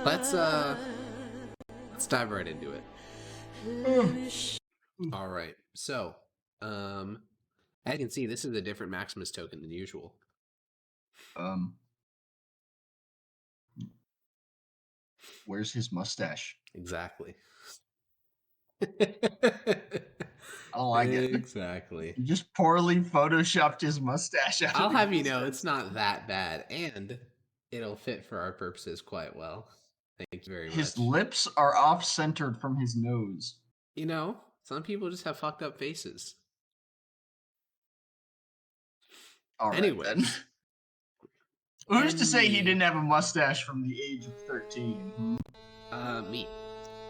Let's dive right into it. All right. So, as you can see, this is a different Maximus token than usual. Where's his mustache? Exactly. Oh, I get it. Exactly. You just poorly photoshopped his mustache out. I'll have you know it's not that bad, and it'll fit for our purposes quite well. Thank you very much. His lips are off-centered from his nose. You know, some people just have fucked up faces. All right, anyway. then. Who's to say he didn't have a mustache from the age of 13? Me.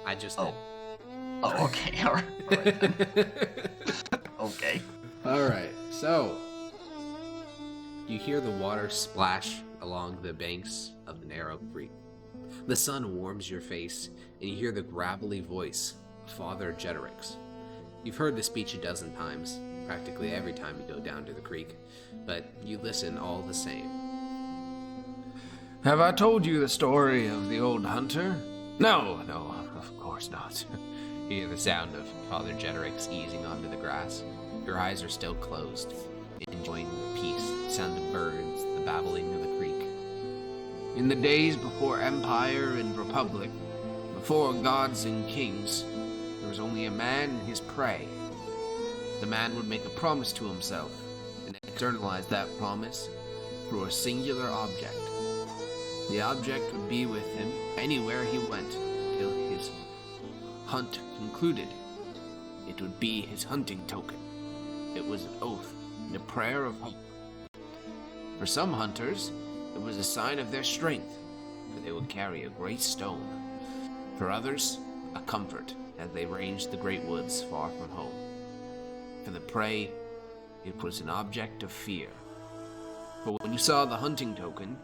I just did. Oh, okay. All right then. Okay. All right. So, you hear the water splash along the banks of the narrow creek. The sun warms your face, and you hear the gravelly voice of Father Jeterix. You've heard the speech a dozen times, practically every time you go down to the creek, but you listen all the same. Have I told you the story of the old hunter? No, of course not. You hear the sound of Father Jeterix easing onto the grass. Your eyes are still closed, enjoying the peace, the sound of birds, the babbling of the creek. In the days before Empire and Republic, before gods and kings, there was only a man and his prey. The man would make a promise to himself and externalize that promise through a singular object. The object would be with him anywhere he went till his hunt concluded. It would be his hunting token. It was an oath and a prayer of hope. For some hunters, it was a sign of their strength, for they would carry a great stone. For others, a comfort as they ranged the great woods far from home. For the prey, it was an object of fear. But when you saw the hunting token,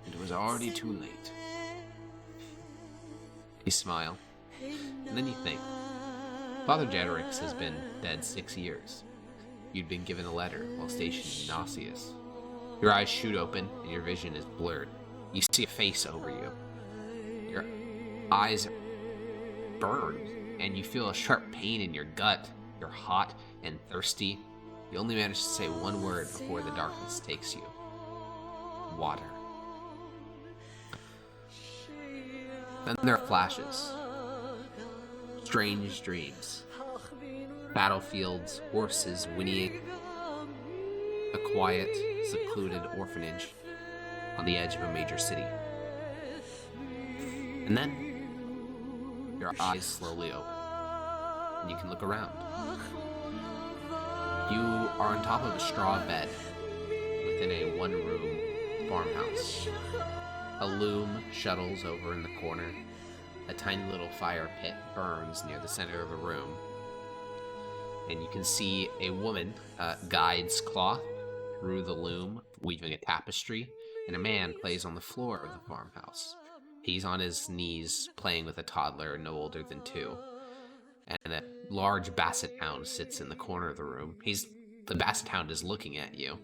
it was already too late. You smile, and then you think. Father Jeterix has been dead 6 years. You'd been given a letter while stationed in Nauseus. Your eyes shoot open, and your vision is blurred. You see a face over you. Your eyes are burned, and you feel a sharp pain in your gut. You're hot and thirsty. You only manage to say one word before the darkness takes you. Water. Then there are flashes. Strange dreams. Battlefields, horses whinnying. A quiet, secluded orphanage on the edge of a major city. And then, your eyes slowly open, and you can look around. You are on top of a straw bed within a one-room farmhouse. A loom shuttles over in the corner. A tiny little fire pit burns near the center of the room. And you can see a woman guides cloth through the loom, weaving a tapestry, and a man plays on the floor of the farmhouse. He's on his knees playing with a toddler no older than 2. And a large basset hound sits in the corner of the room. The basset hound is looking at you,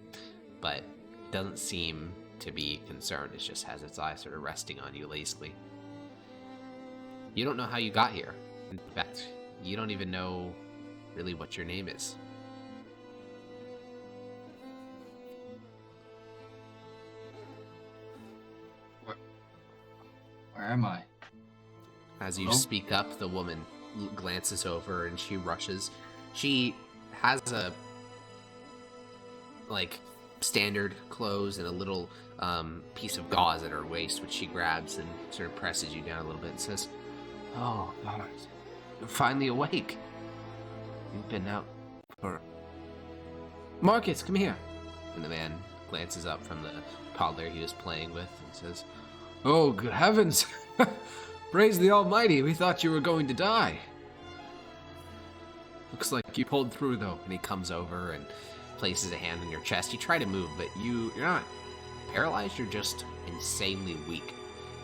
but it doesn't seem to be concerned. It just has its eyes sort of resting on you lazily. You don't know how you got here. In fact, you don't even know really what your name is. Where am I? As you speak up, the woman glances over and she rushes. She has a standard clothes and a little piece of gauze at her waist, which she grabs and sort of presses you down a little bit and says, "Oh, God, you're finally awake. You've been out for... Marcus, come here." And the man glances up from the toddler he was playing with and says, "Oh, good heavens! Praise the Almighty, we thought you were going to die." "Looks like you pulled through, though." And he comes over and places a hand on your chest. You try to move, but you're not paralyzed, you're just insanely weak.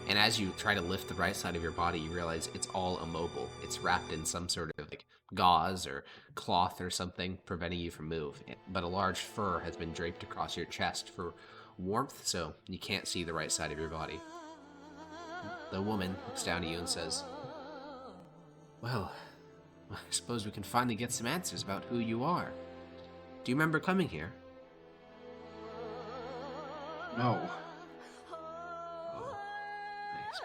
And as you try to lift the right side of your body, you realize it's all immobile. It's wrapped in some sort of gauze or cloth or something, preventing you from moving. But a large fur has been draped across your chest for warmth, so you can't see the right side of your body. The woman looks down at you and says, "Well, I suppose we can finally get some answers about who you are. Do you remember coming here?" No. Oh, nice.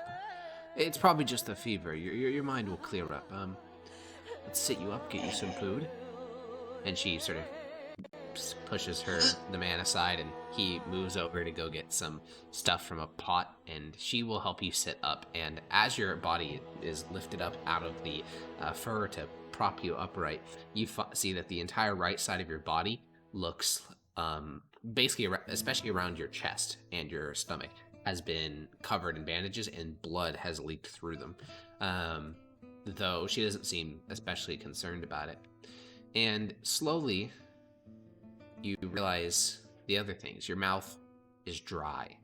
It's probably just the fever. Your mind will clear up. Let's sit you up, get you some food. And she sort of pushes the man aside, and he moves over to go get some stuff from a pot, and she will help you sit up. And as your body is lifted up out of the fur to prop you upright, you see that the entire right side of your body looks basically, especially around your chest and your stomach, has been covered in bandages, and blood has leaked through them. Though she doesn't seem especially concerned about it. And slowly, you realize the other things. Your mouth is dry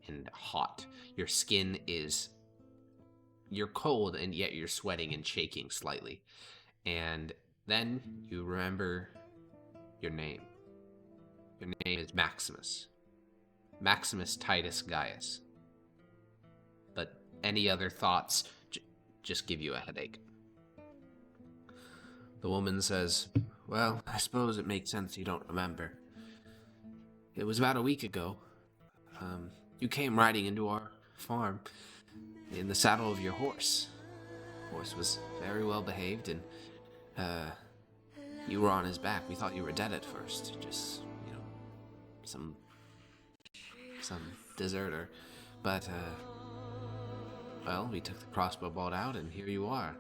and hot. Your skin you're cold, and yet you're sweating and shaking slightly. And then you remember your name. Your name is Maximus. Maximus Titus Gaius. But any other thoughts just give you a headache. The woman says, "Well, I suppose it makes sense you don't remember. It was about a week ago. You came riding into our farm in the saddle of your horse. The horse was very well behaved, and you were on his back. We thought you were dead at first. Just, some deserter. But, well, we took the crossbow bolt out, and here you are.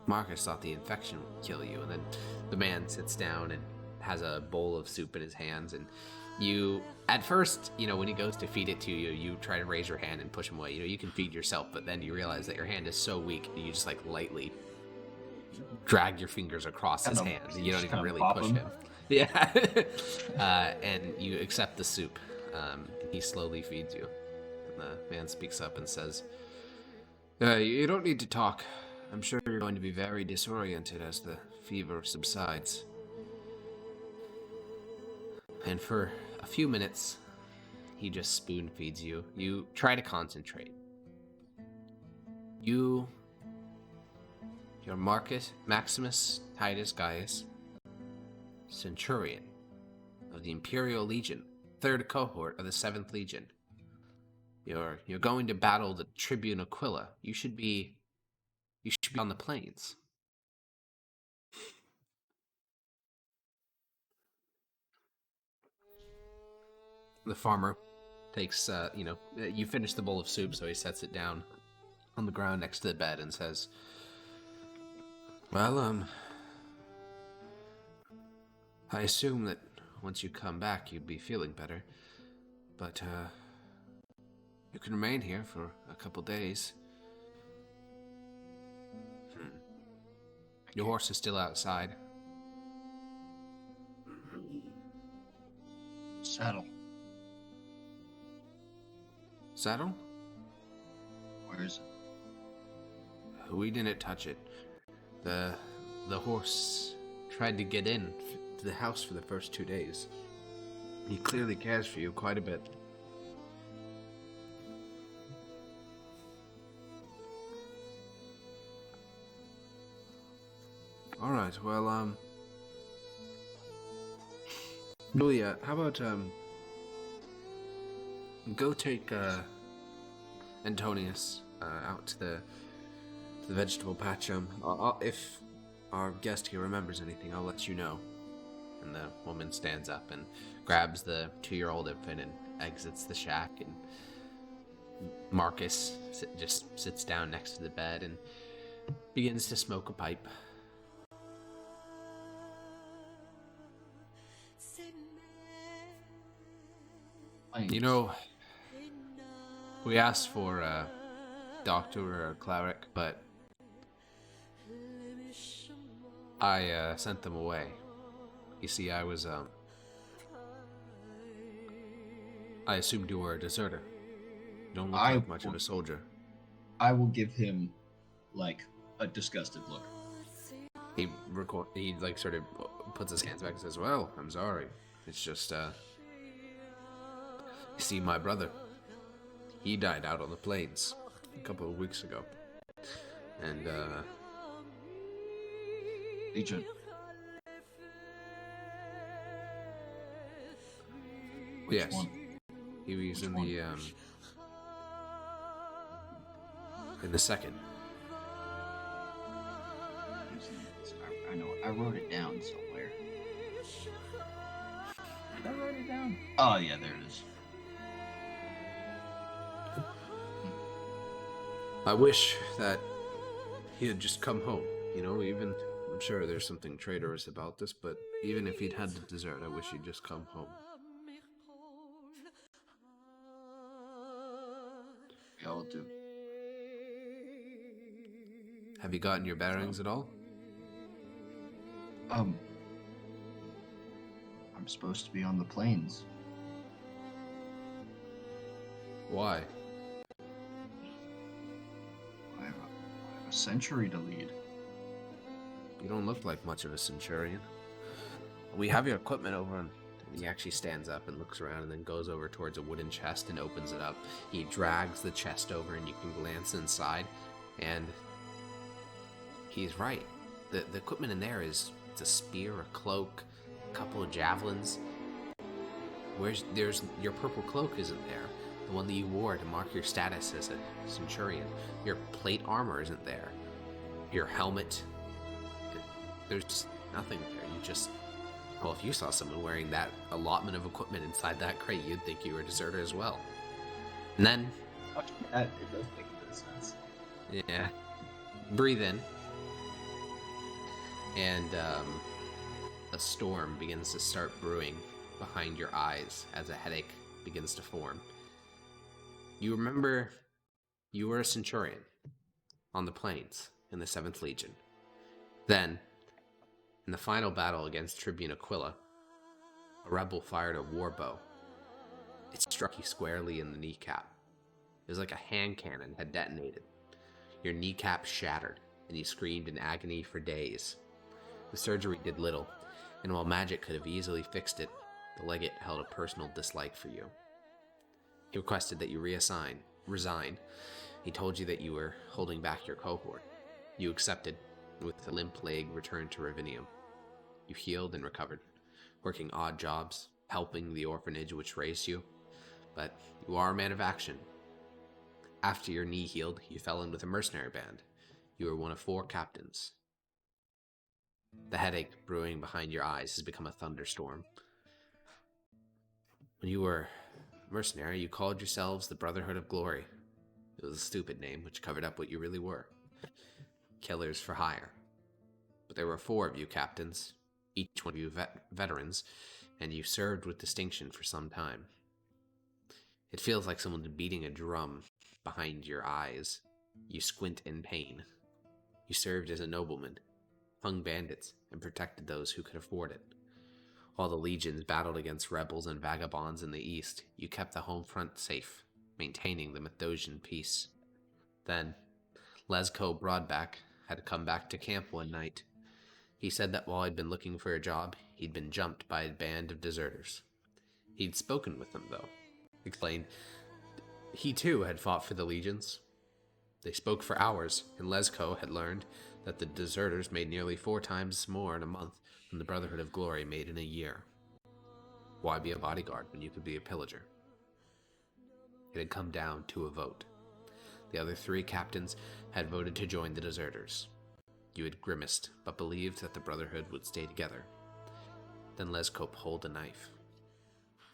Marcus thought the infection would kill you." And then the man sits down and has a bowl of soup in his hands, and you, at first, when he goes to feed it to you, you try to raise your hand and push him away. You can feed yourself, but then you realize that your hand is so weak that you just lightly drag your fingers across his hands, and you don't even really push him. Yeah. And you accept the soup. He slowly feeds you. And the man speaks up and says, "You don't need to talk. I'm sure you're going to be very disoriented as the fever subsides." And for a few minutes, he just spoon feeds you. You try to concentrate. You're Maximus Titus Gaius, Centurion of the Imperial Legion, 3rd cohort of the 7th Legion. You're going to battle the Tribune Aquila. You should be on the plains. The farmer takes, you finish the bowl of soup, so he sets it down on the ground next to the bed and says, "Well, I assume that once you come back, you'd be feeling better. But, you can remain here for a couple days. Your horse is still outside." Saddle. Saddle? Where is it? We didn't touch it. The horse tried to get in to the house for the first 2 days. He clearly cares for you quite a bit. All right, well, Julia, how about, go take, Antonius, out to the vegetable patch. If our guest here remembers anything, I'll let you know. And the woman stands up and grabs the 2-year-old infant and exits the shack, and Marcus just sits down next to the bed and begins to smoke a pipe. We asked for a doctor or a cleric, but I sent them away. You see, I assumed you were a deserter. You don't look like much of a soldier. I will give him, a disgusted look. He sort of puts his hands back and says, "Well, I'm sorry. It's just, You see, my brother, he died out on the plains a couple of weeks ago. And, Legion. Which yes. one? He was Which in one? the second. I know. I wrote it down somewhere. Did I write it down? Oh, yeah, there it is. I wish that he had just come home. You know, even, I'm sure there's something traitorous about this, but even if he'd had to desert, I wish he'd just come home. We all do. Have you gotten your bearings at all? I'm supposed to be on the plains. Why? I have a century to lead. You don't look like much of a centurion. We have your equipment over on... He actually stands up and looks around and then goes over towards a wooden chest and opens it up. He drags the chest over and you can glance inside, and he's right. The equipment in there is it's a spear, a cloak, a couple of javelins. There's your purple cloak isn't there. The one that you wore to mark your status as a centurion. Your plate armor isn't there. Your helmet. There's nothing there. You just... Well, if you saw someone wearing that allotment of equipment inside that crate, you'd think you were a deserter as well. And then... It does make a bit of sense. Yeah. Breathe in. And a storm begins to start brewing behind your eyes as a headache begins to form. You remember you were a centurion on the plains in the 7th Legion. Then, in the final battle against Tribune Aquila, a rebel fired a war bow. It struck you squarely in the kneecap. It was like a hand cannon had detonated. Your kneecap shattered, and you screamed in agony for days. The surgery did little, and while magic could have easily fixed it, the legate held a personal dislike for you. He requested that you resign. He told you that you were holding back your cohort. You accepted, with a limp leg returned to Ravinium. You healed and recovered, working odd jobs, helping the orphanage which raised you. But you are a man of action. After your knee healed, you fell in with a mercenary band. You were one of 4 captains. The headache brewing behind your eyes has become a thunderstorm. When you were a mercenary, you called yourselves the Brotherhood of Glory. It was a stupid name which covered up what you really were. Killers for hire. But there were 4 of you captains, each one of you veterans, and you served with distinction for some time. It feels like someone's beating a drum behind your eyes. You squint in pain. You served as a nobleman, hung bandits, and protected those who could afford it. While the legions battled against rebels and vagabonds in the east, you kept the home front safe, maintaining the Mithdosian peace. Then, Lesko Broadback had come back to camp one night. He said that while he'd been looking for a job, he'd been jumped by a band of deserters. He'd spoken with them, though. Explained he too had fought for the legions. They spoke for hours, and Lesko had learned that the deserters made nearly 4 times more in a month than the Brotherhood of Glory made in a year. Why be a bodyguard when you could be a pillager? It had come down to a vote. The other 3 captains had voted to join the deserters. You had grimaced, but believed that the Brotherhood would stay together. Then Lesko pulled a knife.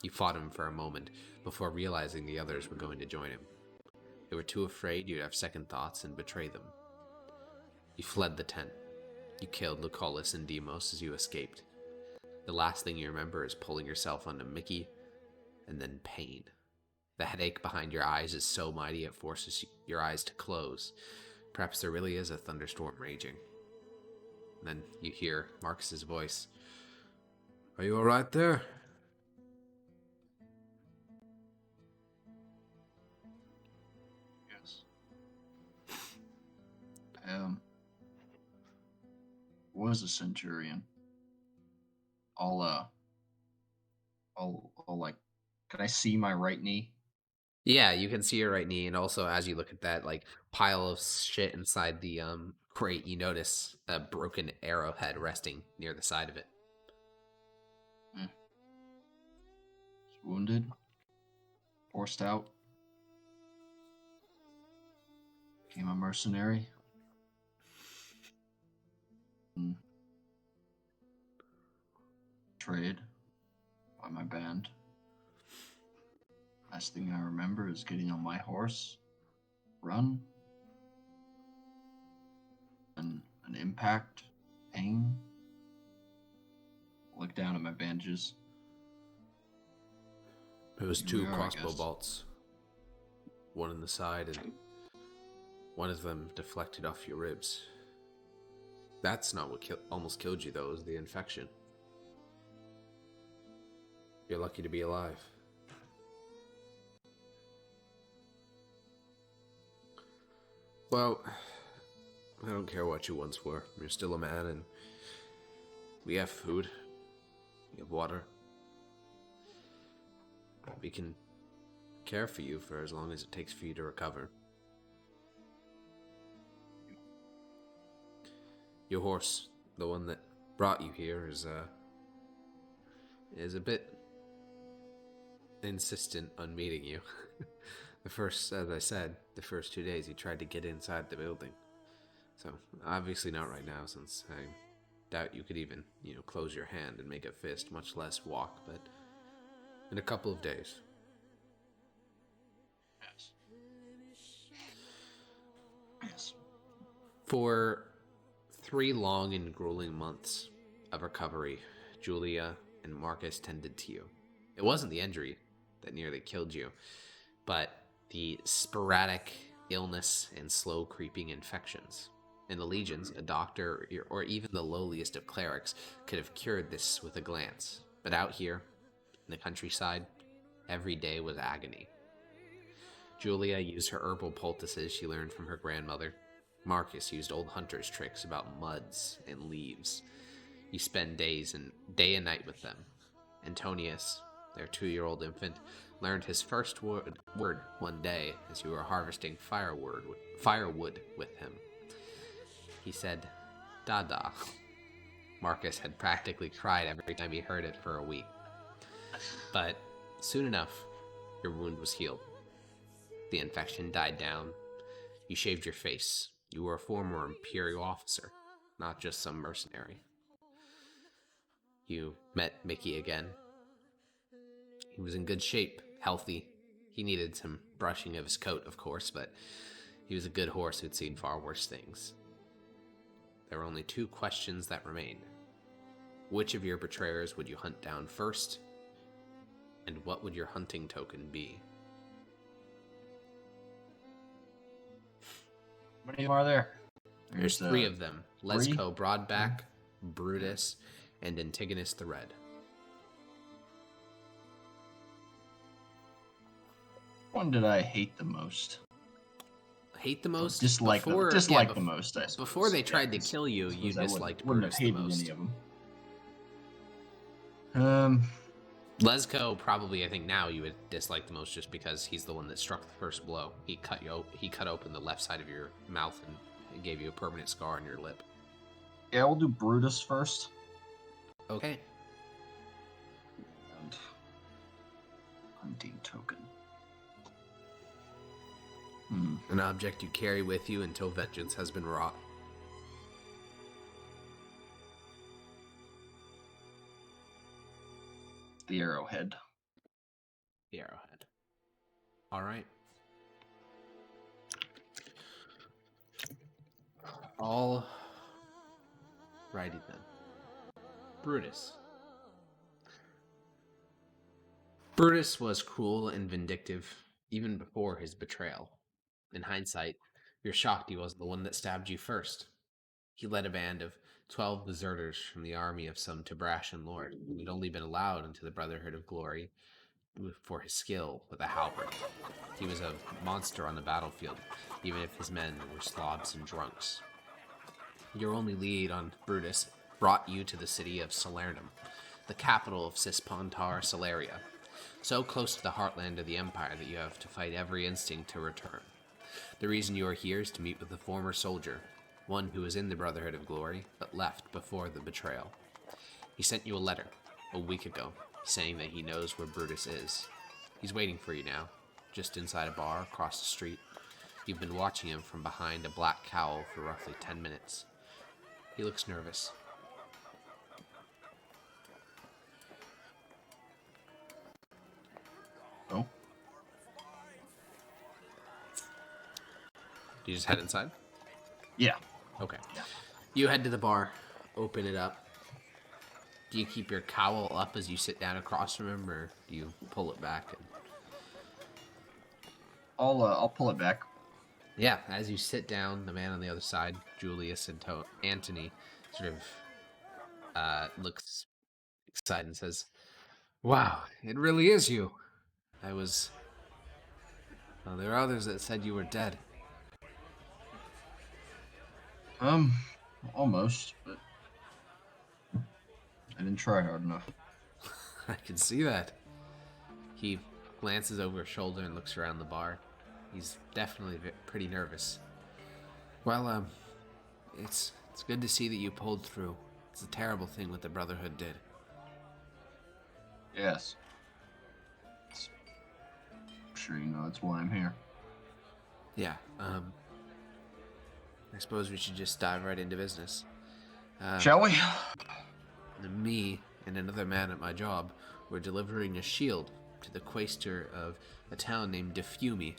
You fought him for a moment before realizing the others were going to join him. They were too afraid you'd have second thoughts and betray them. You fled the tent. You killed Lucullus and Demos as you escaped. The last thing you remember is pulling yourself onto Mickey, and then pain. The headache behind your eyes is so mighty it forces your eyes to close. Perhaps there really is a thunderstorm raging. Then you hear Marcus's voice. "Are you all right there?" Yes. Was a centurion. I'll like Can I see my right knee? Yeah, you can see your right knee, and also as you look at that like pile of shit inside the crate, you notice a broken arrowhead resting near the side of it. He's wounded. Forced out. Became a mercenary. Betrayed by my band. Last thing I remember is getting on my horse, run, and an impact, pain. Look down at my bandages. It was Here two we are, I crossbow guess. bolts, one in the side, and one of them deflected off your ribs. That's not what almost killed you, though. It was the infection. You're lucky to be alive. Well, I don't care what you once were. You're still a man, and we have food. We have water. We can care for you for as long as it takes for you to recover. Your horse, the one that brought you here, is a bit insistent on meeting you. As I said, the first 2 days he tried to get inside the building. So, obviously not right now, since I doubt you could even, close your hand and make a fist, much less walk, but in a couple of days. Yes. For 3 long and grueling months of recovery, Julia and Marcus tended to you. It wasn't the injury that nearly killed you, but the sporadic illness and slow creeping infections. In the legions, a doctor or even the lowliest of clerics could have cured this with a glance. But out here, in the countryside, every day was agony. Julia used her herbal poultices she learned from her grandmother. Marcus used old hunter's tricks about muds and leaves. You spend day and night with them. Antonius, their 2-year-old infant, learned his first word one day as you were harvesting firewood with him. He said, "Dada." Marcus had practically cried every time he heard it for a week. But soon enough, your wound was healed. The infection died down. You shaved your face. You were a former Imperial officer, not just some mercenary. You met Mickey again. He was in good shape, healthy. He needed some brushing of his coat, of course, but he was a good horse who'd seen far worse things. There were only 2 questions that remained. Which of your betrayers would you hunt down first? And what would your hunting token be? How many are there? There's 3 of them. 3? Lesko Broadback, Brutus, and Antigonus the Red. One did I hate the most? Hate the most? Dislike the most, I suppose. Before they tried to kill you, you disliked wouldn't have Brutus the hated most. any of them. Lesko, probably, I think now you would dislike the most just because he's the one that struck the first blow. He cut open the left side of your mouth and gave you a permanent scar on your lip. Yeah, we'll do Brutus first. Okay. And hunting token. An object you carry with you until vengeance has been wrought. The arrowhead. The arrowhead. All right. All righty then. Brutus. Brutus was cruel and vindictive even before his betrayal. In hindsight, you're shocked he wasn't the one that stabbed you first. He led a band of 12 deserters from the army of some Tebrashan lord, who had only been allowed into the Brotherhood of Glory for his skill with a halberd. He was a monster on the battlefield, even if his men were slobs and drunks. Your only lead on Brutus brought you to the city of Salernum, the capital of Cispontar Salaria. So close to the heartland of the Empire that you have to fight every instinct to return. The reason you are here is to meet with a former soldier, one who was in the Brotherhood of Glory, but left before the betrayal. He sent you a letter a week ago, saying that he knows where Brutus is. He's waiting for you now, just inside a bar across the street. You've been watching him from behind a black cowl for roughly 10 minutes. He looks nervous. Oh. Do you just head inside? Yeah. Okay. You head to the bar, open it up. Do you keep your cowl up as you sit down across from him, or do you pull it back? I'll pull it back. Yeah, as you sit down, the man on the other side, Julius and Antony, sort of looks excited and says, "Wow, it really is you. Well, there are others that said you were dead." Almost, but I didn't try hard enough. I can see that. He glances over his shoulder and looks around the bar. He's definitely pretty nervous. Well, it's good to see that you pulled through. It's a terrible thing what the Brotherhood did. Yes. I'm sure you know that's why I'm here. Yeah, I suppose we should just dive right into business. Shall we? Me and another man at my job were delivering a shield to the quaestor of a town named Diffumi.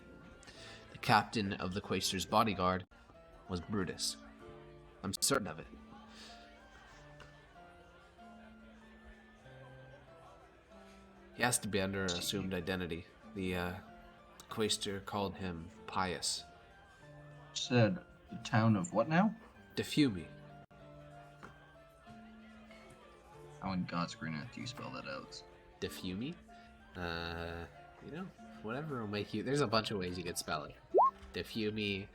The captain of the quaestor's bodyguard was Brutus. I'm certain of it. He has to be under an assumed identity. The quaestor called him Pius. Said the town of what now? Diffumi. How in God's green earth do you spell that out? Diffumi? Whatever will make you... There's a bunch of ways you could spell it. Diffumi,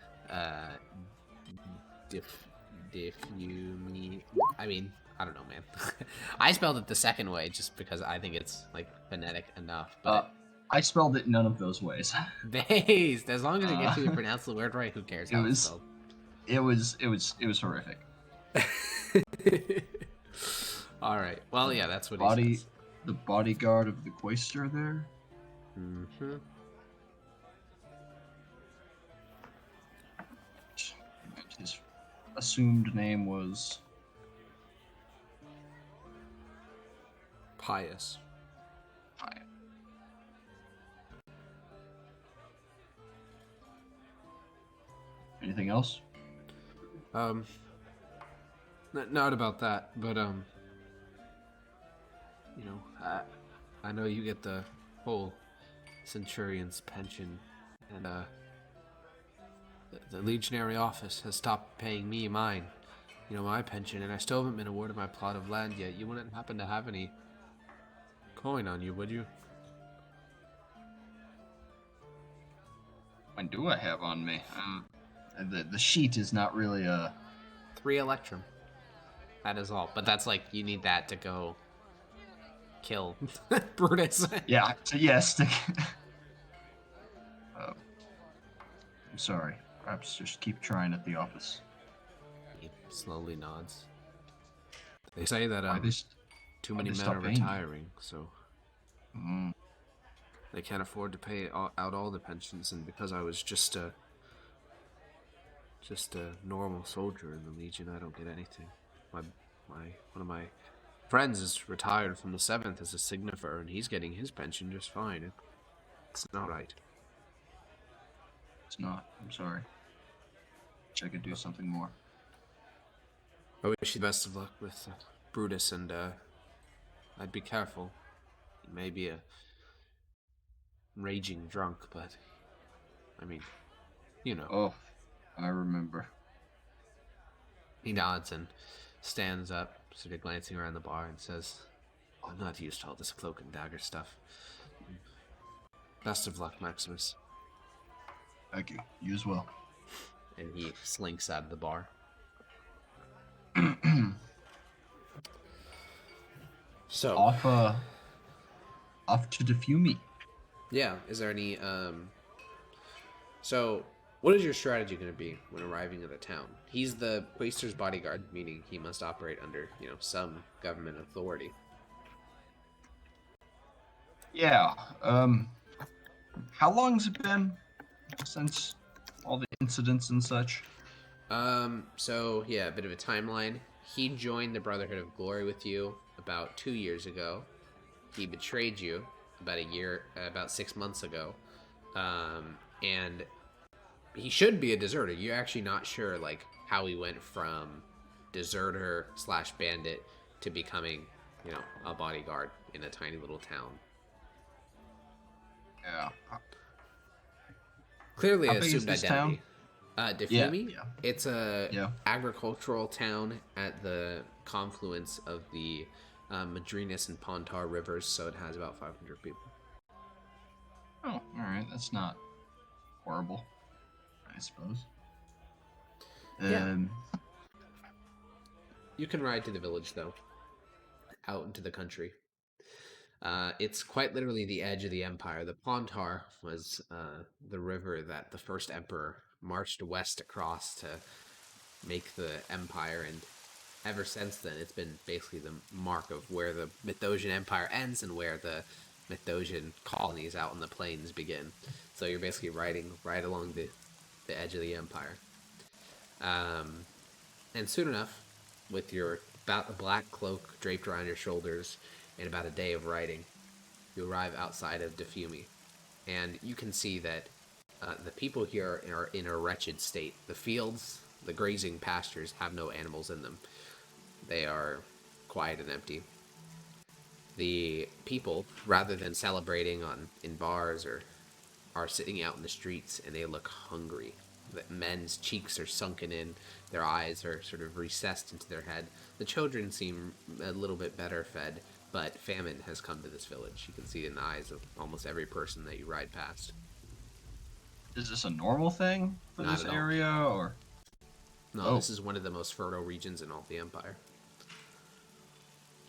Diffumi... I mean, I don't know, man. I spelled it the second way just because I think it's, phonetic enough, but... I spelled it none of those ways. Based! As long as it gets you to pronounce the word right, who cares how it's spelled? It was horrific. Alright, well, yeah, that's what he says. The bodyguard of the quaestor there? Mm-hmm. His assumed name was... Pius. Pius. Anything else? Not about that, but, I know you get the whole Centurion's pension, and, the Legionary office has stopped paying me mine, my pension, and I still haven't been awarded my plot of land yet. You wouldn't happen to have any coin on you, would you? When do I have on me? The sheet is not really a... 3 Electrum. That is all. But that's you need that to go kill Brutus. Yeah, yes. I'm sorry. Perhaps just keep trying at the office. He slowly nods. They say that too many men are retiring, so they can't afford to pay out all the pensions, and because I was just a normal soldier in the Legion, I don't get anything. One of my friends is retired from the 7th as a signifer, and he's getting his pension just fine. It's not right. It's not. I'm sorry. Wish I could do something more. I wish you the best of luck with Brutus, and I'd be careful. He may be a raging drunk, but I mean, Oh, I remember. He nods and stands up, sort of glancing around the bar, and says, "I'm not used to all this cloak and dagger stuff. Best of luck, Maximus." Thank you. You as well. And he slinks out of the bar. So off to Defumi. Yeah. Is there any So, what is your strategy going to be when arriving at the town? He's the Quaestor's bodyguard, meaning he must operate under, some government authority. Yeah. How long's it been since all the incidents and such? So yeah, a bit of a timeline. He joined the Brotherhood of Glory with you about 2 years ago. He betrayed you about 6 months ago. And he should be a deserter. You're actually not sure, like, how he went from deserter / bandit to becoming, a bodyguard in a tiny little town. Yeah. Clearly How big is assumed this identity. Defumi, Yeah. it's a Yeah. agricultural town at the confluence of the Madrinas and Pontar rivers, so it has about 500 people. Oh, all right. That's not horrible, I suppose. Yeah. You can ride to the village, though, out into the country. It's quite literally the edge of the empire. The Pontar was the river that the first emperor marched west across to make the empire, and ever since then, it's been basically the mark of where the Mithdosian Empire ends and where the Mithdosian colonies out in the plains begin. So you're basically riding right along the edge of the empire. And soon enough, with your about a black cloak draped around your shoulders and about a day of riding, you arrive outside of Defumi. And you can see that the people here are in a wretched state. The fields, the grazing pastures have no animals in them. They are quiet and empty. The people, rather than celebrating in bars, are sitting out in the streets, and they look hungry. The men's cheeks are sunken in, their eyes are sort of recessed into their head. The children seem a little bit better fed, but famine has come to this village. You can see it in the eyes of almost every person that you ride past. Is this a normal thing for Not this at all. area, or? No, This is one of the most fertile regions in all the Empire.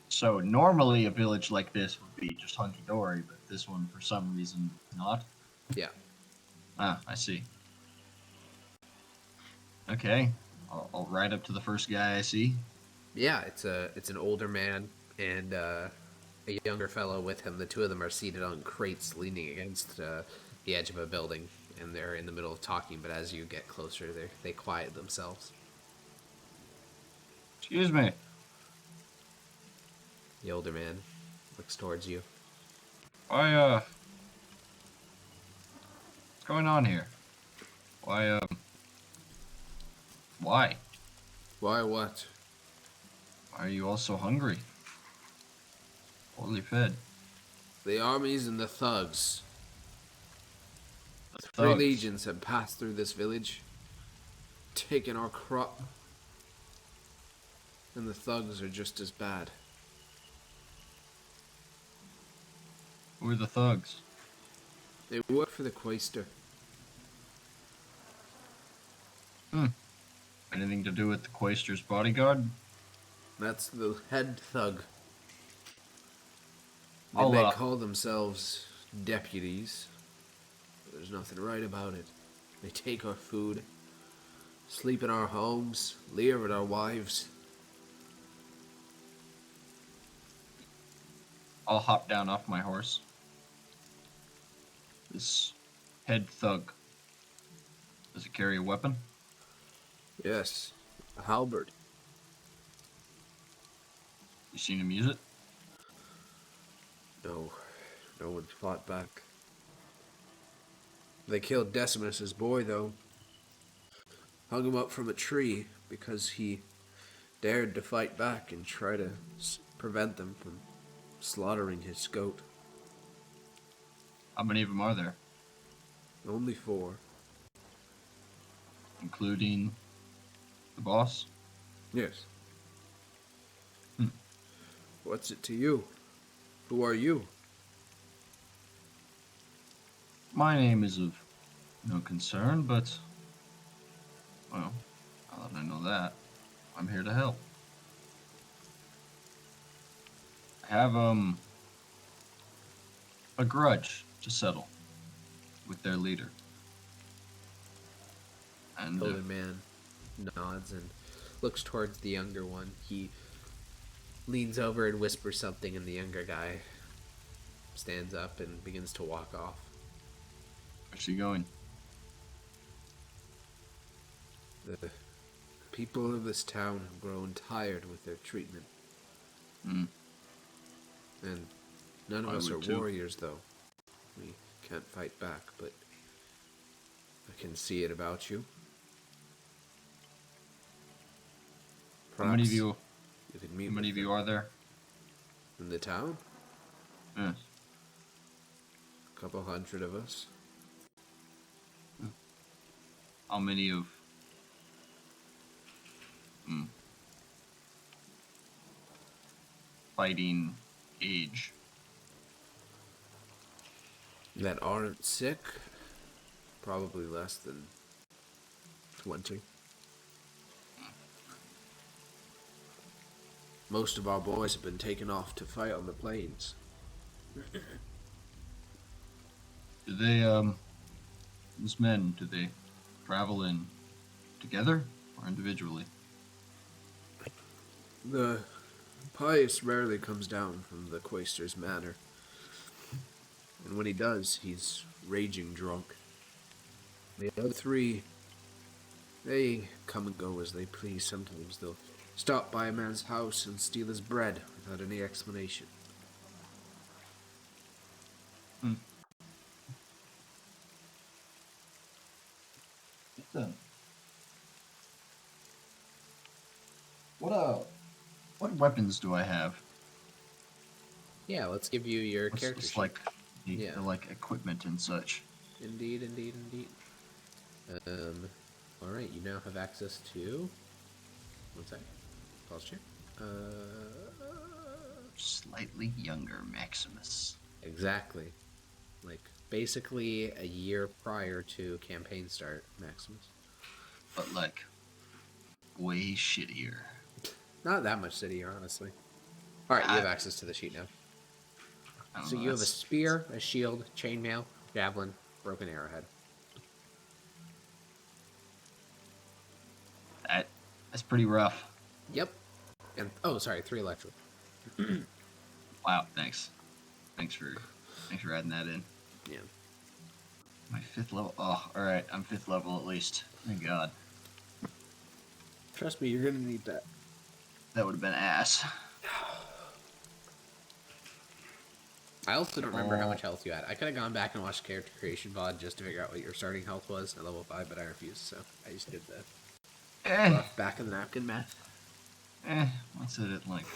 So normally a village like this would be just hunky-dory, but this one, for some reason, not? Yeah. Ah, I see. Okay, I'll ride up to the first guy I see. Yeah, it's an older man and a younger fellow with him. The two of them are seated on crates leaning against the edge of a building, and they're in the middle of talking, but as you get closer, they quiet themselves. Excuse me. The older man looks towards you. What's going on here? Why? Why what? Why are you all so hungry? Poorly fed. The armies and the thugs. The 3 thugs. legions have passed through this village, taken our crop, and the thugs are just as bad. Who are the thugs? They work for the Quaestor. Anything to do with the Quaestor's bodyguard? That's the head thug. They I'll, may call themselves deputies, but there's nothing right about it. They take our food, sleep in our homes, leer at our wives. I'll hop down off my horse. This head thug. Does it carry a weapon? Yes, a halberd. You seen him use it? No, no one fought back. They killed Decimus's boy, though. Hung him up from a tree because he dared to fight back and try to prevent them from slaughtering his goat. How many of them are there? Only 4. Including the boss? Yes. What's it to you? Who are you? My name is of no concern, but, well, now that I know that, I'm here to help. I have, a grudge to settle with their leader. And The older man nods and looks towards the younger one. He leans over and whispers something, and the younger guy stands up and begins to walk off. where's she going? The people of this town have grown tired with their treatment. Hmm. And none of I us are would too. warriors, though. We can't fight back, but I can see it about you. How many of Perhaps you? you could meet How many with of you them are there? in the town? Yes. A couple hundred of us. How many of? Fighting age. That aren't sick? Probably less than 20. Most of our boys have been taken off to fight on the plains. Do they these men, do they travel in together or individually? The pious rarely comes down from the Quaestor's manor. And when he does, he's raging drunk. The other three, they come and go as they please. Sometimes they'll stop by a man's house and steal his bread without any explanation. What weapons do I have? Yeah, let's give you your What's character this sheet. like the, Yeah. the like equipment and such? Indeed. All right, you now have access to. One sec. Pause check. Slightly younger Maximus. Exactly. Like basically a year prior to campaign start, Maximus. But like way shittier. Not that much shittier, honestly. All right, you have access to the sheet now. I don't So know, you have a that's- spear, a shield, chainmail, javelin, broken arrowhead. that's pretty rough. Yep. And oh, sorry, 3 electric. Wow, thanks. Thanks for adding that in. Yeah. My 5th level. Oh, alright, I'm 5th level at least. Thank God. Trust me, you're gonna need that. That would have been ass. I also don't remember how much health you had. I could have gone back and watched character creation VOD just to figure out what your starting health was at level 5, but I refused, so I just did the rough back of the napkin math. What's it at like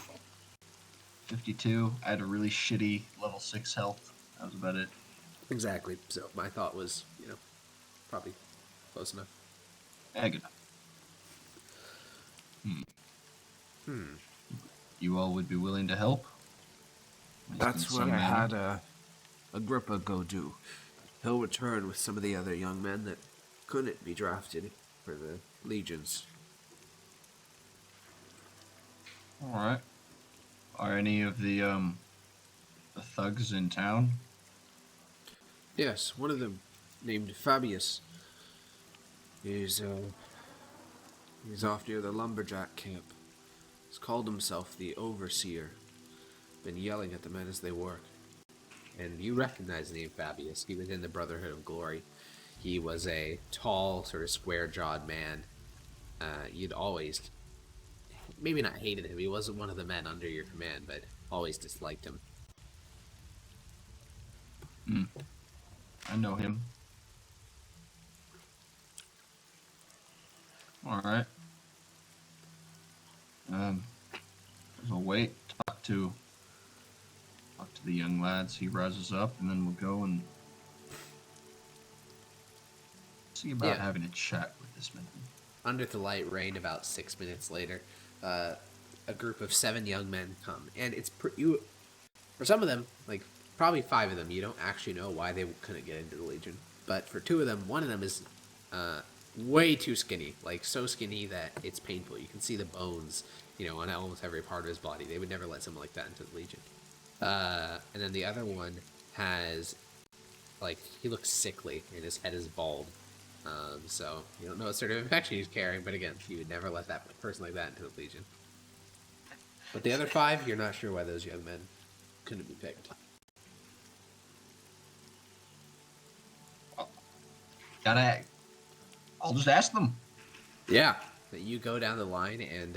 52? I had a really shitty level 6 health. That was about it. Exactly. So my thought was, probably close enough. Good enough. You all would be willing to help? At least That's in what some I manner? had Agrippa go do. He'll return with some of the other young men that couldn't be drafted for the legions. Alright. Are any of the thugs in town? Yes, one of them, named Fabius, he's off near the lumberjack camp. He's called himself the Overseer. Been yelling at the men as they work. And you recognize the name Fabius. He was in the Brotherhood of Glory. He was a tall, sort of square-jawed man. You'd always, maybe not hated him. He wasn't one of the men under your command, but always disliked him. I know him. Alright. We'll wait, talk to the young lad, see he rises up, and then we'll go and see about having a chat with this man. Under the light rain, about 6 minutes later, a group of 7 young men come, and it's for some of them, like probably 5 of them, you don't actually know why they couldn't get into the Legion. But for 2 of them, one of them is way too skinny, like so skinny that it's painful. You can see the bones, on almost every part of his body. They would never let someone like that into the Legion. And then the other one has, like, he looks sickly and his head is bald. So you don't know what sort of infection he's carrying, but again, you would never let that person like that into the Legion. But the other 5, you're not sure why those young men couldn't be picked. I'll just ask them. Yeah, but you go down the line, and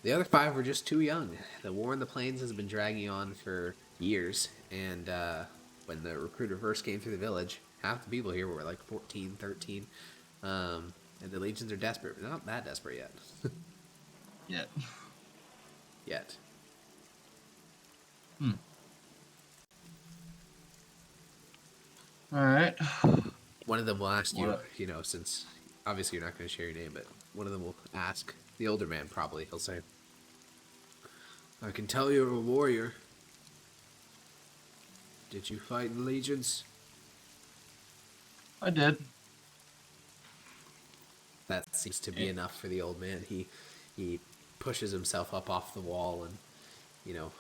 the other 5 were just too young. The war in the plains has been dragging on for years, and when the recruiter first came through the village, half the people here were like 14, 13, and the legions are desperate, but not that desperate yet. Yet. Alright. One of them will ask you, you know, since obviously you're not going to share your name, but one of them will ask, the older man probably, he'll say, I can tell you're a warrior. Did you fight in legions? I did. That seems to be enough for the old man. He pushes himself up off the wall and, you know,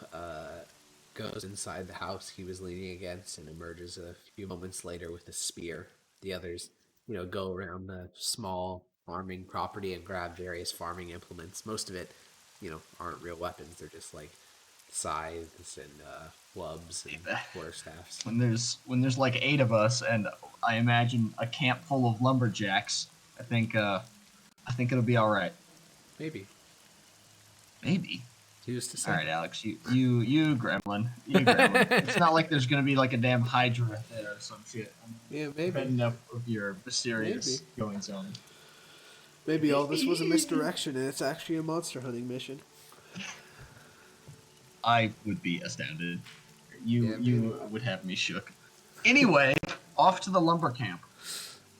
goes inside the house he was leaning against and emerges a few moments later with a spear. The others, you know, go around the small farming property and grab various farming implements. Most of it, you know, aren't real weapons. They're just like scythes and clubs and quarterstaffs. When there's like 8 of us, and I imagine a camp full of lumberjacks, I think it'll be all right. Maybe. Who's to say? All right, Alex, you gremlin. It's not like there's gonna be like a damn hydra there or some shit. Yeah, maybe. Depending of your mysterious goings on. Maybe all this was a misdirection and it's actually a monster hunting mission. I would be astounded. You would have me shook. Anyway, off to the lumber camp.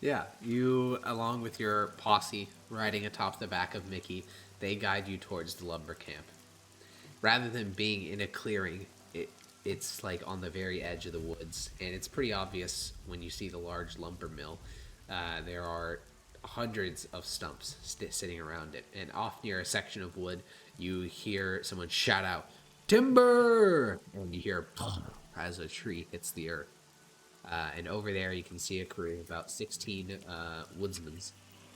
Yeah, you, along with your posse, riding atop the back of Mickey, they guide you towards the lumber camp. Rather than being in a clearing, it's like on the very edge of the woods, and it's pretty obvious when you see the large lumber mill. There are hundreds of stumps sitting around it, and off near a section of wood, you hear someone shout out, "Timber!" And you hear as a tree hits the earth. And over there, you can see a crew of about 16 woodsmen,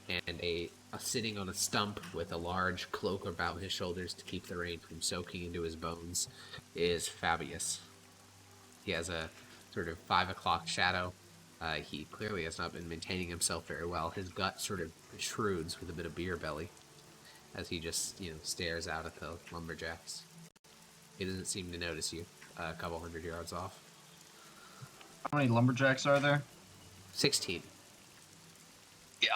and a sitting on a stump with a large cloak about his shoulders to keep the rain from soaking into his bones is Fabius. He has a sort of 5 o'clock shadow. He clearly has not been maintaining himself very well. His gut sort of protrudes with a bit of beer belly as he just, you know, stares out at the lumberjacks. He doesn't seem to notice you a couple 100 yards off. How many lumberjacks are there? 16. Yeah.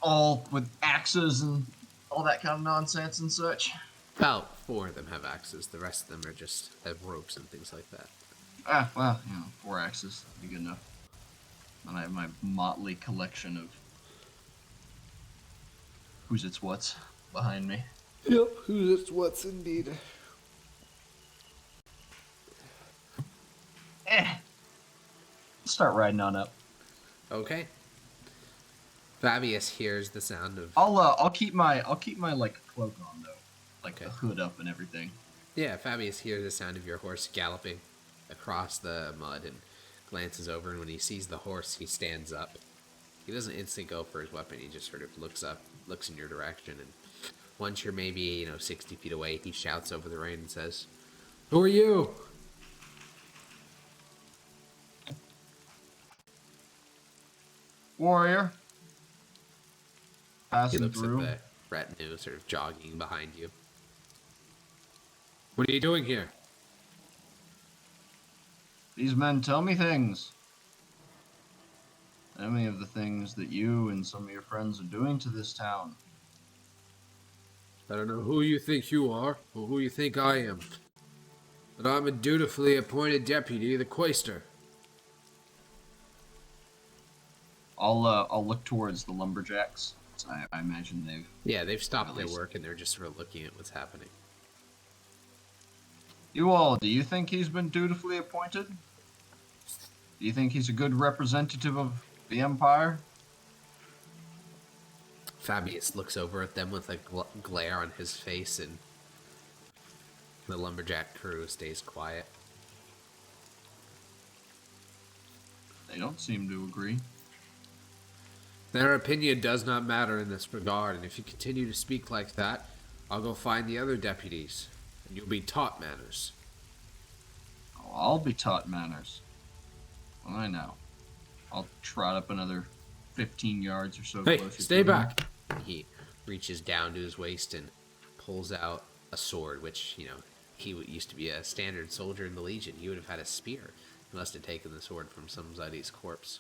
All with axes and all that kind of nonsense and such. About 4 of them have axes. The rest of them are just have ropes and things like that. Well, you know, 4 axes would be good enough. And I have my motley collection of who's its what's behind me. Yep, who's its what's indeed. Start riding on up. Okay. Fabius hears the sound of. I'll keep my like cloak on though, like the hood up and everything. Yeah, Fabius hears the sound of your horse galloping across the mud and glances over, and when he sees the horse, he stands up. He doesn't instantly go for his weapon. He just sort of looks up, looks in your direction, and once you're maybe 60 feet away, he shouts over the rain and says, "Who are you?" Warrior. He Passing looks through. at the retinue sort of jogging behind you. What are you doing here? These men tell me things. Tell me of the things that you and some of your friends are doing to this town. I don't know who you think you are, or who you think I am. But I'm a dutifully appointed deputy of the Quaestor. I'll look towards the lumberjacks. I imagine they've stopped their work and they're just sort of looking at what's happening. You all, do you think he's been dutifully appointed? Do you think he's a good representative of the Empire? Fabius looks over at them with a glare on his face, and the lumberjack crew stays quiet. They don't seem to agree. Their opinion does not matter in this regard, and if you continue to speak like that, I'll go find the other deputies, and you'll be taught manners. Oh, I'll be taught manners. Well, I know. I'll trot up another 15 yards or so Hey, closer. stay to him. back! He reaches down to his waist and pulls out a sword, which, he used to be a standard soldier in the Legion. He would have had a spear. He must have taken the sword from somebody's corpse.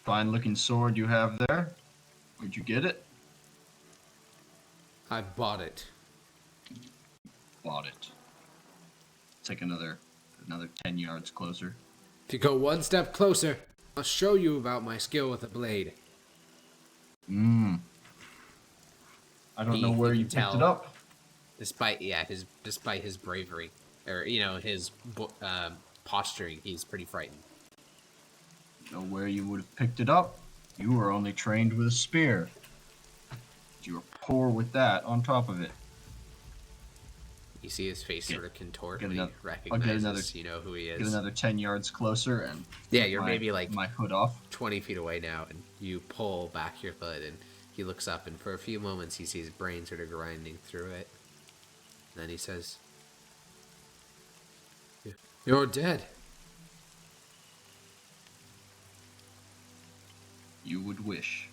Fine looking sword you have there. Where'd you get it? I bought it. Bought it. Take another 10 yards closer. If you go one step closer, I'll show you about my skill with a blade. I don't know where you picked it up. Despite his bravery, or his posturing, he's pretty frightened. Know where you would have picked it up. You were only trained with a spear. You were poor with that on top of it. You see his face sort of contort when he I'll recognizes, who he is. Get another 10 yards closer and You're maybe like my hood off. 20 feet away now, and you pull back your hood, and he looks up, and for a few moments he sees brain sort of grinding through it. And then he says, You're dead. You would wish.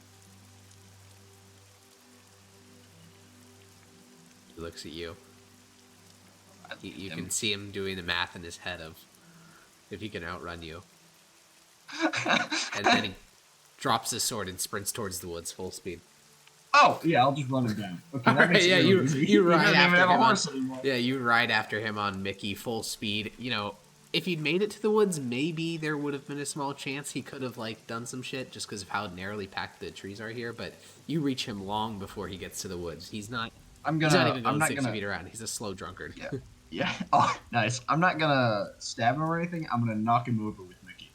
he looks at you. You can see him doing the math in his head of if he can outrun you. And then he drops his sword and sprints towards the woods full speed. Oh, yeah, I'll just run him down. Okay, All right, yeah, you ride after him. You ride after him on Mickey full speed. If he'd made it to the woods, maybe there would have been a small chance he could have done some shit just because of how narrowly packed the trees are here. But you reach him long before he gets to the woods. He's not even going 60 feet around. He's a slow drunkard. Yeah. Yeah. Oh, nice. I'm not gonna stab him or anything. I'm gonna knock him over with Mickey.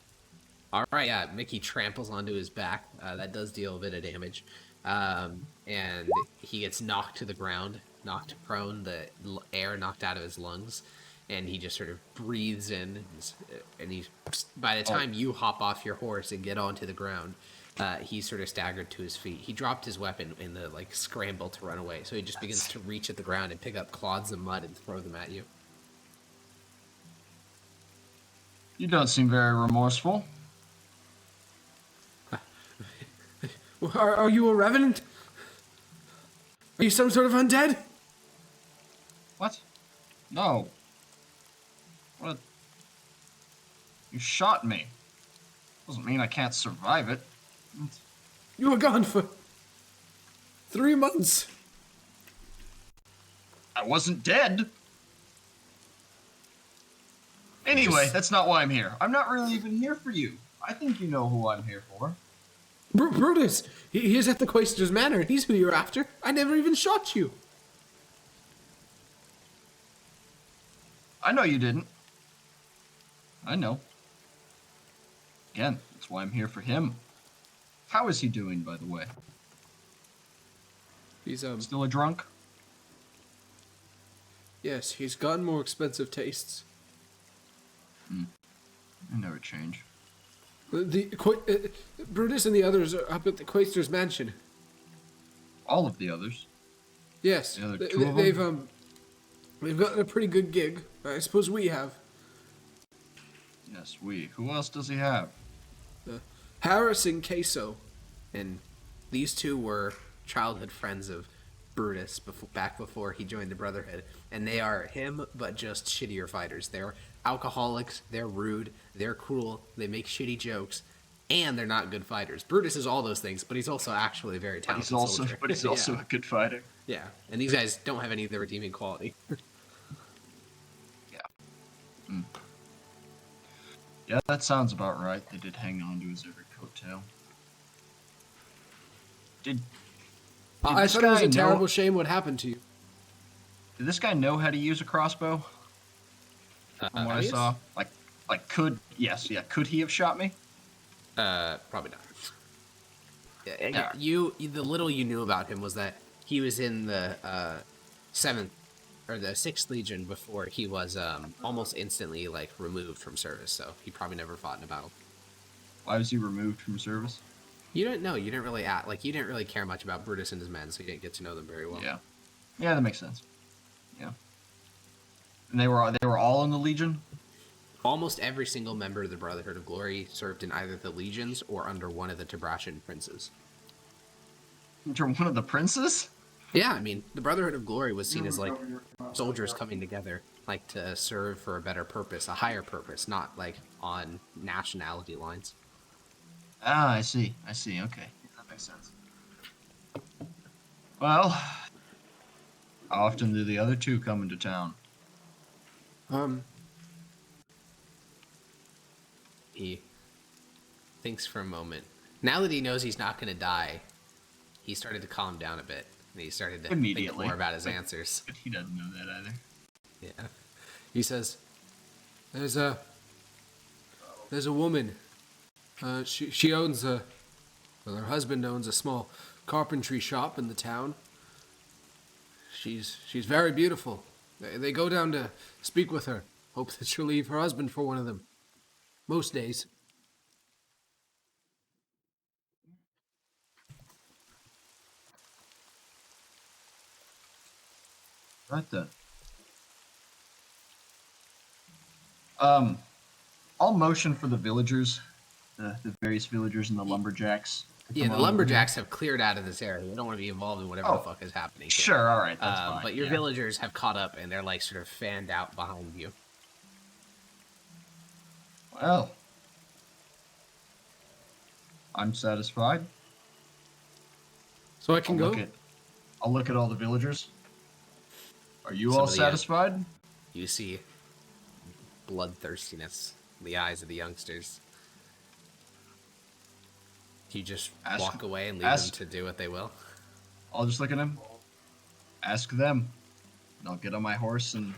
All right, yeah. Mickey tramples onto his back. That does deal a bit of damage. And he gets knocked to the ground, knocked prone, the air knocked out of his lungs, and he just sort of breathes in. And by the time you hop off your horse and get onto the ground, he's sort of staggered to his feet. He dropped his weapon in the scramble to run away, so he just begins to reach at the ground and pick up clods of mud and throw them at you. You don't seem very remorseful. Are you a revenant? Are you some sort of undead? What? No. What? You shot me. Doesn't mean I can't survive it. You were gone for 3 months. I wasn't dead. Anyway, that's not why I'm here. I'm not really even here for you. I think you know who I'm here for. Brutus, he's at the Quaestor's Manor. He's who you're after. I never even shot you. I know you didn't. I know. Again, that's why I'm here for him. How is he doing, by the way? He's Still a drunk? Yes, he's gotten more expensive tastes. I never change. Brutus and the others are up at the Quaestor's mansion. All of the others? Yes, The other two of them? they've gotten a pretty good gig. I suppose we have. Yes, we. Who else does he have? Harris and Queso. And these two were childhood friends of Brutus back before he joined the Brotherhood. And they are him, but just shittier fighters. They're alcoholics, they're rude, they're cruel, they make shitty jokes, and they're not good fighters. Brutus is all those things, but he's also actually a very talented soldier. But he's also a good fighter. Yeah, and these guys don't have any of the redeeming quality. Yeah. Yeah, that sounds about right. They did hang on to his every coattail. Did I this thought it was guy a terrible know- shame what happened to you. Did this guy know how to use a crossbow? From what I saw, could he have shot me? Probably not. Yeah. The little you knew about him was that he was in the 7th or the 6th Legion before he was almost instantly like removed from service, so he probably never fought in a battle. Why was he removed from service? You didn't know. You didn't really you didn't really care much about Brutus and his men, so you didn't get to know them very well. Yeah, that makes sense. Yeah. And they were all in the Legion? Almost every single member of the Brotherhood of Glory served in either the legions or under one of the Tebrashan princes. Under one of the princes? Yeah, I mean, the Brotherhood of Glory was seen as like soldiers coming together, like to serve for a better purpose, a higher purpose, not like on nationality lines. Ah, I see. Okay, that makes sense. Well, how often do the other two come into town? He thinks for a moment. Now that he knows he's not going to die, he started to calm down a bit. And he started to think more about his answers. But he doesn't know that either. Yeah. He says, There's a woman. She owns her husband owns a small carpentry shop in the town. She's very beautiful. They go down to speak with her. Hope that she'll leave her husband for one of them. Most days. Right then. I'll motion for the villagers, the various villagers and the lumberjacks. Yeah, the lumberjacks have cleared out of this area. They don't want to be involved in whatever the fuck is happening here. Sure, all right, that's fine. But your villagers have caught up, and they're like sort of fanned out behind you. Well, I'm satisfied. So I can go? I'll look at all the villagers. Are you all satisfied? You see bloodthirstiness in the eyes of the youngsters. You just walk away and leave them to do what they will? I'll just look at him. Ask them. And I'll get on my horse and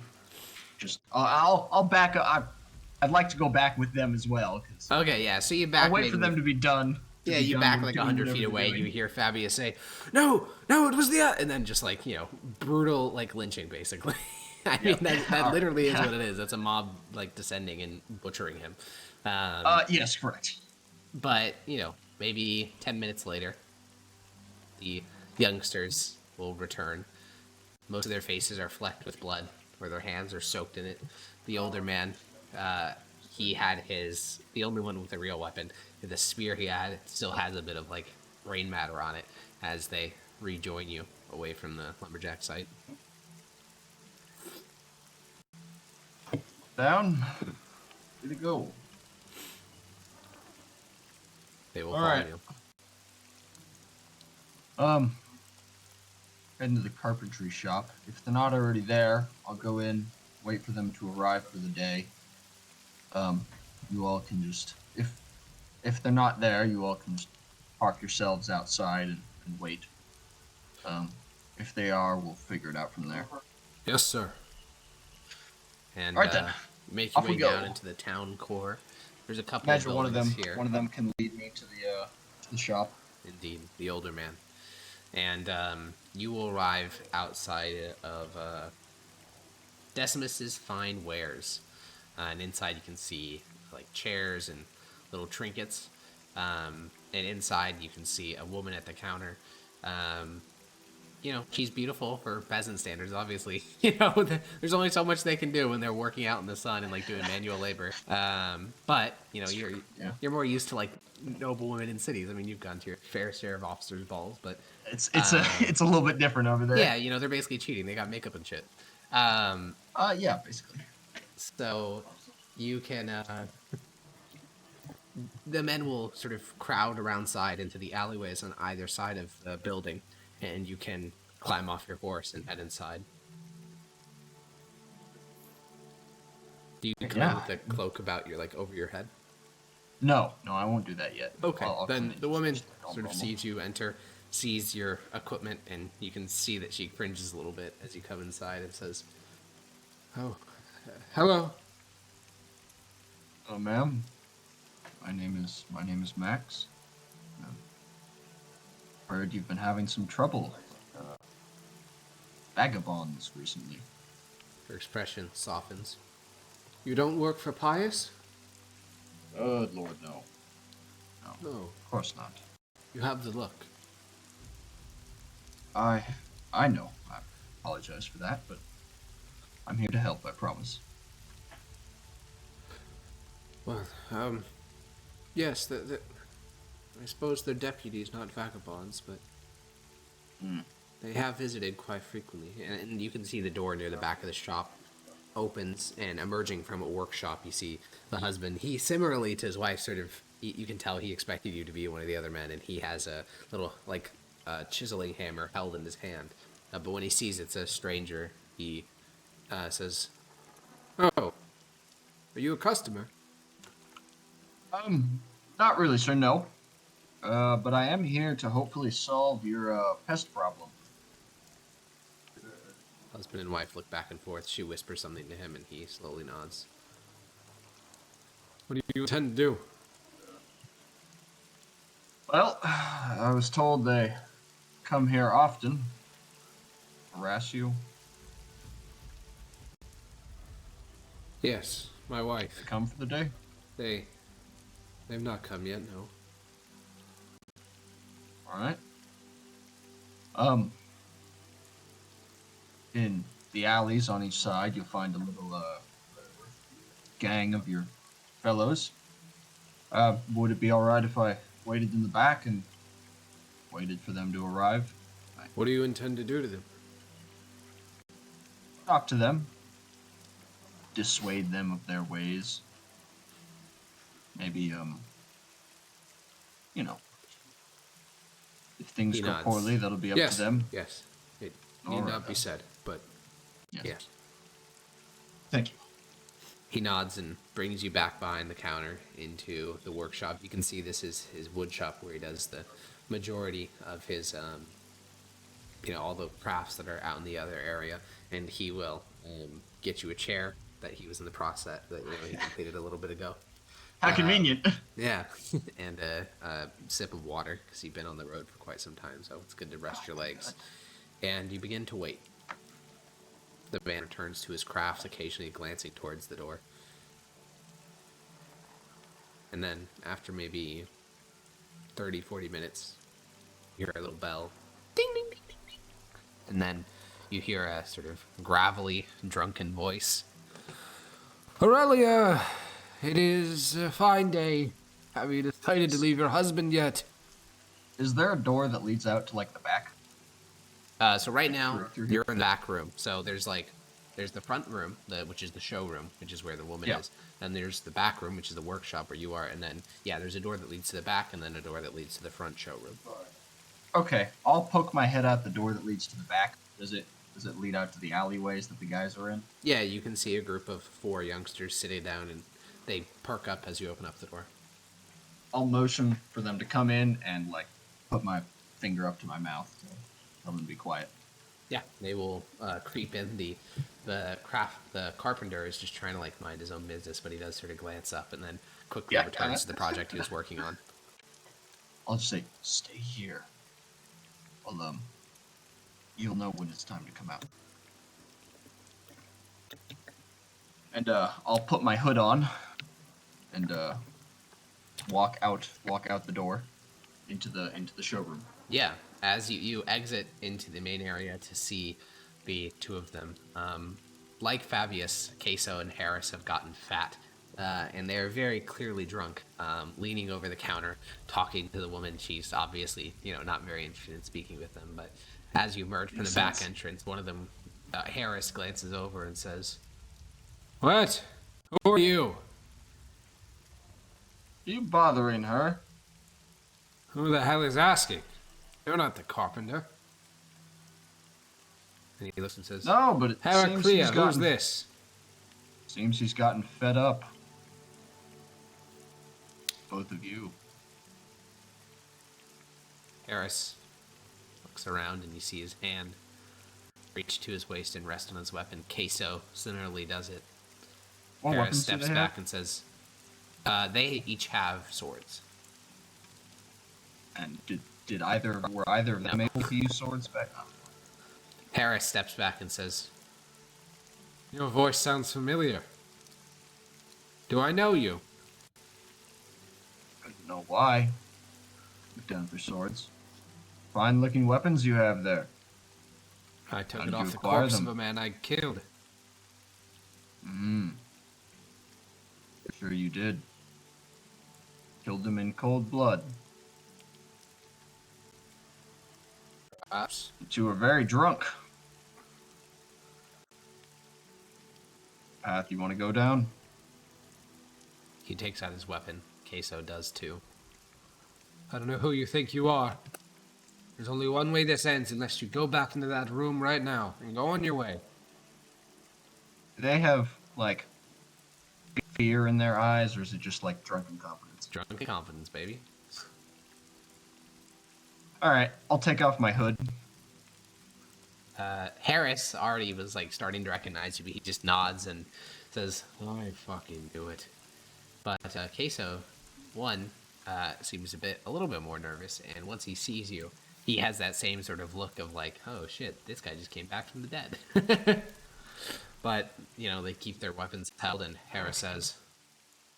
just... I'll back up. I'd like to go back with them as well. Okay, yeah, so you back... I'll wait for them to be done. Yeah, you back like 100 feet away. You hear Fabius say, No, it was the... And then just like, brutal like lynching, basically. I mean, that literally is what it is. That's a mob like descending and butchering him. Yes, correct. But, maybe 10 minutes later, the youngsters will return. Most of their faces are flecked with blood, or their hands are soaked in it. The older man, he had the only one with a real weapon. The spear he had still has a bit of, like, brain matter on it as they rejoin you away from the lumberjack site. Down. Way to go. They will follow you. Head into the carpentry shop. If they're not already there, I'll go in, wait for them to arrive for the day. You all can just, if they're not there, you all can just park yourselves outside and wait. If they are, we'll figure it out from there. Yes, sir. And all right, then. Make your way down into the town core. There's a couple of buildings here. One of them can lead me to the shop. Indeed, the older man. And you will arrive outside of Decimus's Fine Wares. And inside you can see like chairs and little trinkets. And inside you can see a woman at the counter. She's beautiful for peasant standards, obviously. There's only so much they can do when they're working out in the sun and like doing manual labor. But you're more used to like noble women in cities. I mean, you've gone to your fair share of officers' balls, but it's a little bit different over there. Yeah, they're basically cheating. They got makeup and shit. Yeah, basically. So you can the men will sort of crowd around side into the alleyways on either side of the building. And you can climb off your horse and head inside. Do you come in with the cloak about over your head? No, I won't do that yet. Okay, then the woman sort of sees you enter, sees your equipment, and you can see that she cringes a little bit as you come inside and says, "Oh, hello." Ma'am. My name is Max. Heard you've been having some trouble vagabonds recently. Her expression softens. You don't work for Pius? Good Lord, no. No, No. of course not. You have the look. I know. I apologize for that, but I'm here to help, I promise. Well, yes, I suppose they're deputies, not vagabonds, but they have visited quite frequently. And you can see the door near the back of the shop opens, and emerging from a workshop, you see the husband. He, similarly to his wife, sort of, you can tell he expected you to be one of the other men, and he has a little, like, chiseling hammer held in his hand. But when he sees it's a stranger, he says, "Oh, are you a customer?" Not really, sir, no. But I am here to hopefully solve your, pest problem. Husband and wife look back and forth. She whispers something to him, and he slowly nods. What do you intend to do? Well, I was told they come here often. Harass you. Yes, my wife. They come for the day? They've not come yet, no. Alright. In the alleys on each side, you'll find a little, gang of your fellows. Would it be alright if I waited in the back and waited for them to arrive? What do you intend to do to them? Talk to them. Dissuade them of their ways. Maybe, you know. If things He go nods. poorly, that'll be up to them. Yes. It All need right, not be then. said, but Yes. yes. Thank you. He nods and brings you back behind the counter into the workshop. You can see this is his wood shop where he does the majority of his, all the crafts that are out in the other area. And he will get you a chair that he was in the process that he completed a little bit ago. How convenient. Yeah, and a sip of water because you've been on the road for quite some time, so it's good to rest your legs. And you begin to wait. The man returns to his craft, occasionally glancing towards the door. And then, after maybe 30, 40 minutes, you hear a little bell. Ding, ding, ding, ding, ding. And then you hear a sort of gravelly, drunken voice. Aurelia, it is a fine day. Have you decided to leave your husband yet? Is there a door that leads out to, like, the back? So right now, Through here? you're in the back room. So there's the front room, which is the showroom, which is where the woman is. Then there's the back room, which is the workshop where you are. And then, there's a door that leads to the back, and then a door that leads to the front showroom. Okay, I'll poke my head out the door that leads to the back. Does it lead out to the alleyways that the guys are in? Yeah, you can see a group of 4 youngsters sitting down, and they perk up as you open up the door. I'll motion for them to come in and, like, put my finger up to my mouth to tell them to be quiet. Yeah, they will creep in. The carpenter is just trying to, like, mind his own business, but he does sort of glance up and then quickly returns to the project he was working on. I'll just say, stay here. Well, you'll know when it's time to come out. And, I'll put my hood on and, walk out the door into the showroom. Yeah, as you exit into the main area to see the 2 of them. Like Fabius, Queso and Harris have gotten fat, and they're very clearly drunk, leaning over the counter, talking to the woman. She's obviously, not very interested in speaking with them, but as you emerge from the back entrance, one of them, Harris, glances over and says, "What? Who are you?" Are you bothering her? "Who the hell is asking? You're not the carpenter." And he looks and says, No, but it seems "Heraclea, he's who's gotten... this?" Seems he's gotten fed up. Both of you. Harris looks around and you see his hand reach to his waist and rest on his weapon. Queso similarly does it. What Harris weapons do steps they back have? and says, they each have swords. And were either of them able to use swords back? Harris steps back and says, Your voice sounds familiar. Do I know you? I don't know why. Look down at their swords. Fine-looking weapons you have there. I took How it did you off the acquire corpse them? of a man I killed. Sure you did. Killed him in cold blood. Perhaps. You two were very drunk. Path you want to go down? He takes out his weapon. Queso does too. I don't know who you think you are. There's only one way this ends unless you go back into that room right now and go on your way. Do they have, like, fear in their eyes, or is it just, like, drunken confidence? Drunken confidence, baby. Alright, I'll take off my hood. Harris already was like starting to recognize you, but he just nods and says, "I fucking do it." But Queso, seems a little bit more nervous, and once he sees you, he has that same sort of look of like, "Oh shit, this guy just came back from the dead." But they keep their weapons held, and Harris says,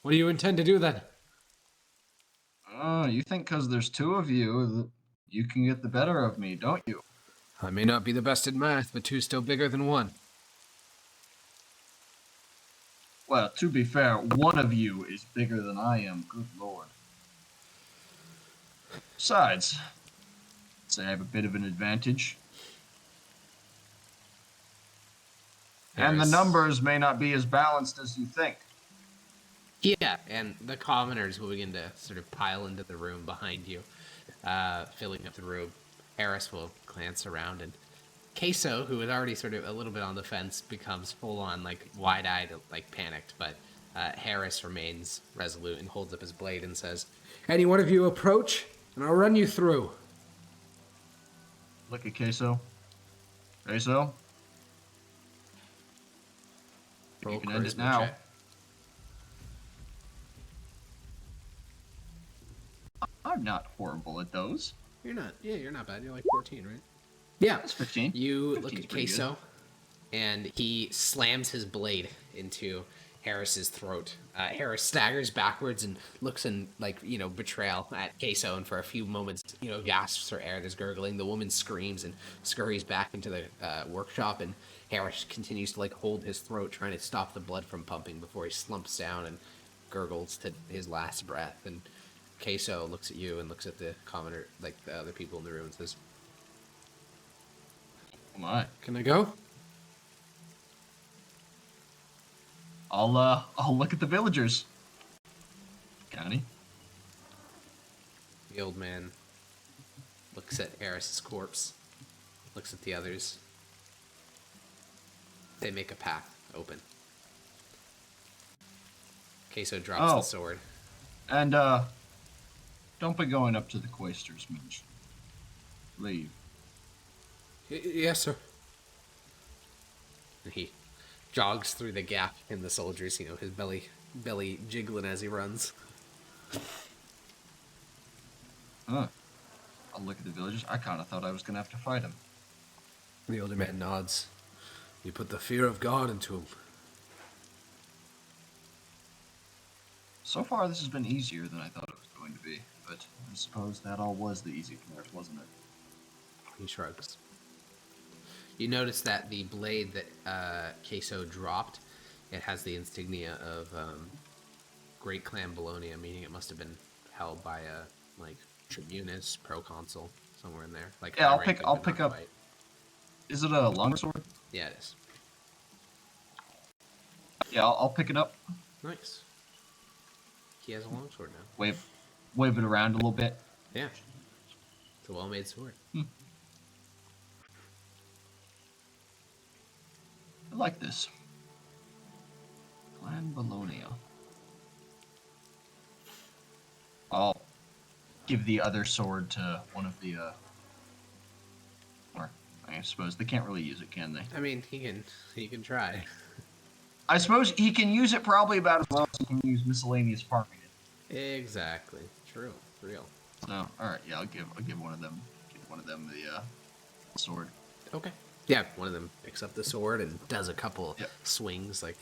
What do you intend to do then? Oh, you think because there's two of you, that you can get the better of me, don't you? I may not be the best at math, but two's still bigger than one. Well, to be fair, one of you is bigger than I am, good lord. Besides, I'd say I have a bit of an advantage. And the Harris- numbers may not be as balanced as you think. Yeah, and the commoners will begin to sort of pile into the room behind you, filling up the room. Harris will glance around, and Queso, who was already sort of a little bit on the fence, becomes full-on, like, wide-eyed, like, panicked, but Harris remains resolute and holds up his blade and says, Any one of you approach, and I'll run you through. Look at Queso. Queso? "Roll You can end it charisma now. check." I'm not horrible at those. You're not bad. You're like 14, right? Yeah. That's 15. You look 15's at pretty Queso, and he slams his blade into Harris's throat. Harris staggers backwards and looks in, like, betrayal at Queso, and for a few moments, gasps for air. There's gurgling. The woman screams and scurries back into the workshop, and Harris continues to, like, hold his throat, trying to stop the blood from pumping before he slumps down and gurgles to his last breath. And Queso looks at you and looks at the commoner, like the other people in the room, and says, Oh my. Can I go? I'll look at the villagers. County. The old man looks at Harris's corpse, looks at the others. They make a path open. Queso drops Oh. the sword. And, don't be going up to the quaestors, Minch. Leave. Yes, sir. And he jogs through the gap in the soldiers, his belly jiggling as he runs. Huh. I'll look at the villagers. I kind of thought I was going to have to fight him. The older man nods. You put the fear of God into him. So far, this has been easier than I thought it was going to be. But I suppose that all was the easy part, wasn't it? He shrugs. You notice that the blade that Queso dropped, it has the insignia of Great Clan Bologna, meaning it must have been held by a tribunus, proconsul, somewhere in there. Like, Yeah, high I'll ranking, pick- I'll but pick not up- quite. Is it a longsword? Yeah, it is. Yeah, I'll pick it up. Nice. He has a longsword now. Wave it around a little bit. Yeah. It's a well-made sword. I like this. Clan Bologna. I'll give the other sword to one of the, or I suppose they can't really use it, can they? I mean, he can try. I suppose he can use it probably about as well as he can use miscellaneous farming it. Exactly. True. Real. So, all right, yeah, I'll give one of them the sword. Okay. Yeah, one of them picks up the sword and does a couple Yep. swings, like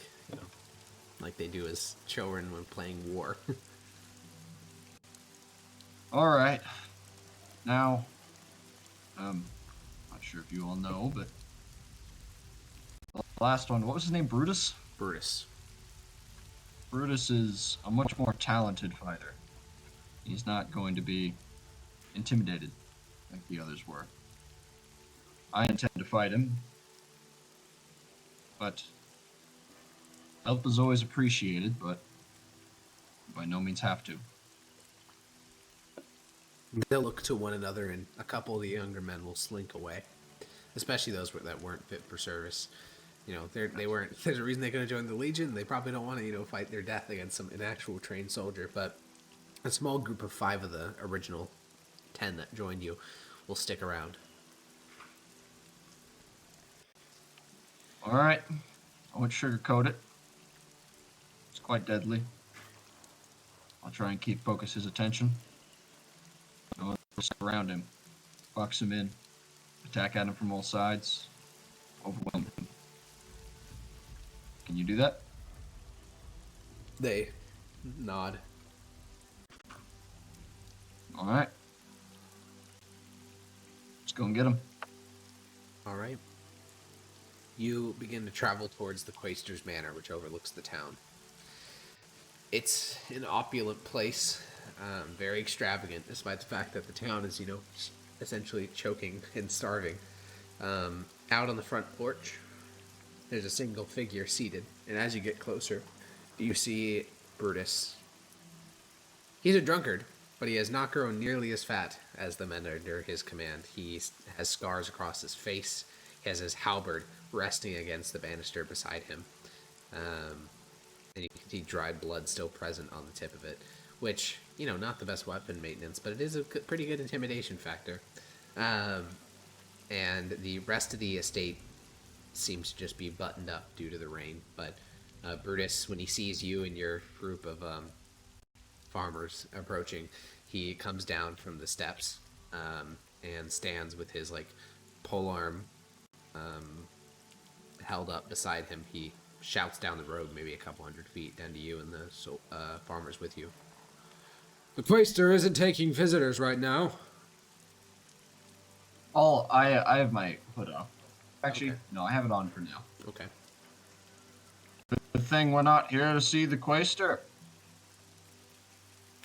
like they do as children when playing war. All right. Now, not sure if you all know, but the last one, what was his name? Brutus? Brutus. Brutus is a much more talented fighter. He's not going to be intimidated like the others were. I intend to fight him, but help is always appreciated, but by no means have to. They'll look to one another, and a couple of the younger men will slink away, especially those that weren't fit for service. They weren't. There's a reason they could have joined the Legion. They probably don't want to, fight their death against an actual trained soldier. But a small group of 5 of the original 10 that joined you will stick around. All right. I won't sugarcoat it. It's quite deadly. I'll try and focus his attention. I'll surround him, box him in, attack at him from all sides, overwhelm him. Can you do that? They nod. All right. Let's go and get him. All right. You begin to travel towards the Quaestor's Manor, which overlooks the town. It's an opulent place, very extravagant, despite the fact that the town is, essentially choking and starving. Out on the front porch, there's a single figure seated, and as you get closer, you see Brutus. He's a drunkard, but he has not grown nearly as fat as the men under his command. He has scars across his face. He has his halberd resting against the banister beside him. And you can see dried blood still present on the tip of it, which, not the best weapon maintenance, but it is a pretty good intimidation factor. And the rest of the estate seems to just be buttoned up due to the rain. But Brutus, when he sees you and your group of farmers approaching, he comes down from the steps and stands with his polearm held up beside him. He shouts down the road, maybe a couple 100 feet down to you and the farmers with you. The Quaestor isn't taking visitors right now. Oh, I have my hood off. Actually, Okay. No, I have it on for now. Okay. Good thing we're not here to see the Quaestor.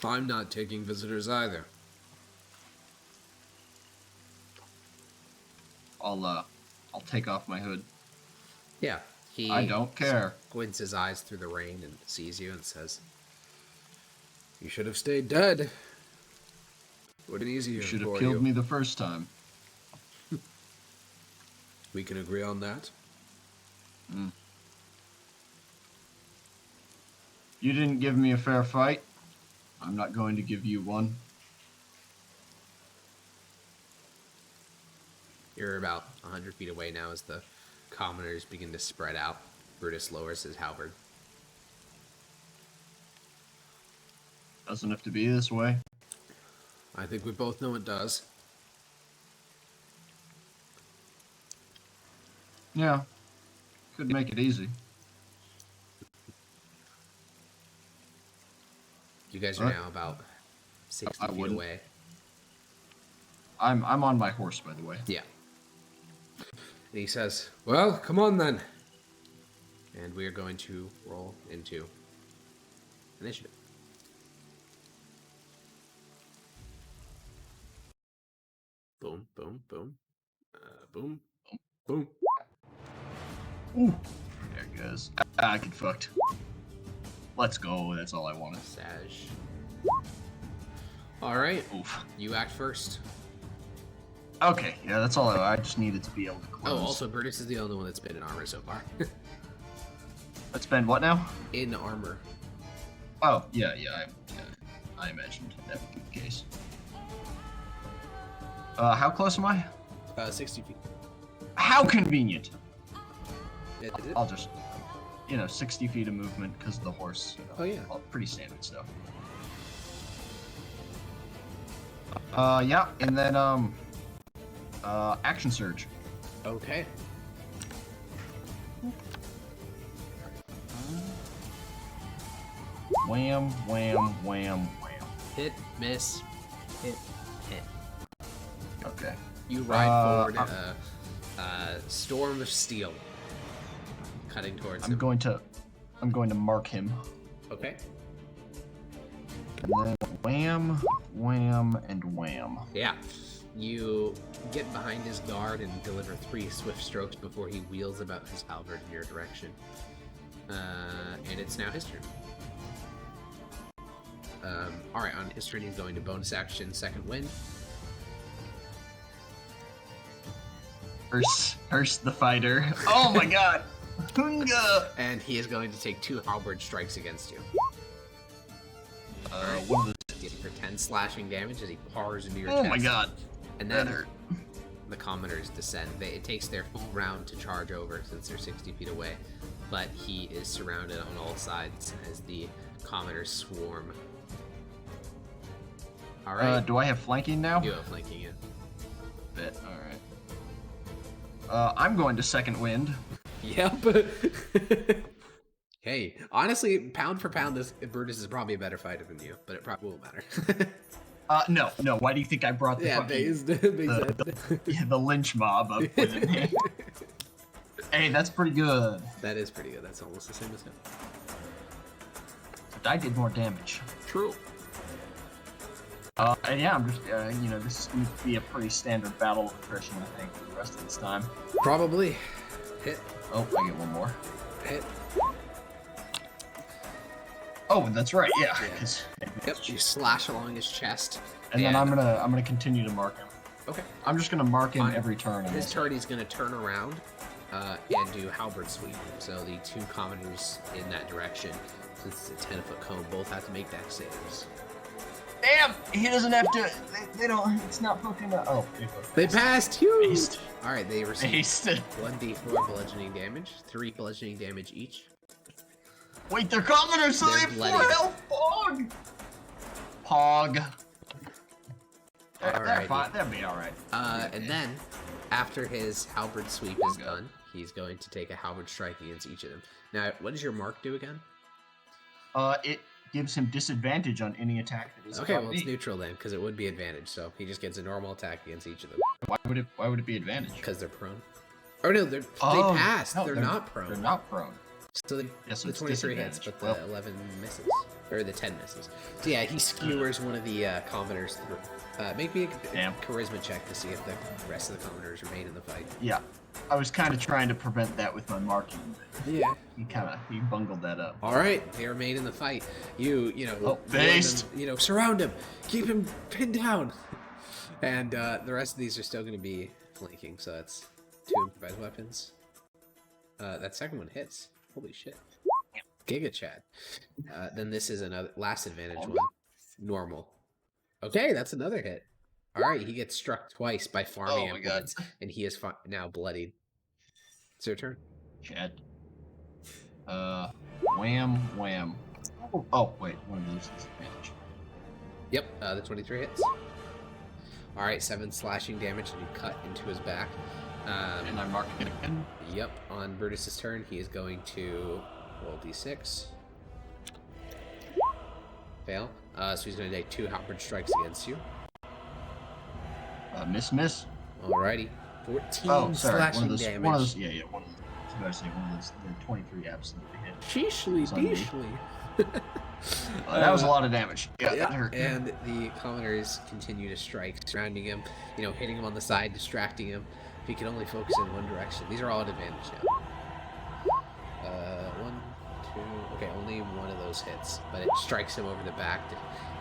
I'm not taking visitors either. I'll take off my hood. Yeah. He I don't care. squints his eyes through the rain and sees you and says, "You should have stayed dead. Would have been easier You should for have killed you." me the first time. We can agree on that. You didn't give me a fair fight. I'm not going to give you one. You're about 100 feet away now as the commoners begin to spread out. Brutus lowers his halberd. Doesn't have to be this way. I think we both know it does. Yeah. Could make it easy. You guys are What? now about 60 I feet wouldn't. away. I'm on my horse, by the way. Yeah. And he says, "Well, come on then." And we are going to roll into initiative. Boom, boom, boom. Boom, boom. Ooh. There it goes. I get fucked. Let's go. That's all I wanted. Sag. All right. Oof. You act first. Okay. Yeah, that's all I just needed to be able to close. Oh, also, Brutus is the only one that's been in armor so far. That's been what now? In armor. Oh, yeah. I imagined that would be the case. How close am I? 60 feet. How convenient. Is it? I'll just, 60 feet of movement because of the horse. Oh, yeah. All pretty standard stuff. Yeah, and then, action surge. Okay. Wham, wham, wham, wham. Hit, miss, hit, hit. Okay. You ride forward storm of steel, cutting towards him. I'm going to mark him. Okay. And then wham, wham, and wham. Yeah. You get behind his guard and deliver 3 swift strokes before he wheels about his halberd in your direction. And it's now his turn. Alright, on his turn he's going to bonus action second wind. First the fighter. Oh my god! Hunga! And he is going to take 2 halberd strikes against you. One of For 10 slashing damage as he pars into your the... chest. Oh my god. And That then hurt. the commoners descend. It takes their full round to charge over since they're 60 feet away, but he is surrounded on all sides as the commoners swarm. Alright. Do I have flanking now? You have flanking in. Bit. Alright. I'm going to second wind. Yep. Hey, honestly, pound for pound, this Brutus is probably a better fighter than you, but it probably won't matter. No. Why do you think I brought the the lynch mob up with me? Hey, that's pretty good. That is pretty good. That's almost the same as him. But I did more damage. True. And yeah, I'm just, this is going to be a pretty standard battle of attrition, I think, for the rest of this time. Probably. Hit. Oh, I get one more. Hit. Oh, that's right, yeah. Yep, you slash along his chest. And then I'm gonna continue to mark him. Okay. I'm just gonna mark him On every turn. His turn, he's gonna turn around and do halberd sweep. So the 2 commoners in that direction, since it's a 10-foot cone, both have to make dex saves. Damn! He doesn't have to. They don't. It's not fucking. Oh, They passed. Huge. Based. All right, they receive Based. 1d4 bludgeoning damage, 3 bludgeoning damage each. Wait, they're commoners, so they They're have bloody. 4 health. Pog. They're Alrighty. fine. They'll be all right. And then, after his halberd sweep is done, he's going to take a halberd strike against each of them. Now, what does your mark do again? It gives him disadvantage on any attack that is. Okay, well it's neutral then, because it would be advantage. So he just gets a normal attack against each of them. Why would it be advantage? Because they're prone. Oh no, they passed. No, they're not prone. They're not prone. So the Yes, the it's 23 hits, disadvantage. but the 11 misses. Or the 10 misses. So yeah, he skewers one of the commoners through. Make me a Damn. charisma check to see if the rest of the commoners remain in the fight. Yeah, I was kind of trying to prevent that with my marking. Yeah. He bungled that up. All right, they remain in the fight. You know, warn based. them, surround him, keep him pinned down, and the rest of these are still going to be flanking. So that's 2 improvised weapons. That second one hits. Holy shit. Giga Chad. Then this is another last advantage one. Normal. Okay, that's another hit. All right, he gets struck twice by farming implements, and he is now bloodied. It's your turn. Chad. Wham, wham. Oh, wait, one of those is advantage. Yep, the 23 hits. All right, 7 slashing damage, and you cut into his back. And I mark it again. Yep, on Brutus's turn, he is going to roll d6. Fail. So he's going to take 2 halberd strikes against you. Miss. Alrighty. 14 Oh, sorry. slashing One of damage. One of those. Yeah. One of those. I was about to say one of those. The 23 absolutely hit. Sheeshly, Sunday. beeshly. That was a lot of damage. Yeah, that hurt. And the commoners continue to strike, surrounding him, hitting him on the side, distracting him. If he can only focus in one direction. These are all at advantage now. 1, 2. Okay, only one of those hits, but it strikes him over the back,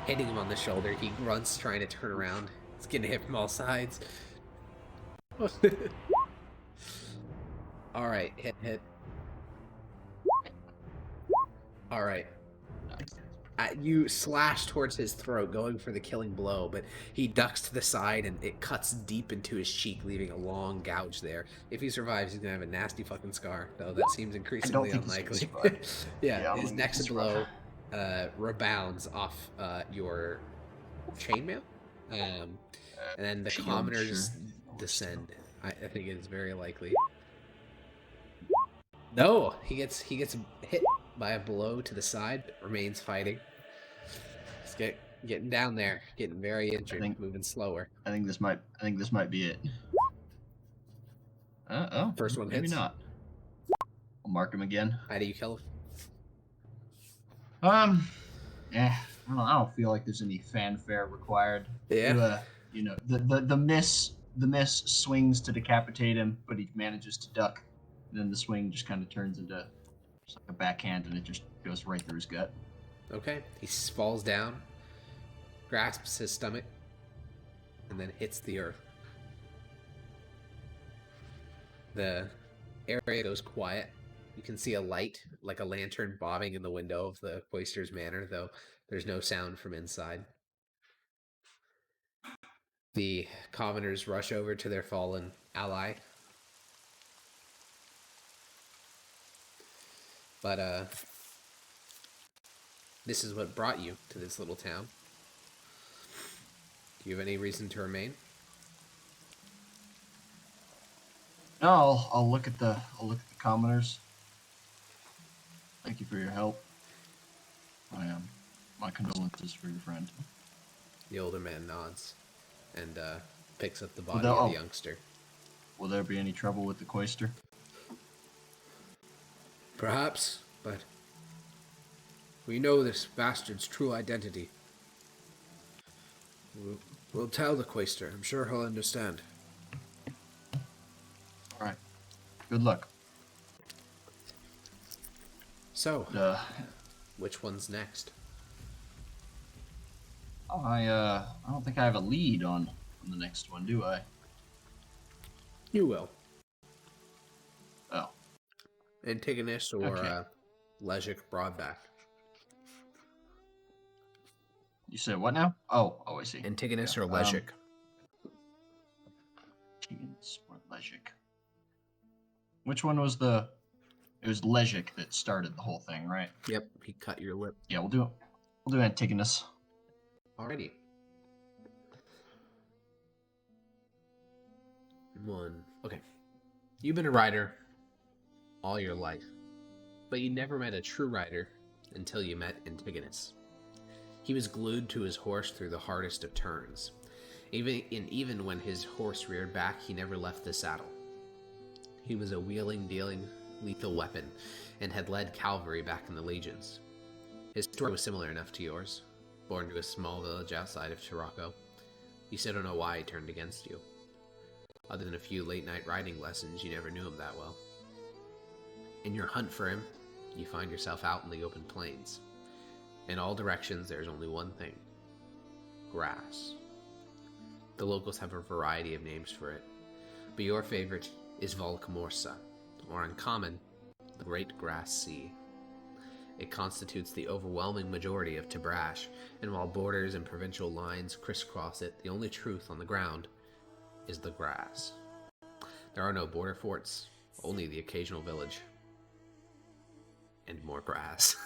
hitting him on the shoulder. He grunts, trying to turn around. It's getting hit from all sides. All right, hit. All right. You slash towards his throat, going for the killing blow, but he ducks to the side and it cuts deep into his cheek, leaving a long gouge there. If he survives, he's gonna have a nasty fucking scar, though that seems increasingly unlikely. Yeah, his next blow rebounds off your chainmail, and then the commoners descend. I think it is very likely. No, he gets hit by a blow to the side, but remains fighting. It's getting down there, getting very injured, moving slower. I think this might be it. First one maybe hits. not. I'll mark him again. How do you kill him? I don't feel like there's any fanfare required. Yeah. The miss swings to decapitate him, but he manages to duck. And then the swing just kind of turns into just like a backhand, and it just goes right through his gut. Okay. He falls down, grasps his stomach, and then hits the earth. The area goes quiet. You can see a light, like a lantern, bobbing in the window of the Cloister's manor, though there's no sound from inside. The commoners rush over to their fallen ally. But, this is what brought you to this little town. Do you have any reason to remain? No, I'll look at the commoners. Thank you for your help. My condolences for your friend. The older man nods and picks up the body of the youngster. Will there be any trouble with the Cloister? Perhaps, but we know this bastard's true identity. We'll tell the Quaestor. I'm sure he'll understand. All right. Good luck. So, which one's next? I don't think I have a lead on the next one, do I? You will. Oh. Antigonus or Legic Broadback? You said what now? Oh, I see. Antigonus or Legic? Antigonus or Legic. Which one was the... It was Legic that started the whole thing, right? Yep, he cut your lip. Yeah, we'll do Antigonus. Alrighty. Okay. You've been a rider all your life, but you never met a true rider until you met Antigonus. He was glued to his horse through the hardest of turns. Even when his horse reared back, he never left the saddle. He was a wheeling, dealing, lethal weapon, and had led cavalry back in the legions. His story was similar enough to yours. Born to a small village outside of Sirocco, you still don't know why he turned against you. Other than a few late-night riding lessons, you never knew him that well. In your hunt for him, you find yourself out in the open plains. In all directions, there's only one thing: grass. The locals have a variety of names for it, but your favorite is Volcamorsa, or in common, the Great Grass Sea. It constitutes the overwhelming majority of Tabrash, and while borders and provincial lines crisscross it, the only truth on the ground is the grass. There are no border forts, only the occasional village. And more grass.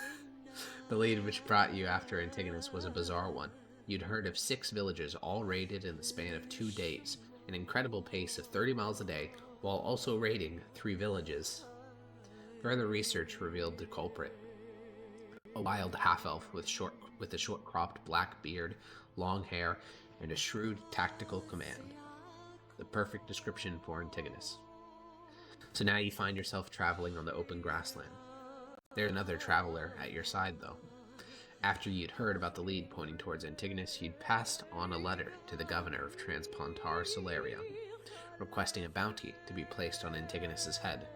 The lead which brought you after Antigonus was a bizarre one. You'd heard of 6 villages all raided in the span of 2 days, an incredible pace of 30 miles a day, while also raiding 3 villages. Further research revealed the culprit: a wild half-elf with a short-cropped black beard, long hair, and a shrewd tactical command. The perfect description for Antigonus. So now you find yourself traveling on the open grassland. There's another traveler at your side, though. After you'd heard about the lead pointing towards Antigonus, you'd passed on a letter to the governor of Transpontar Solaria, requesting a bounty to be placed on Antigonus's head.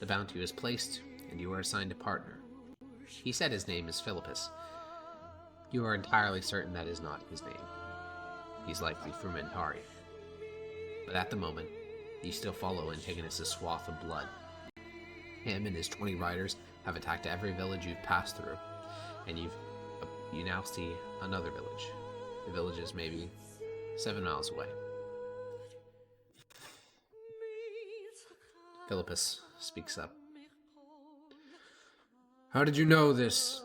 The bounty was placed, and you were assigned a partner. He said his name is Philippus. You are entirely certain that is not his name. He's likely from Mentari. But at the moment, you still follow Antigonus's swath of blood. Him and his 20 riders have attacked every village you've passed through, and you now see another village. The village is maybe 7 miles away. Philippus speaks up. How did you know this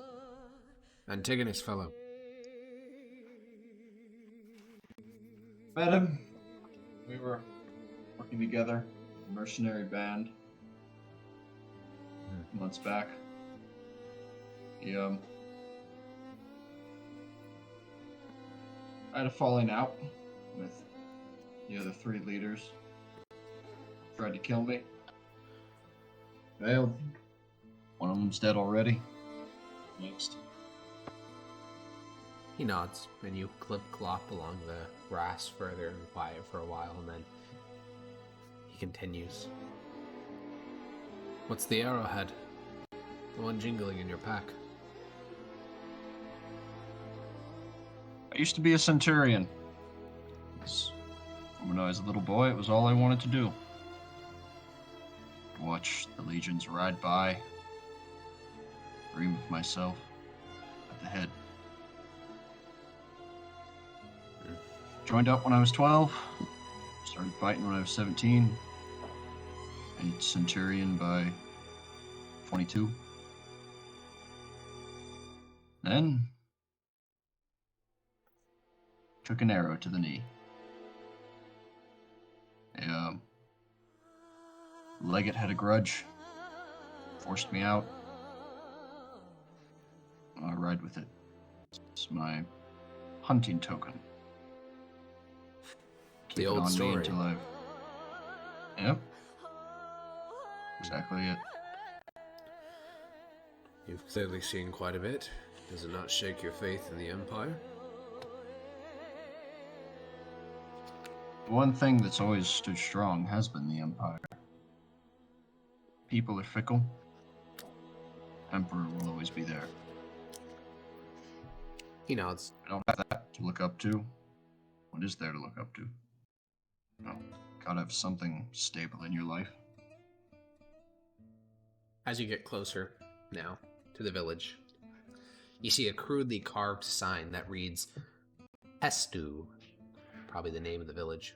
Antigonus fellow? Met him. We were working together, a mercenary band, months back. I had a falling out with the other 3 leaders. Tried to kill me. Failed. One of them's dead already. Next. He nods, and you clip-clop along the grass further and quiet for a while, and then he continues. What's the arrowhead? The one jingling in your pack? I used to be a centurion. When I was a little boy, it was all I wanted to do. Watch the legions ride by. Dream of myself at the head. Joined up when I was 12. Started fighting when I was 17. And centurion by 22. Then took an arrow to the knee. A legate had a grudge. Forced me out. I ride with it. It's my hunting token. Keep The it old on me story. until I've... Yep. Exactly it. You've clearly seen quite a bit. Does it not shake your faith in the Empire? The one thing that's always stood strong has been the Empire. People are fickle. Emperor will always be there. He nods. I don't have that to look up to. What is there to look up to? No, gotta have something stable in your life. As you get closer now to the village, you see a crudely carved sign that reads Pestu, probably the name of the village.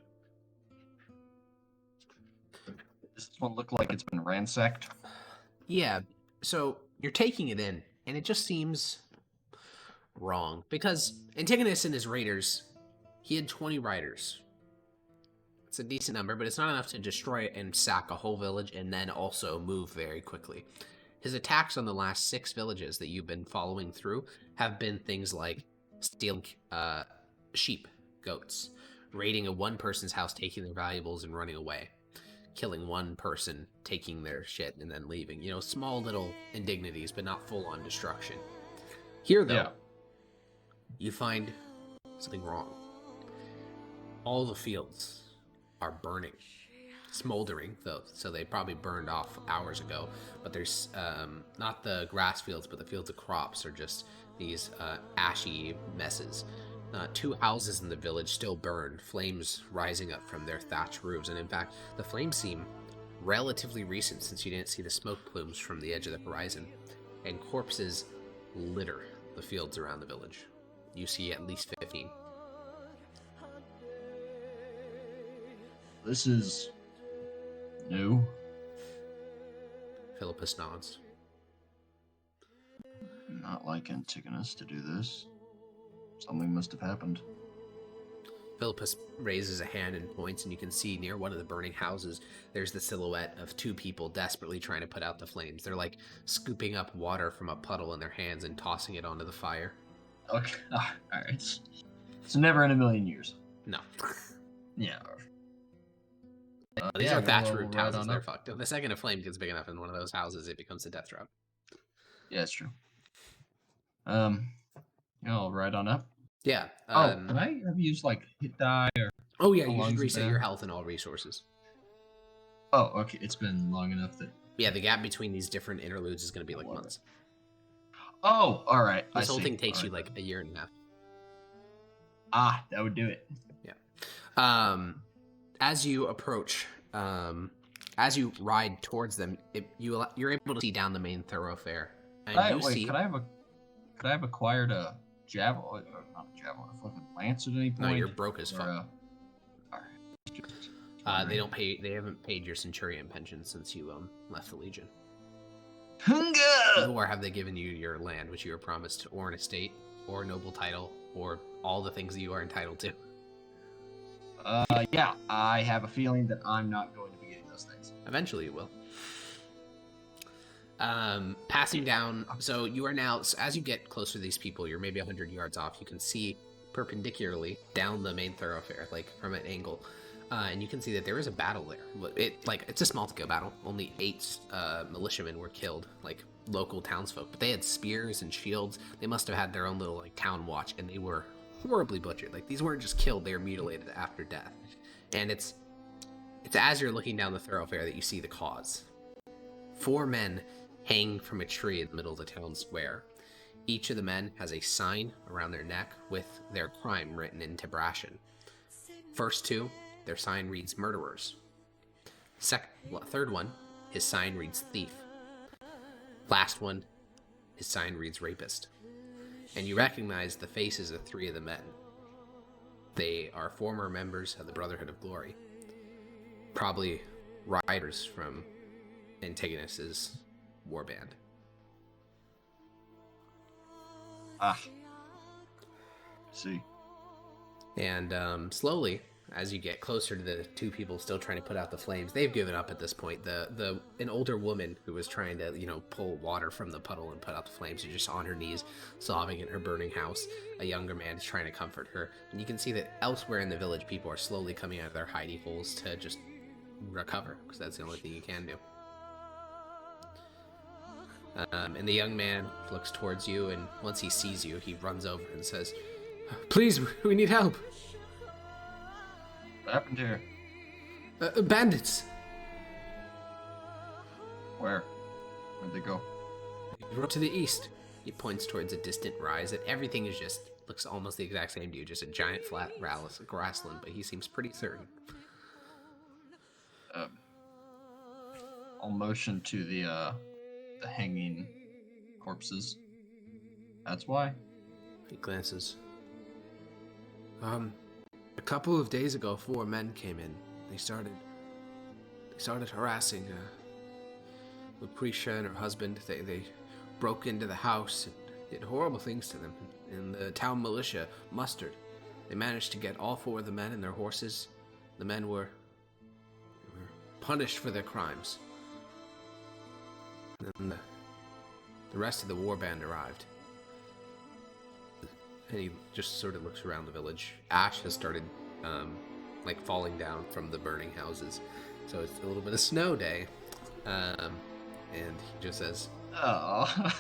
Does this one look like it's been ransacked? Yeah, so you're taking it in, and it just seems wrong. Because Antigonus and his raiders, he had 20 riders. It's a decent number, but it's not enough to destroy it and sack a whole village and then also move very quickly. His attacks on the last 6 villages that you've been following through have been things like stealing sheep, goats, raiding a one person's house, taking their valuables and running away, killing one person, taking their shit and then leaving. You know, small little indignities, but not full-on destruction. Here, though, you find something wrong. All the fields are burning, smoldering though, so they probably burned off hours ago. But there's not the grass fields, but the fields of crops are just these ashy messes. 2 houses in the village still burn, flames rising up from their thatched roofs, and in fact, the flames seem relatively recent since you didn't see the smoke plumes from the edge of the horizon, and corpses litter the fields around the village. You see at least 15. This is new. Philippus nods. Not like Antigonus to do this. Something must have happened. Philippus raises a hand and points, and you can see near one of the burning houses, there's the silhouette of 2 people desperately trying to put out the flames. They're like scooping up water from a puddle in their hands and tossing it onto the fire. Okay, alright. It's never in a million years. No. Yeah. These are thatch we'll roofed ride houses. on They're up. fucked. If the second a flame gets big enough in one of those houses, it becomes a death trap. Yeah, it's true. I'll ride on up. Yeah. Can I have used like hit die or? Oh yeah, How you long should has it reset been? your health and all resources. Oh, okay. It's been long enough that. Yeah, the gap between these different interludes is going to be like months. Oh, all right. This whole see. thing takes All you right. like a year and a half. That would do it. As you approach, as you ride towards them, you're able to see down the main thoroughfare, and Could I have acquired a javelin? Not a javelin, a fucking lance at any point? No, you're broke as Or, fuck. alright. They haven't paid your centurion pension since you left the Legion. Hunga! Nor have they given you your land, which you were promised, or an estate, or a noble title, or all the things that you are entitled to. Yeah, I have a feeling that I'm not going to be getting those things. Eventually you will. Passing down, so you are now, as you get closer to these people, you're maybe 100 yards off, you can see perpendicularly down the main thoroughfare, like from an angle, and you can see that there is a battle there. It's a small-scale battle. Only 8 militiamen were killed, like local townsfolk, but they had spears and shields. They must have had their own little like town watch, and they were horribly butchered. Like, these weren't just killed, they were mutilated after death. And it's as you're looking down the thoroughfare that you see the cause. 4 men hang from a tree in the middle of the town square. Each of the men has a sign around their neck with their crime written in Tibrashan. First 2, their sign reads murderers. Third one, his sign reads thief. Last one, his sign reads rapist. And you recognize the faces of 3 of the men. They are former members of the Brotherhood of Glory. Probably riders from Antigonus's warband. See. And slowly, as you get closer to the 2 people still trying to put out the flames, they've given up at this point. An older woman who was trying to, pull water from the puddle and put out the flames is just on her knees, sobbing in her burning house. A younger man is trying to comfort her. And you can see that elsewhere in the village, people are slowly coming out of their hidey holes to just recover, because that's the only thing you can do. And the young man looks towards you, and once he sees you, he runs over and says, "Please, we need help." What happened here? Bandits. Where'd they go? You're up to the east. He points towards a distant rise, and everything is looks almost the exact same to you, just a giant flat grassland, but he seems pretty certain. I'll motion to the hanging corpses. That's why? He glances. A couple of days ago, 4 men came in. They started harassing Lucretia and her husband. They broke into the house and did horrible things to them. And the town militia mustered. They managed to get all 4 of the men and their horses. The men were punished for their crimes. And the rest of the warband arrived. And he just sort of looks around the village. Ash has started, falling down from the burning houses. So it's a little bit of snow day. And he just says, Oh.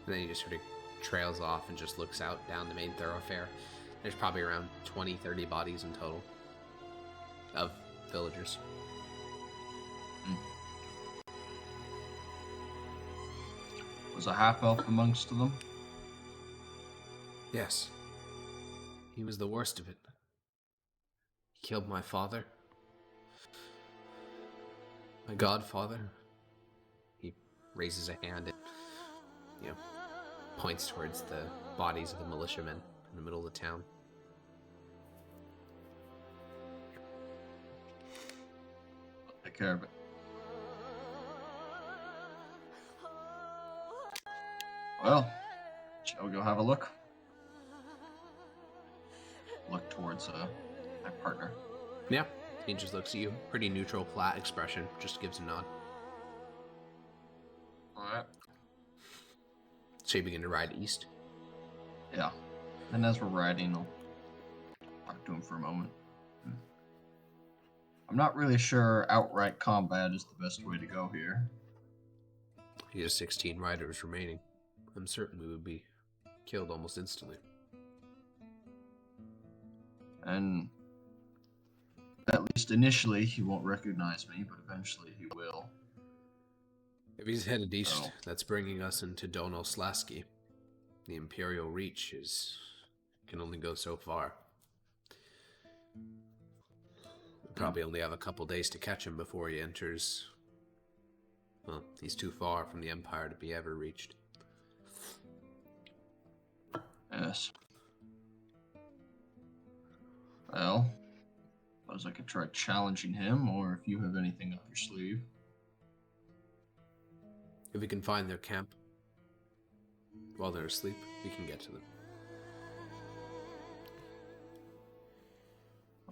And then he just sort of trails off and just looks out down the main thoroughfare. There's probably around 20, 30 bodies in total of villagers. Was a half-elf amongst them? Yes. He was the worst of it. He killed my father. My godfather. He raises a hand and, points towards the bodies of the militiamen in the middle of the town. I'll take care of it. Well, shall we go have a look? Look towards my partner. Yeah. He just looks at you. Pretty neutral, flat expression. Just gives a nod. Alright. So you begin to ride east? Yeah. And as we're riding, I'll talk to him for a moment. I'm not really sure outright combat is the best way to go here. He has 16 riders remaining. I'm certain we would be killed almost instantly. And at least initially, he won't recognize me, but eventually he will. If he's headed east, Oh. that's bringing us into Donoslavsky. The Imperial Reach can only go so far. We'll probably only have a couple days to catch him before he enters. Well, he's too far from the Empire to be ever reached. Yes. Well, suppose I could try challenging him, or if you have anything up your sleeve. If we can find their camp while they're asleep, we can get to them.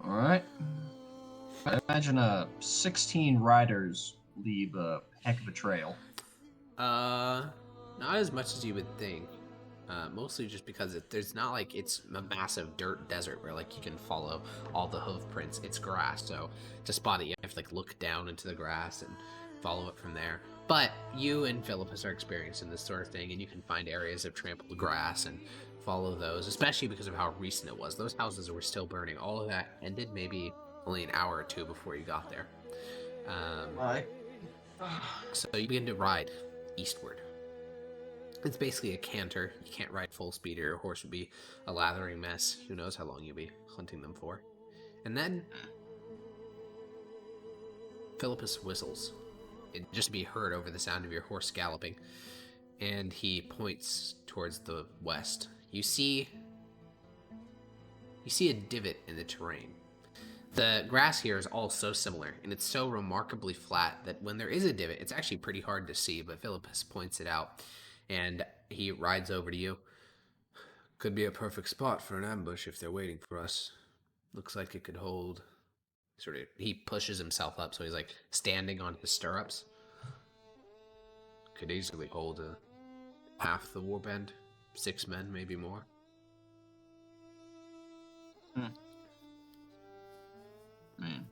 Alright. I imagine 16 riders leave a heck of a trail. Not as much as you would think. Mostly just because there's not like it's a massive dirt desert where like you can follow all the hoof prints. It's grass, so to spot it, you have to like look down into the grass and follow it from there. But you and Philippus are experiencing this sort of thing, and you can find areas of trampled grass and follow those, especially because of how recent it was. Those houses were still burning. All of that ended maybe only an hour or two before you got there. Right. So you begin to ride eastward. It's basically a canter. You can't ride full speed or your horse would be a lathering mess. Who knows how long you'll be hunting them for. And then Philippus whistles. It just be heard over the sound of your horse galloping. And he points towards the west. You see a divot in the terrain. The grass here is all so similar, and it's so remarkably flat that when there is a divot, it's actually pretty hard to see, but Philippus points it out. And he rides over to you. Could be a perfect spot for an ambush if they're waiting for us. Looks like it could hold... He pushes himself up, so he's like standing on his stirrups. Could easily hold half the warband. 6 men, maybe more. I mean,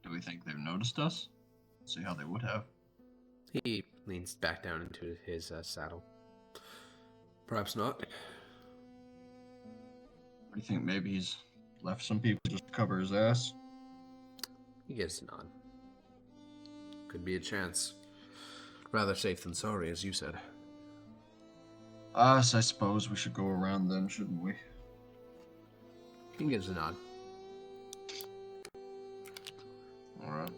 do we think they've noticed us? See how they would have. He leans back down into his saddle. Perhaps not. Do you think maybe he's left some people just to cover his ass? He gives a nod. Could be a chance. Rather safe than sorry, as you said. I suppose we should go around then, shouldn't we? He gives a nod. Alright.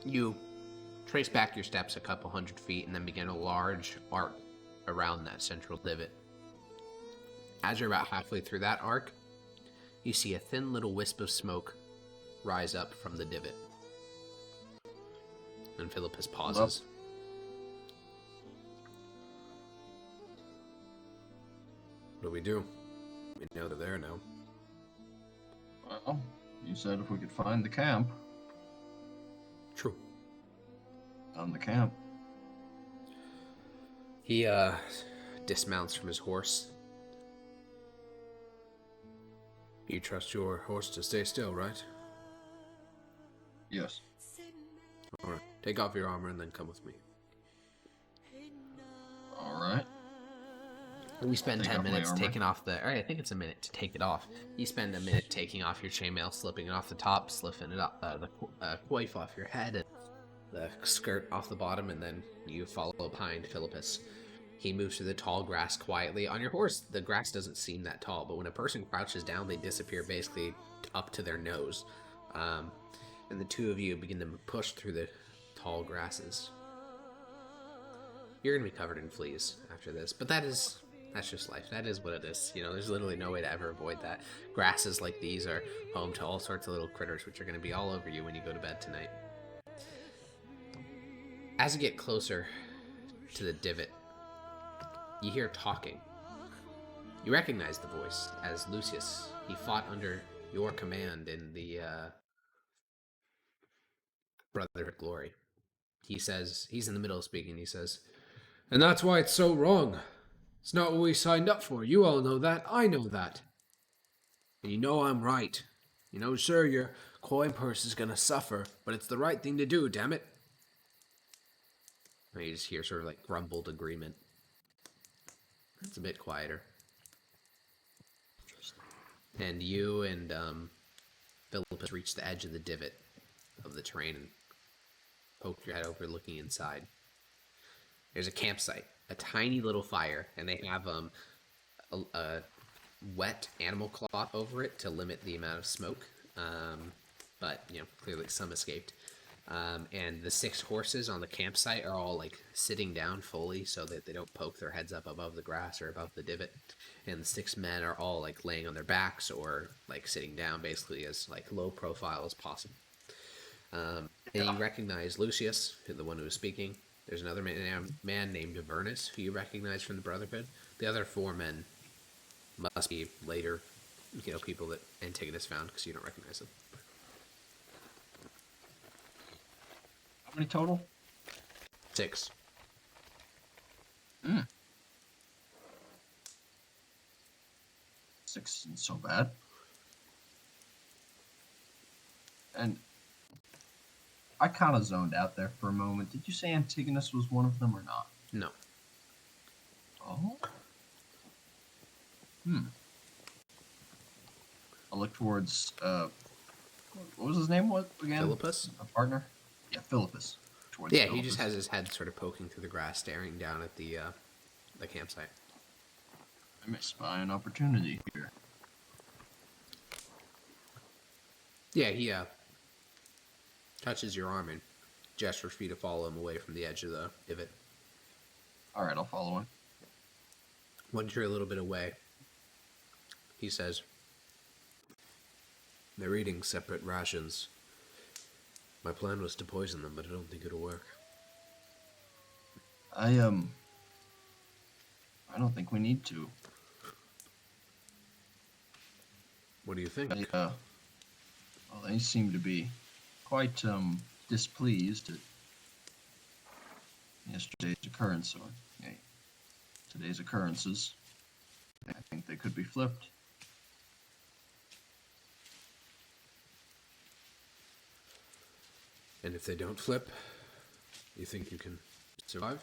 You trace back your steps a couple 100 feet and then begin a large arc around that central divot. As you're about halfway through that arc, you see a thin little wisp of smoke rise up from the divot. And Philippus pauses. What do we do? We know they're there now. Well, you said if we could find the camp. True. On the camp. He dismounts from his horse. You trust your horse to stay still, right? Yes. Alright. Take off your armor and then come with me. Alright. We spend Take 10 off my minutes armor. taking off the... Alright, I think it's a minute to take it off. You spend a minute taking off your chainmail, slipping it off the top, slipping it up, the coif off your head, and the skirt off the bottom, and then you follow behind Philippus. He moves through the tall grass quietly. On your horse, the grass doesn't seem that tall, but when a person crouches down, they disappear basically up to their nose. And the two of you begin to push through the tall grasses. You're going to be covered in fleas after this, but that's just life. That is what it is. You know, there's literally no way to ever avoid that. Grasses like these are home to all sorts of little critters, which are going to be all over you when you go to bed tonight. As you get closer to the divot, you hear talking. You recognize the voice as Lucius. He fought under your command in the Brotherhood Glory. He says, he's in the middle of speaking, he says, "And that's why it's so wrong. It's not what we signed up for. You all know that. I know that. And you know I'm right. You know, sure, your coin purse is gonna suffer, but it's the right thing to do, damn it." And you just hear sort of like grumbled agreement. It's a bit quieter. And you and Philippus reach the edge of the divot of the terrain and poke your head over looking inside. There's a campsite, a tiny little fire, and they have a wet animal cloth over it to limit the amount of smoke. But, you know, clearly some escaped. And the 6 horses on the campsite are all like sitting down fully so that they don't poke their heads up above the grass or above the divot. And the 6 men are all like laying on their backs or like sitting down, basically as like low profile as possible. And you recognize Lucius, the one who was speaking. There's another man named Avernus, who you recognize from the Brotherhood. The other 4 men must be later people that Antigonus found, because you don't recognize them. How many total? 6. Hmm. 6 isn't so bad. And I kind of zoned out there for a moment. Did you say Antigonus was one of them or not? No. Oh. I'll look towards, what was his name again? Philippus? A partner? Yeah, Philippus. Towards Yeah, Philippus. he just has his head sort of poking through the grass, staring down at the campsite. I may spy an opportunity here. Yeah, he touches your arm and gestures for you to follow him away from the edge of the divot. Alright, I'll follow him. Once you're a little bit away, he says, "They're eating separate rations. My plan was to poison them, but I don't think it'll work." I don't think we need to. What do you think? Well, they seem to be quite displeased at yesterday's occurrence, or today's occurrences. I think they could be flipped. And if they don't flip, you think you can survive?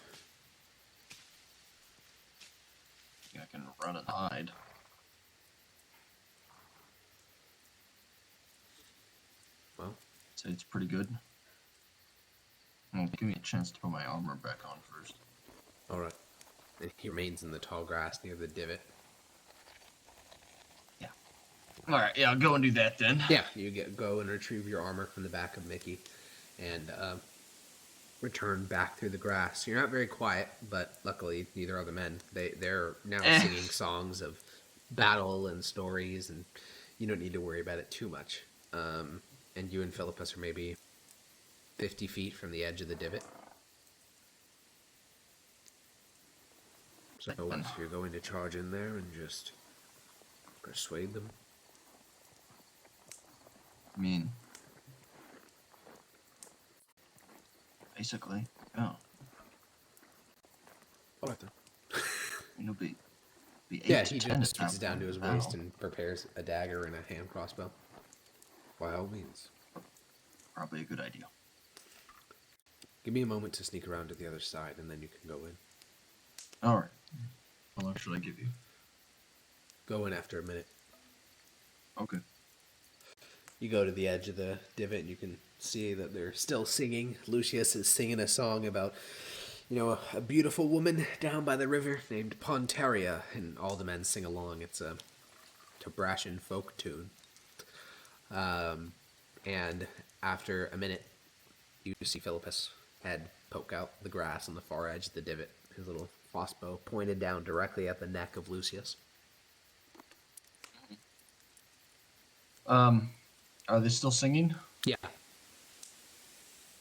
I can run and hide. Well, Say it's pretty good. Well, give me a chance to put my armor back on first. alright. And he remains in the tall grass near the divot. Yeah. Alright, yeah, I'll go and do that then. Yeah, you go and retrieve your armor from the back of Mickey and return back through the grass. You're not very quiet, but luckily neither are the men. They're now singing songs of battle and stories, and you don't need to worry about it too much. And you and Philippus are maybe 50 feet from the edge of the divot. So if you're going to charge in there and just persuade them. I mean, basically, yeah. All right then. It'll be 8 Yeah, to he 10 just at reaches that down to his point. waist and prepares a dagger and a hand crossbow. By all means. Probably a good idea. Give me a moment to sneak around to the other side, and then you can go in. Alright. How long should I give you? Go in after a minute. Okay. You go to the edge of the divot, and you can see that they're still singing. Lucius is singing a song about, a beautiful woman down by the river named Pontaria, and all the men sing along. It's a Tabrashan folk tune. And after a minute, you see Philippus' head poke out the grass on the far edge of the divot, his little crossbow pointed down directly at the neck of Lucius. Are they still singing? Yeah.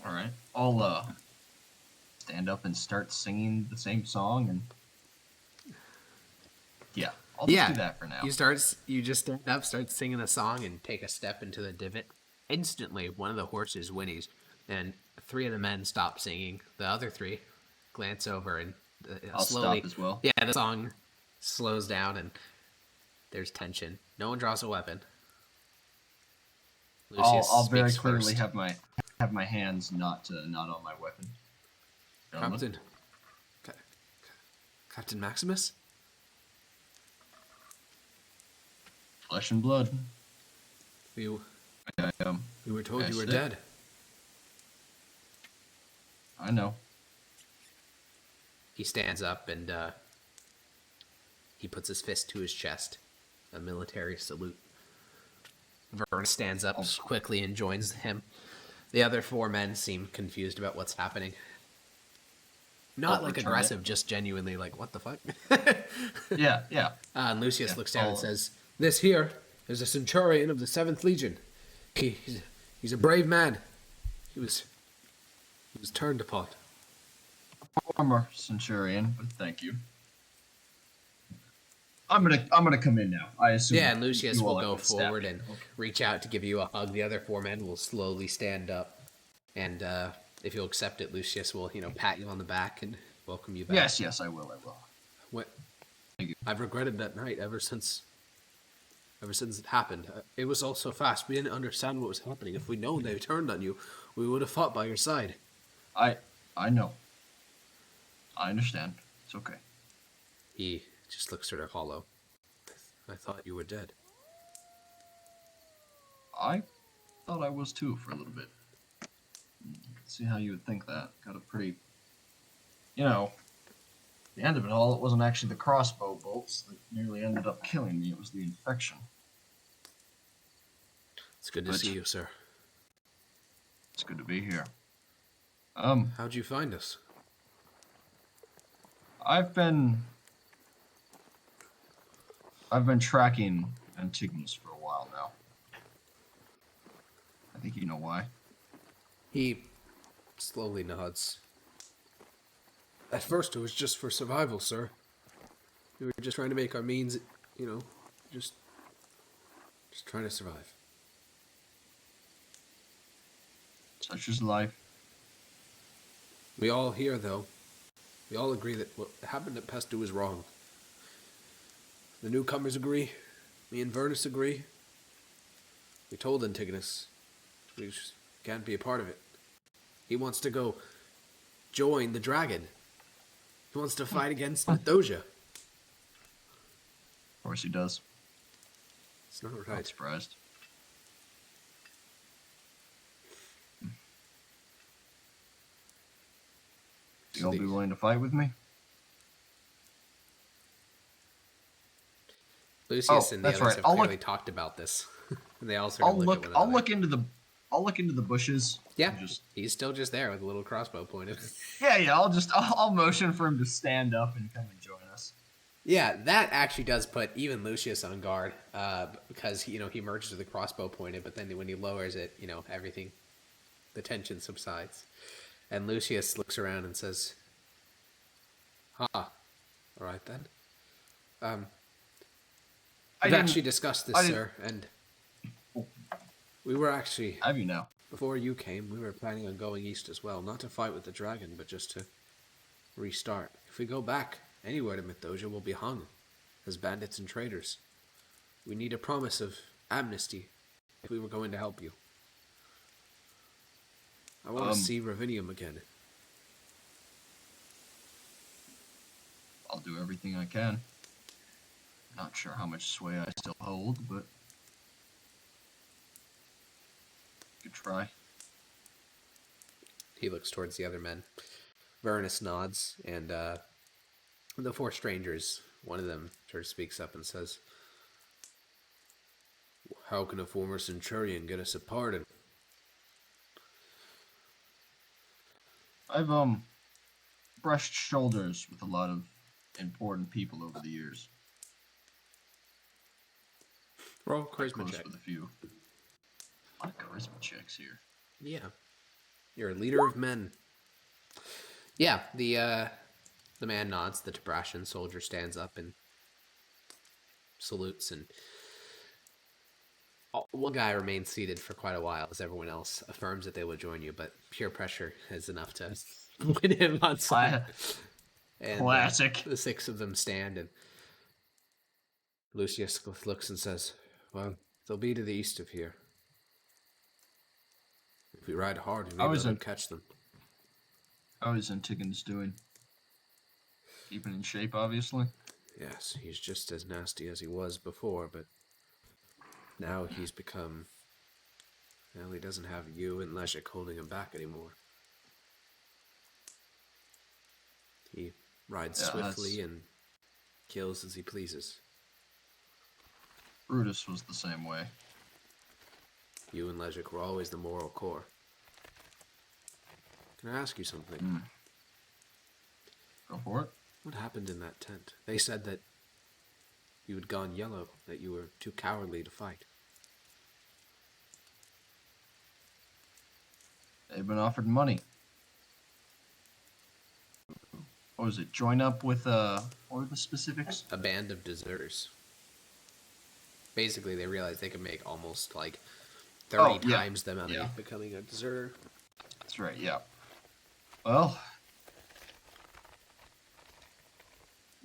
Alright. I'll stand up and start singing the same song, and yeah, I'll just do that for now. You just stand up, start singing the song, and take a step into the divot. Instantly, one of the horses whinnies, and 3 of the men stop singing. The other 3 glance over and I'll slowly stop as well. Yeah, the song slows down, and there's tension. No one draws a weapon. Lucius I'll very speaks clearly first. have my hands not on my weapon. Gentlemen. Captain Maximus? Flesh and blood. We We were told you were Yes, dead. I know. He stands up and he puts his fist to his chest, a military salute. Vern stands up quickly and joins him. The other 4 men seem confused about what's happening. Not like aggressive, just genuinely like, what the fuck? Yeah. And Lucius looks down and says, "This here is a centurion of the 7th Legion. He's a brave man. He was turned upon." Former centurion, but thank you. I'm gonna come in now. I assume. Yeah, and Lucius you all will are go gonna stab forward me. and Okay. reach out to give you a hug. The other four men will slowly stand up, and if you'll accept it, Lucius will, pat you on the back and welcome you back. Yes, I will. What? Thank you. I've regretted that night ever since it happened. It was all so fast. We didn't understand what was happening. If we'd known they turned on you, we would have fought by your side. I know. I understand. It's okay. He just looks sort of hollow. I thought you were dead. I thought I was too for a little bit. See how you would think that. Got a pretty, the end of it all, it wasn't actually the crossbow bolts that nearly ended up killing me. It was the infection. It's good to see you, sir. It's good to be here. How'd you find us? I've been tracking Antigonus for a while now. I think you know why. He slowly nods. At first, it was just for survival, sir. We were just trying to make our means, just trying to survive. Such is life. We all here, though, we all agree that what happened at Pestu was wrong. The newcomers agree. Me and Vernus agree. We told Antigonus we just can't be a part of it. He wants to go join the dragon. He wants to fight against Mithdosica. Of course he does. It's not Not right. surprised. You all be willing to fight with me? Lucius and the that's others right. have clearly talked about this. And they all sort of look at one another. I'll look into the bushes. Yeah, he's still just there with a little crossbow pointed. Yeah. I'll motion for him to stand up and come and join us. Yeah, that actually does put even Lucius on guard, because he emerges with the crossbow pointed, but then when he lowers it, everything, the tension subsides, and Lucius looks around and says, all right then. We've actually discussed this, sir, and we were actually, Have you now? before you came, we were planning on going east as well, not to fight with the dragon, but just to restart. If we go back anywhere to Mithdosica, we'll be hung as bandits and traitors. We need a promise of amnesty if we were going to help you. I want to see Ravinium again. I'll do everything I can. Not sure how much sway I still hold, but could try. He looks towards the other men. Vernus nods, and the four strangers, one of them sort of speaks up and says, "How can a former centurion get us a pardon?" I've brushed shoulders with a lot of important people over the years. Roll charisma Close check. with a few. A lot of charisma checks here. Yeah. You're a leader of men. Yeah, the man nods, the Tabrashan soldier stands up and salutes, and one guy remains seated for quite a while as everyone else affirms that they will join you, but pure pressure is enough to win him on side. And Classic. the six of them stand, and Lucius looks and says, "Well, they'll be to the east of here. If we ride hard, we may be able to catch them." How is Antigonus doing? Keeping in shape, obviously. Yes, he's just as nasty as he was before, but now he's become... Well, he doesn't have you and Leszek holding him back anymore. He rides swiftly and kills as he pleases. Brutus was the same way. You and Leszek were always the moral core. Can I ask you something? Go for it. What happened in that tent? They said that you had gone yellow, that you were too cowardly to fight. They've been offered money. what was it? Join up with what were the specifics? A band of deserters. Basically, they realized they could make almost like 30 times the amount of becoming a deserter. That's right. Yeah. Well,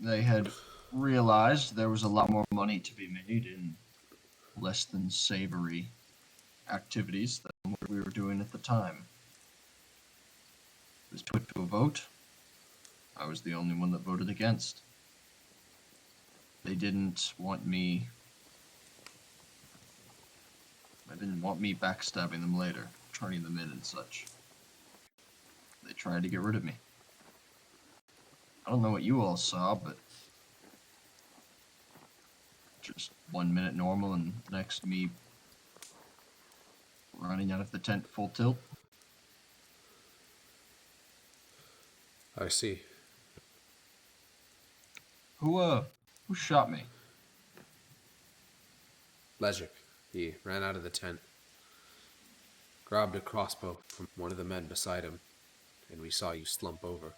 they had realized there was a lot more money to be made in less than savory activities than what we were doing at the time. It was put to a vote. I was the only one that voted against. They didn't want me backstabbing them later, turning them in and such. They tried to get rid of me. I don't know what you all saw, but just 1 minute normal and next me running out of the tent full tilt. I see. Who shot me? Legic. He ran out of the tent, grabbed a crossbow from one of the men beside him, and we saw you slump over.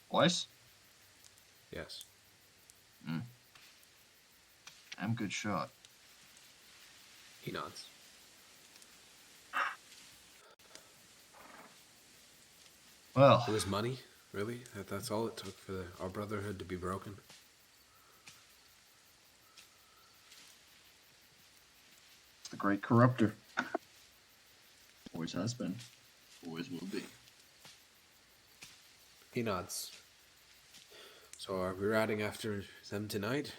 Twice? Yes. I'm a good shot. He nods. Well, It was money? Really? That's all it took for our brotherhood to be broken? the great corruptor. Always has been. Always will be. He nods. So are we riding after them tonight?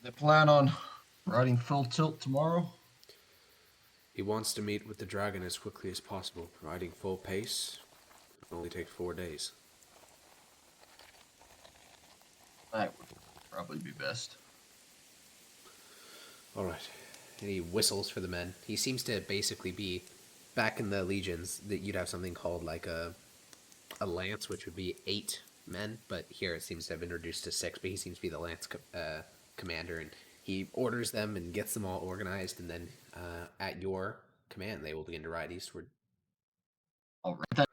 They plan on riding full tilt tomorrow? He wants to meet with the dragon as quickly as possible. Riding full pace will only take 4 days. That would probably be best. All right. And he whistles for the men. He seems to basically be back in the legions that you'd have something called like a lance, which would be 8 men, but here it seems to have been reduced to 6. But he seems to be the lance commander, and he orders them and gets them all organized, and then at your command, they will begin to ride eastward. All right.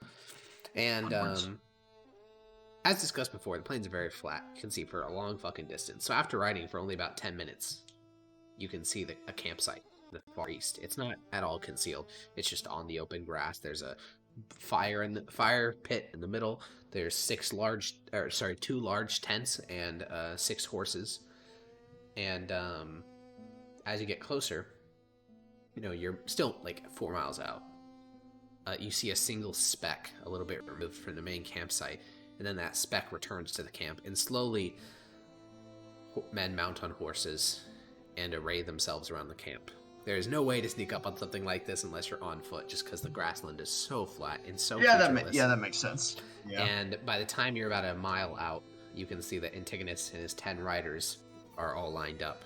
And as discussed before, the plains are very flat. You can see for a long fucking distance. So after riding for only about 10 minutes, you can see a campsite in the far east. It's not at all concealed. It's just on the open grass. There's a fire pit in the middle. There's 2 large tents and 6 horses. And as you get closer, you're still like 4 miles out. You see a single speck a little bit removed from the main campsite, and then that speck returns to the camp, and slowly men mount on horses and array themselves around the camp. There is no way to sneak up on something like this unless you're on foot, just because the grassland is so flat and so featureless. That makes sense. Yeah. And by the time you're about a mile out, you can see that Antigonus and his 10 riders are all lined up.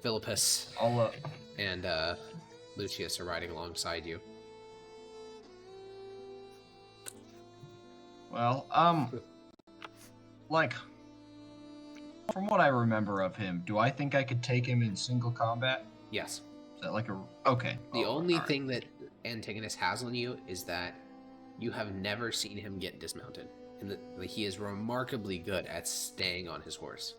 Philippus and Lucius are riding alongside you. Well, from what I remember of him, do I think I could take him in single combat? Yes. Is that like a... Okay. The only thing that Antigonus has on you is that you have never seen him get dismounted. And he is remarkably good at staying on his horse.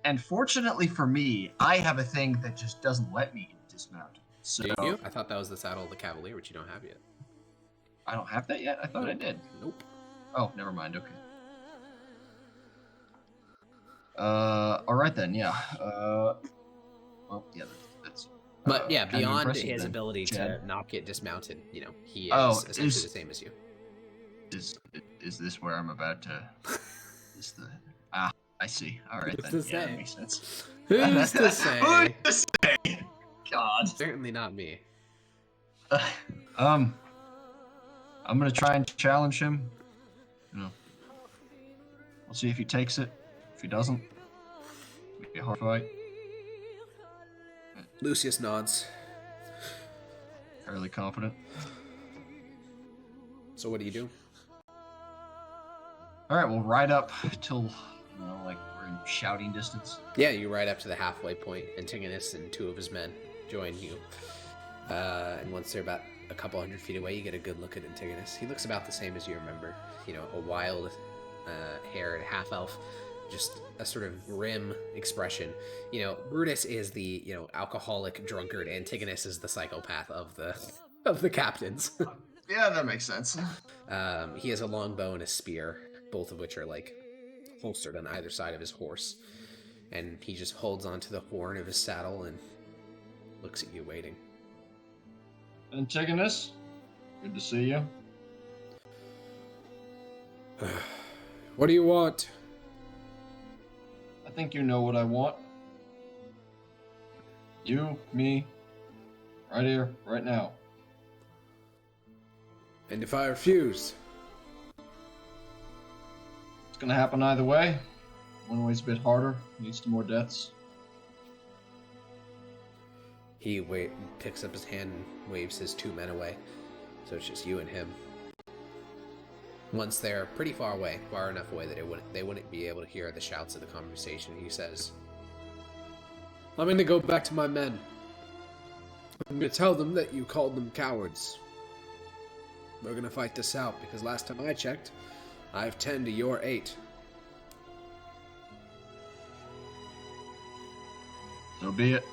And fortunately for me, I have a thing that just doesn't let me get dismounted. So... Do you? I thought that was the saddle of the Cavalier, which you don't have yet. I don't have that yet? I thought I did. Nope. Oh, never mind. Okay. Alright then, yeah. Well, yeah, that's... But yeah, beyond his ability to not get dismounted, he is essentially the same as you. Is this where I'm about to... I see. Alright then. Yeah, that makes sense. Who's to say? Who's to say? God. Certainly not me. I'm gonna try and challenge him. We'll see if he takes it. If he doesn't, it'll be a hard fight. Lucius nods. Fairly confident. So what do you do? Alright, we'll ride up till, we're in shouting distance. Yeah, you ride up to the halfway point. Antigonus and 2 of his men join you. And once they're about a couple hundred feet away, you get a good look at Antigonus. He looks about the same as you remember. You know, a wild-haired half-elf, just a sort of grim expression. You know, Brutus is the, you know, alcoholic drunkard. Antigonus is the psychopath of the captains. Yeah, that makes sense. He has a long bow and a spear, both of which are, like, holstered on either side of his horse. And he just holds onto the horn of his saddle and looks at you, waiting. Antigonus, good to see you. What do you want? I think you know what I want. You, me, right here, right now. And if I refuse? It's gonna happen either way. One way's a bit harder, leads to more deaths. He picks up his hand and waves his two men away. So it's just you and him. Once they're pretty far away, far enough away that they wouldn't be able to hear the shouts of the conversation, he says, I'm going to go back to my men. I'm going to tell them that you called them cowards. We're going to fight this out, because last time I checked, I have 10 to your 8. So be it.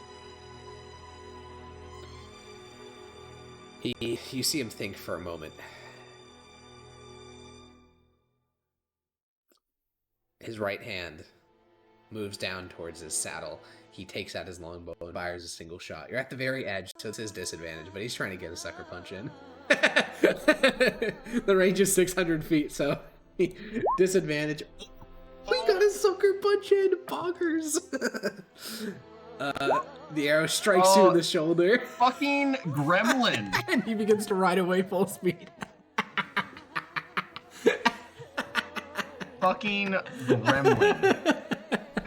You see him think for a moment. His right hand moves down towards his saddle. He takes out his longbow and fires a single shot. You're at the very edge, so it's his disadvantage, but he's trying to get a sucker punch in. The range is 600 feet, so disadvantage. We got a sucker punch in, bonkers. The arrow strikes you in the shoulder. Fucking gremlin. And he begins to ride away full speed. Fucking gremlin.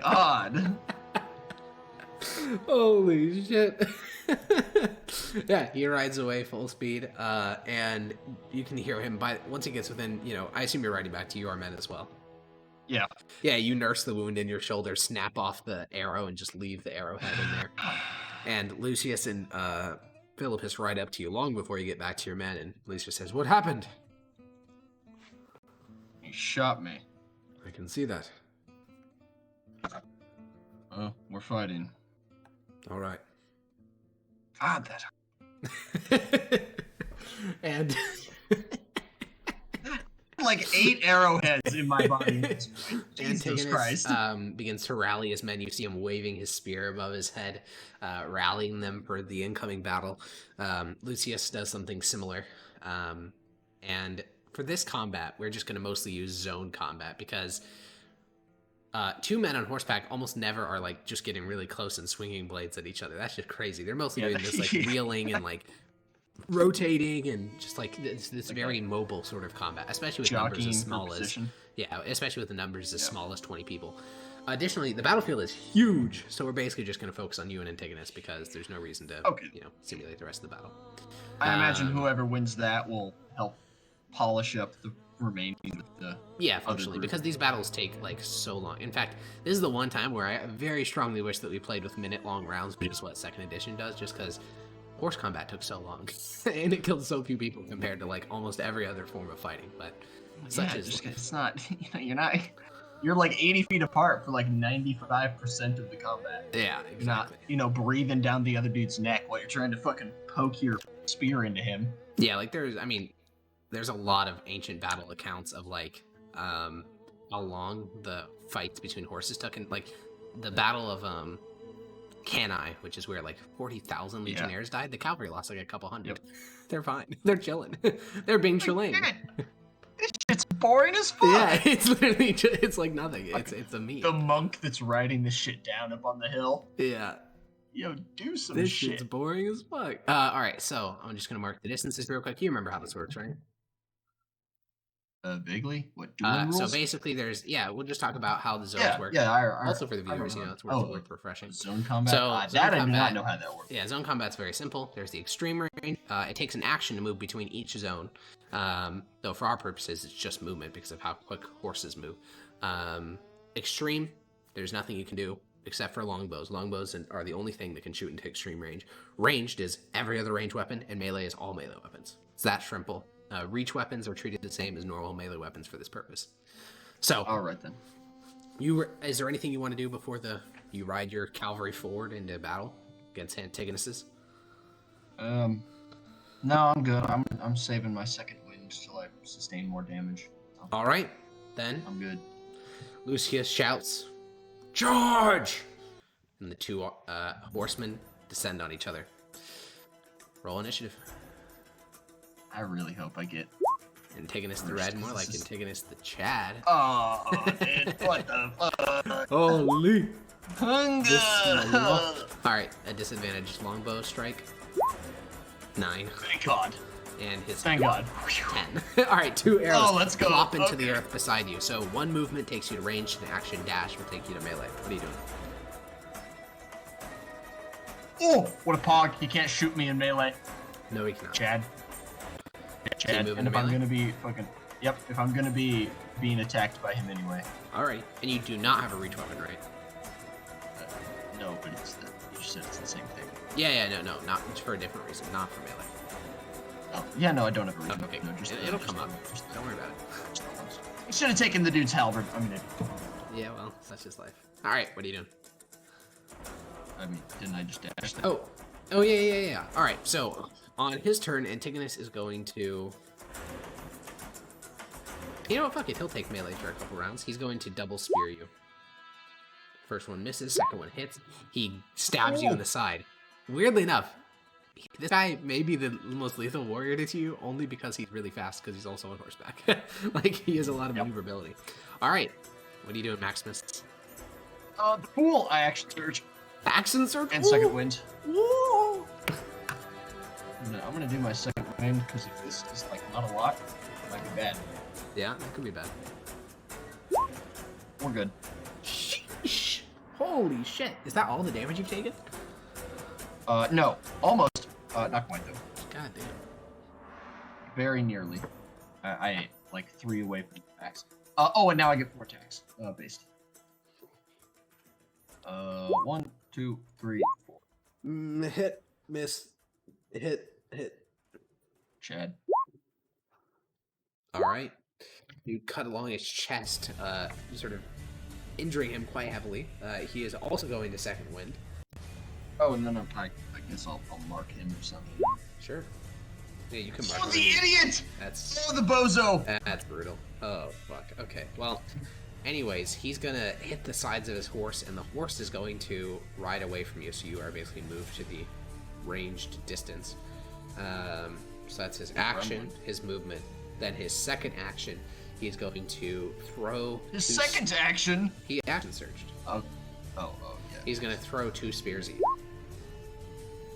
God. Holy shit. Yeah, he rides away full speed, and you can hear him once he gets within, you know, I assume you're riding back to your men as well. Yeah. Yeah, you nurse the wound in your shoulder, snap off the arrow, and just leave the arrowhead in there. And Lucius and Philippus ride up to you long before you get back to your men, and Lucius says, "What happened?" He shot me. I can see that. We're fighting. All right. God, that... And... like 8 arrowheads in my body. Jesus Christ. Begins to rally his men. You see him waving his spear above his head, rallying them for the incoming battle. Lucius does something similar. And for this combat, we're just going to mostly use zone combat because 2 men on horseback almost never are like just getting really close and swinging blades at each other. That's just crazy. They're mostly doing this like wheeling and like rotating and just like this very mobile sort of combat, especially with numbers as small as especially with the numbers as small as 20 people. Additionally, the battlefield is huge, so we're basically just going to focus on you and Antigonus because there's no reason to simulate the rest of the battle. I imagine whoever wins that will help polish up the remaining with the functionally, because these battles take like so long. In fact, this is the one time where I very strongly wish that we played with minute-long rounds, which is what 2nd edition does, just because horse combat took so long and it killed so few people compared to like almost every other form of fighting. But such is it's not, you're like 80 feet apart for like 95% of the combat. Yeah, exactly. You're not, breathing down the other dude's neck while you're trying to fucking poke your spear into him. Yeah, like there's a lot of ancient battle accounts of like how long the fights between horses took, and like the battle of Cannae, which is where like 40,000 legionnaires died. The cavalry lost like a couple hundred. Yep. They're fine. They're chilling. They're being chilling. This shit's boring as fuck. Yeah, it's literally it's like nothing. It's a meme. The monk that's riding this shit down up on the hill. Yeah. Yo, do some this shit. This shit's boring as fuck. All right, so I'm just gonna mark the distances real quick. You remember how this works, right? Vaguely? What, dueling rules? So basically we'll just talk about how the zones work. Also for the viewers, it's worth refreshing. Zone combat? I do not know how that works. Yeah, zone combat's very simple. There's the extreme range. It takes an action to move between each zone. Though for our purposes, it's just movement because of how quick horses move. Extreme, there's nothing you can do. except for longbows. Longbows are the only thing that can shoot into extreme range. Ranged is every other ranged weapon, and melee is all melee weapons. It's that simple. Reach weapons are treated the same as normal melee weapons for this purpose. So, All right then. is there anything you want to do before you ride your cavalry forward into battle against Antigonus's? No, I'm good. I'm saving my second wind till I sustain more damage. So All right, then. I'm good. Lucius shouts, "Charge!" And the two horsemen descend on each other. Roll initiative. I really hope I get. Antigonus the Red, more like Antigonus the Chad. Oh, dude, what the fuck? Holy! Hunger! Alright, a disadvantage longbow strike. 9. Thank God. And his Thank God. 10. Alright, 2 arrows let's go. plop into the Okay. earth beside you. So one movement takes you to range, an action dash will take you to melee. What are you doing? Oh, what a pog. He can't shoot me in melee. No, he cannot. Chad. Chad. move And into if I'm melee? gonna be fucking. Yep, if I'm gonna be being attacked by him anyway. Alright, and you do not have a reach weapon, right? No, but you said it's the same thing. Yeah, no, not for a different reason, not for melee. Oh, yeah, no, I don't have a reason. Okay, No, just, it'll just- come up. just- Don't worry about it. I should have taken the dude's halberd. Yeah, well, such is life. Alright, what are you doing? Didn't I just dash that? Oh, yeah. Alright, so on his turn, Antigonus is going to... You know what, fuck it, he'll take melee for a couple rounds. He's going to double spear you. First one misses, second one hits. He stabs you in the side. Weirdly enough, this guy may be the most lethal warrior to you only because he's really fast because he's also on horseback. Like, he has a lot of maneuverability. Alright, what are you doing, Maximus? The pool! I action surge. Action circle? And second wind. Woo! I'm gonna do my second wind because if this is like not a lot, it might be bad. Yeah, that could be bad. We're good. Sheesh. Holy shit. Is that all the damage you've taken? No, almost. Not quite though. God damn. Very nearly. I like 3 away from max. And now I get 4 attacks. Based. 1, 2, 3, 4. Hit, miss, hit. Chad. Alright. You cut along his chest, sort of injuring him quite heavily. He is also going to second wind. Oh, no. I guess I'll mark him or something. Sure. Yeah, you can mark Oh, the him. idiot! That's Oh, the bozo! That's brutal. Oh, fuck. Okay, well, anyways, he's gonna hit the sides of his horse, and the horse is going to ride away from you, so you are basically moved to the ranged distance. So that's his action, his movement. Then his second action, he's going to throw... His second action? He action surged. Yeah. He's gonna throw 2 spears at you.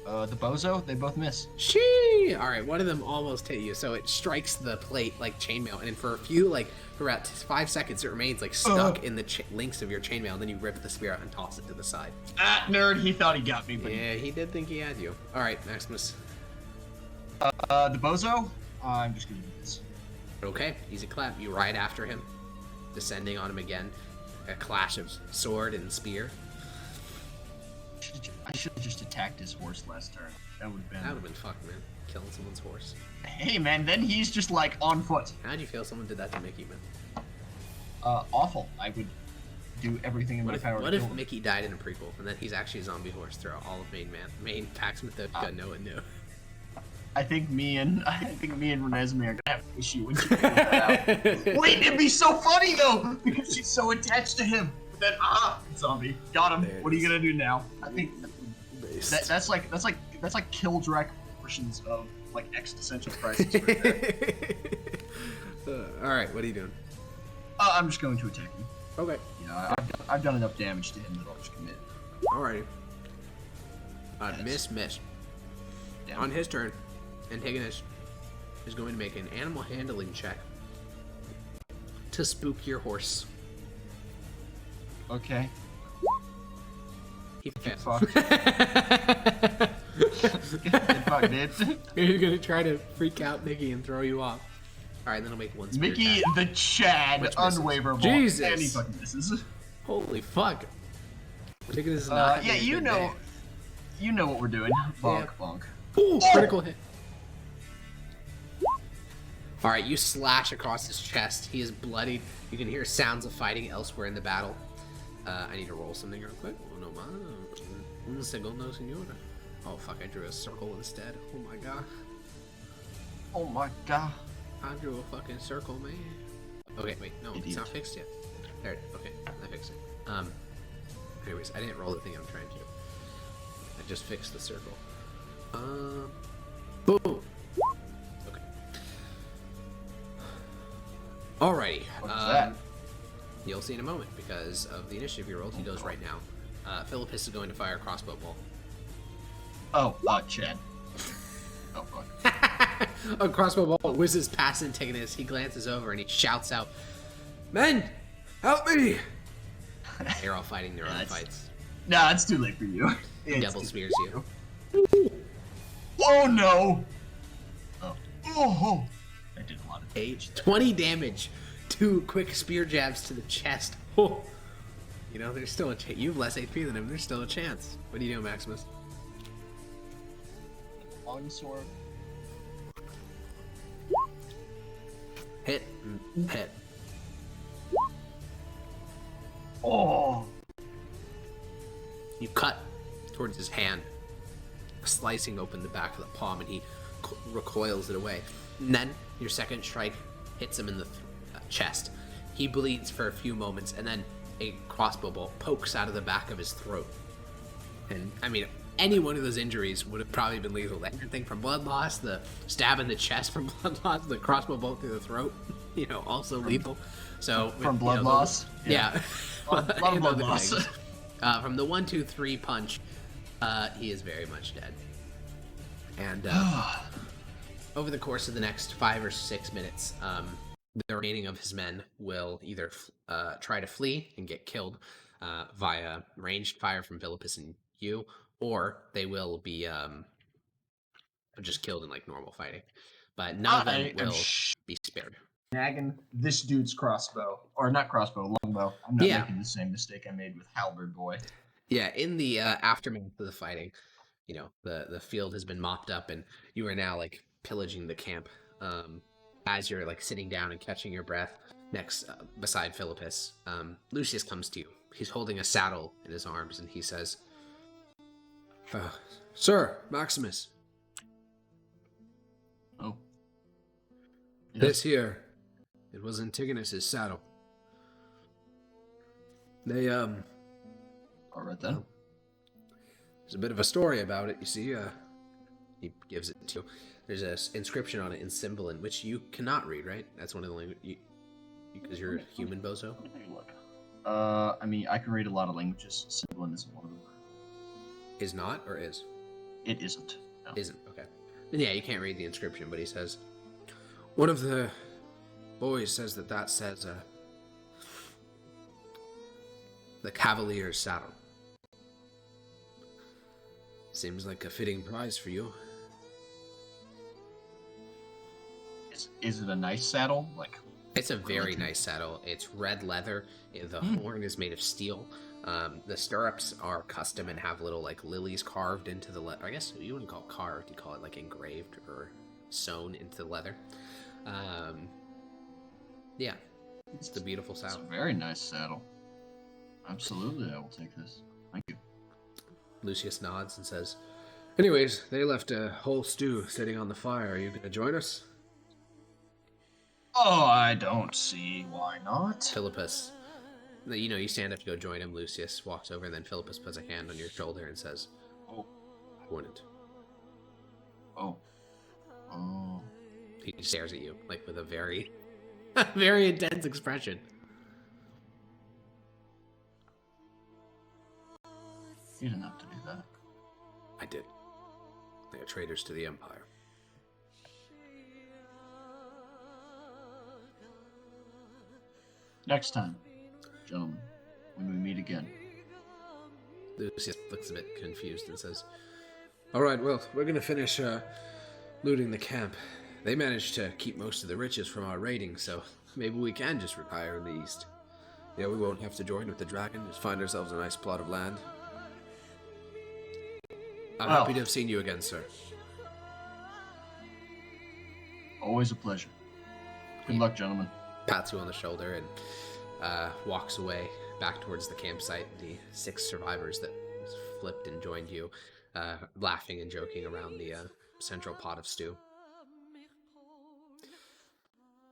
The bozo, they both miss. Shee! Alright, one of them almost hit you, so it strikes the plate like chainmail, and for about 5 seconds it remains like stuck in the links of your chainmail, and then you rip the spear out and toss it to the side. Ah, nerd, he thought he got me, but Yeah, he did think he had you. Alright, Maximus. the bozo? I'm just gonna do this. Okay, easy clap. You ride after him, descending on him again. A clash of sword and spear. I should have just attacked his horse last turn. That would That would have been fucked, man. Killing someone's horse. Hey, man, then he's just like on foot. How'd you feel someone did that to Mickey, man? Awful. I would do everything in my power What to if kill him. Mickey died in a prequel, and then he's actually a zombie horse throughout all of main Pax Mithdosica? No one knew. I think me and Renesmee are gonna have an issue when she figures that out. Wait, it'd be so funny though because she's so attached to him. But then zombie got him. There it What are you is. gonna do now? I think that's like Killdrack portions of like existential crisis right there. Alright, what are you doing? I'm just going to attack him. Okay. Yeah, I've done enough damage to him that I'll just commit. Alrighty. Yes. Miss. Damn. On his turn, Antigonus is going to make an animal handling check to spook your horse. Okay. He fails. Fuck. Get fucked, dude. He's gonna try to freak out Mickey and throw you off. Alright, then I'll make one spear Mickey attack. the Chad, Which misses. unwaverable. Jesus. And he fucking misses. Holy fuck. Antigonus is not. Yeah, you know what we're doing. Bonk, bonk. Ooh, critical hit. All right, you slash across his chest. He is bloodied. You can hear sounds of fighting elsewhere in the battle. I need to roll something real quick. Oh no, un segundo, senora. Oh fuck, I drew a circle instead. Oh my god. Oh my god. I drew a fucking circle, man. Okay, wait, no, Idiot. it's not fixed yet. There, okay, I fixed it. Anyways, I didn't roll the thing I'm trying to do. I just fixed the circle. Boom. Okay. Alrighty. What's that? You'll see in a moment because of the initiative you rolled. He goes right now. Philippus is going to fire a crossbow bolt. Oh, Chad. Oh, fuck. A crossbow bolt whizzes past Antigonus. He glances over and he shouts out, "Men, help me!" They're all fighting their own fights. Nah, it's too late for you. Devil spears you. Oh no! Oh! I did a lot of damage. 20 damage. 2 quick spear jabs to the chest. Oh. You know, there's still a chance. You have less HP than him. There's still a chance. What do you do, Maximus? Longsword. Hit. Hit. Oh! You cut towards his hand, slicing open the back of the palm, and he recoils it away. And then your second strike hits him in the chest. He bleeds for a few moments, and then a crossbow bolt pokes out of the back of his throat. And I mean, any one of those injuries would have probably been lethal. Everything from blood loss, the stab in the chest from blood loss, the crossbow bolt through the throat, also lethal. So from blood loss, yeah, a lot of blood loss. From the 1, 2, 3 punch, he is very much dead. And over the course of the next 5 or 6 minutes, the remaining of his men will either try to flee and get killed via ranged fire from Philippus and you, or they will be just killed in like normal fighting. But none of them will be spared. Nagging this dude's crossbow, or not crossbow, longbow. I'm not making the same mistake I made with Halberd Boy. Yeah, in the aftermath of the fighting, the field has been mopped up, and you are now like pillaging the camp. As you're like sitting down and catching your breath next beside Philippus, Lucius comes to you. He's holding a saddle in his arms, and he says, "Sir, Maximus." Oh. Yes. This here, it was Antigonus's saddle. They, All right then. There's a bit of a story about it, you see. He gives it to you. There's an inscription on it in Symbolin, which you cannot read, right? That's one of the languages, because you're a human, bozo? Let me take a look. I mean, I can read a lot of languages. Symbolin isn't one of them. Is not, or is? It isn't. No. Isn't, okay. Then yeah, you can't read the inscription, but he says, one of the boys says that says, the Cavalier's saddle. Seems like a fitting prize for you. Is it a nice saddle? Like, it's a very nice saddle. It's red leather. The horn is made of steel. The stirrups are custom and have little like lilies carved into the leather. I guess you wouldn't call it carved. You call it like engraved or sewn into the leather. Yeah, it's a beautiful saddle. It's a very nice saddle. Absolutely, I will take this. Thank you. Lucius nods and says, anyways, they left a whole stew sitting on the fire. Are you going to join us? Oh, I don't see why not. Philippus, you stand up to go join him. Lucius walks over, and then Philippus puts a hand on your shoulder and says, Oh. I wouldn't. Oh. Oh. He stares at you, like, with a very, very intense expression. You didn't have to do that. I did. They are traitors to the Empire. Next time, gentlemen, when we meet again. Lucius looks a bit confused and says, alright, well, we're gonna finish looting the camp. They managed to keep most of the riches from our raiding, so maybe we can just retire in the east. Yeah, we won't have to join with the dragon, just find ourselves a nice plot of land. I'm Well. happy to have seen you again, sir. Always a pleasure. Good luck, gentlemen. Pats you on the shoulder and walks away back towards the campsite. The 6 survivors that flipped and joined you, laughing and joking around the central pot of stew.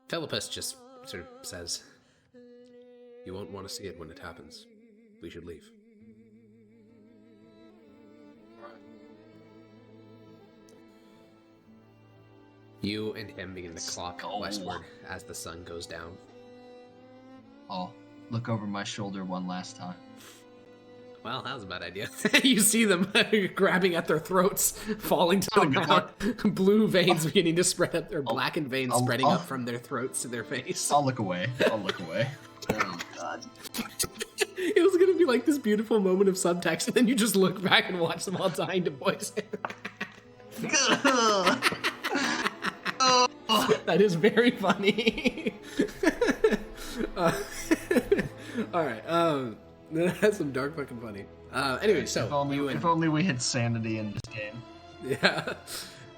Philippus just sort of says, "You won't want to see it when it happens. We should leave." You and him begin to clock westward as the sun goes down. I'll look over my shoulder one last time. Well, that was a bad idea. You see them grabbing at their throats, falling to the ground. Blue veins beginning to spread up, or blackened veins spreading up from their throats to their face. I'll look away. Oh, God. It was going to be like this beautiful moment of subtext, and then you just look back and watch them all dying to poison. That is very funny. Alright, that's some dark fucking funny. Anyway, so if only we had sanity in this game. Yeah.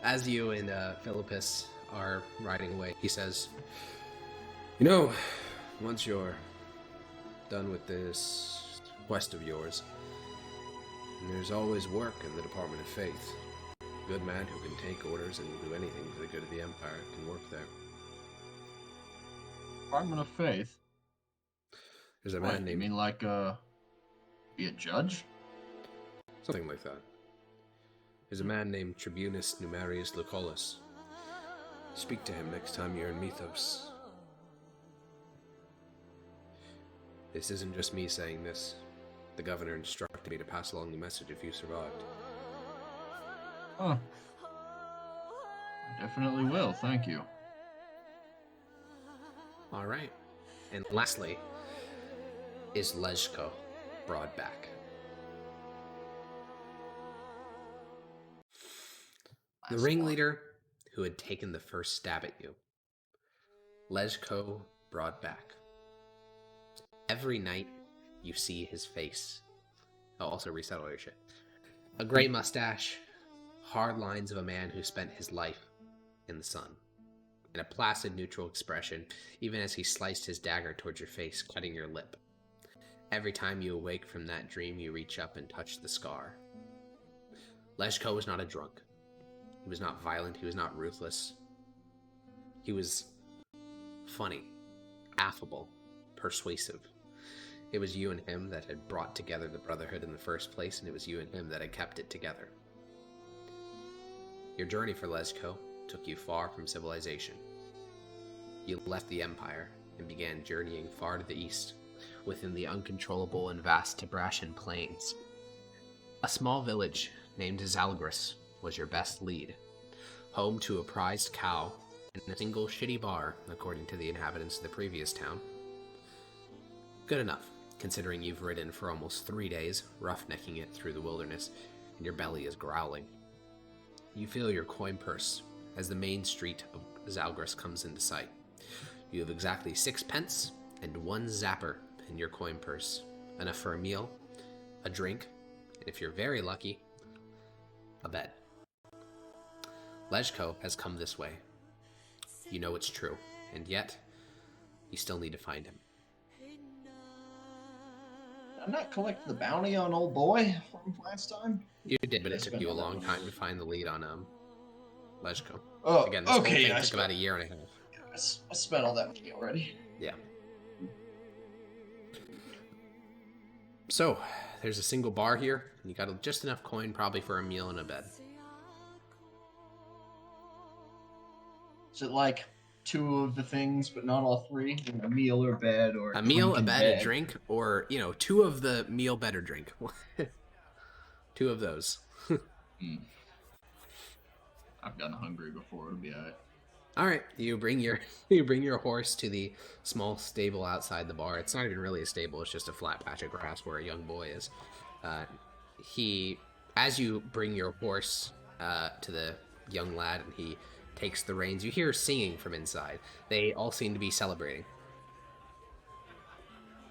As you and Philippus are riding away, he says, "You know, once you're done with this quest of yours, there's always work in the Department of Faith. A good man who can take orders and do anything for the good of the Empire can work there." Department of Faith? There's a man You named... mean like, be a judge? Something like that. There's a man named Tribunus Numerius Lucullus. Speak to him next time you're in Mythos. This isn't just me saying this. The governor instructed me to pass along the message if you survived. Huh. I definitely will, thank you. Alright. And lastly, is Lezhko brought back. The ringleader who had taken the first stab at you. Lezhko brought back. Every night you see his face. I'll also reset all your shit. A gray mustache, hard lines of a man who spent his life in the sun, and a placid neutral expression even as he sliced his dagger towards your face, cutting your lip. Every time you awake from that dream, you reach up and touch the scar. Lezhko was not a drunk. He was not violent. He was not ruthless. He was funny, affable, persuasive. It was you and him that had brought together the Brotherhood in the first place, and it was you and him that had kept it together. Your journey for Lezhko took you far from civilization. You left the Empire and began journeying far to the east, within the uncontrollable and vast Tibrashan plains. A small village named Zalgris was your best lead, home to a prized cow and a single shitty bar, according to the inhabitants of the previous town. Good enough, considering you've ridden for almost 3 days, roughnecking it through the wilderness, and your belly is growling. You feel your coin purse as the main street of Zalgris comes into sight. You have exactly 6 pence and 1 zapper in your coin purse, enough for a meal, a drink, and if you're very lucky, a bed. Lezhko has come this way. You know it's true, and yet, you still need to find him. Did I not collect the bounty on old boy from last time? You did, but it took you a long time to find the lead on Lezhko. Oh, Again, this okay. whole thing took about a year and a half. I spent all that money already. Yeah. So, there's a single bar here, and you got just enough coin probably for a meal and a bed. Is it like 2 of the things, but not all 3? A meal or bed or a meal, a bed, bed, a drink, or 2 of the meal, bed, or drink. 2 of those. I've gotten hungry before. It'll be alright. All right, you bring your horse to the small stable outside the bar. It's not even really a stable; it's just a flat patch of grass where a young boy is. As you bring your horse to the young lad, and he takes the reins, you hear singing from inside. They all seem to be celebrating.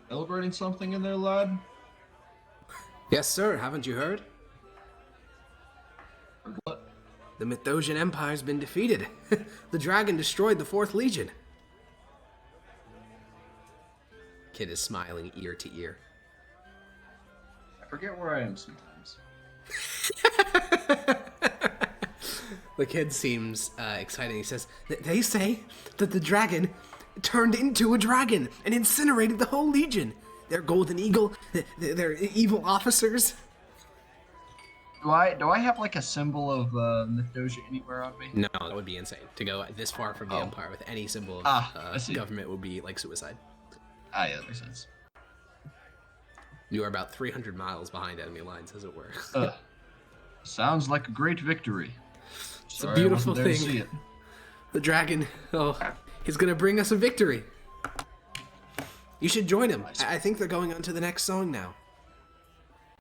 Celebrating something in there, lad? Yes, sir. Haven't you heard? What? The Mithdosian Empire's been defeated. The dragon destroyed the 4th Legion. Kid is smiling ear to ear. I forget where I am sometimes. The kid seems excited. He says, they say that the dragon turned into a dragon and incinerated the whole Legion. Their golden eagle, their evil officers. Do I have like a symbol of Mythosia anywhere on me? No, that would be insane. To go this far from the Empire with any symbol of government would be like suicide. Ah, yeah, that makes sense. You are about 300 miles behind enemy lines, as it were. Sounds like a great victory. It's a beautiful thing. The dragon, he's gonna bring us a victory. You should join him. I think they're going on to the next song now.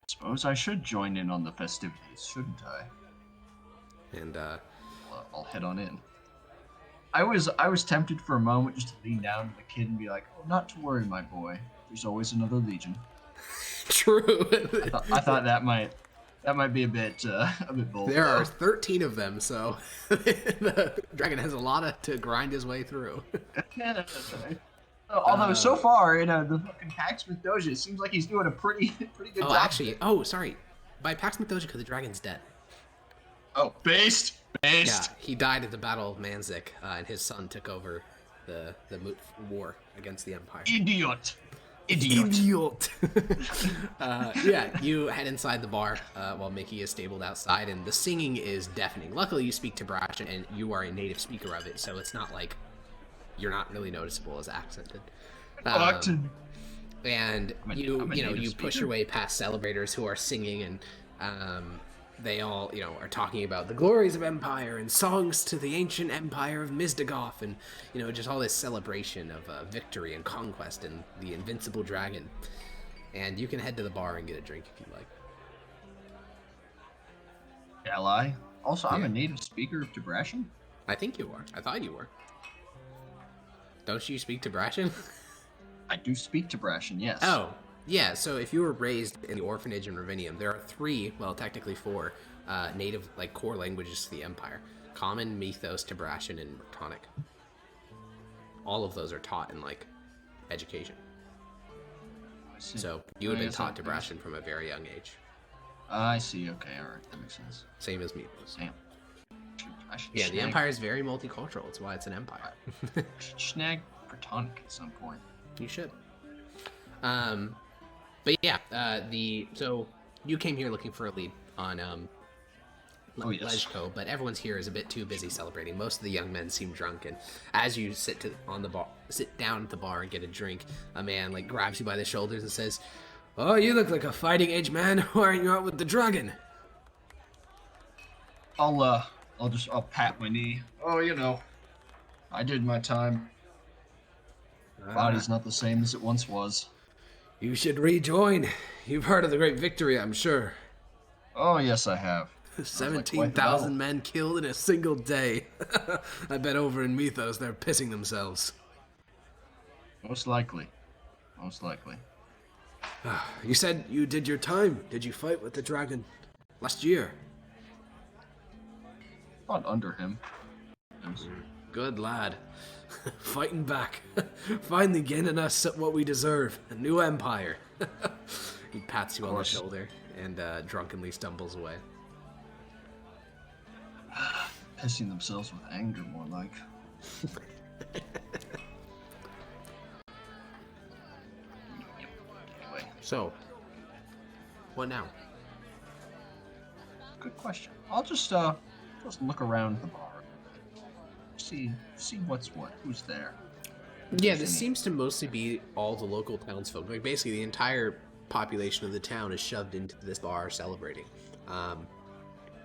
Suppose I should join in on the festivities, shouldn't I? And I'll head on in. I was tempted for a moment just to lean down to the kid and be like, "Oh, not to worry, my boy. There's always another Legion." True. I thought that might be a bit bold. There are 13 of them, so the dragon has a lot to grind his way through. Although so far in the fucking Pax Mithdosica, it seems like he's doing a pretty good job. Actually, sorry. By Pax Mithdosica, the dragon's dead. Oh, based. Yeah, he died at the Battle of Manzik, and his son took over the war against the Empire. Idiot. Yeah, you head inside the bar while Mickey is stabled outside, and the singing is deafening. Luckily, you speak Tabrashan, and you are a native speaker of it, so it's not like you're not really noticeable as accented. And you push your way past celebrators who are singing, and they all are talking about the glories of Empire and songs to the ancient Empire of Mizdagoff, and just all this celebration of victory and conquest and the invincible dragon. And you can head to the bar and get a drink if you like. Shall I? Also, I'm a native speaker of Tabrashan. I think you are. I thought you were. Don't you speak Tabrashan? I do speak Tabrashan, yes. Oh, yeah. So if you were raised in the orphanage in Ravinium, there are 3, well, technically 4, native core languages to the Empire: Common, Mythos, Tabrashan, and Brittonic. All of those are taught in education. So you would have been taught Tabrashan from a very young age. I see. Okay, all right, that makes sense. Same as Mythos. Damn. Yeah, the Empire is very multicultural. It's why it's an empire. I should snag Brittonic at some point. You should. But yeah, so you came here looking for a lead on Lejko, but everyone's here is a bit too busy celebrating. Most of the young men seem drunk, and as you sit down at the bar and get a drink, a man grabs you by the shoulders and says, "Oh, you look like a fighting age man. Why aren't you out with the dragon?" I'll pat my knee. Oh, I did my time. Body's not the same as it once was. You should rejoin. You've heard of the great victory, I'm sure. Oh, yes, I have. 17,000 men killed in a single day. I bet over in Mythos they're pissing themselves. Most likely. You said you did your time. Did you fight with the dragon last year? Not under him. Good lad. Fighting back. Finally gaining us what we deserve. A new empire. He pats you on the shoulder and drunkenly stumbles away. Pissing themselves with anger, more like. Anyway. So, what now? Good question. I'll just look around the bar. See what's what. Who's there? Yeah, this seems to mostly be all the local townsfolk. Basically, the entire population of the town is shoved into this bar celebrating.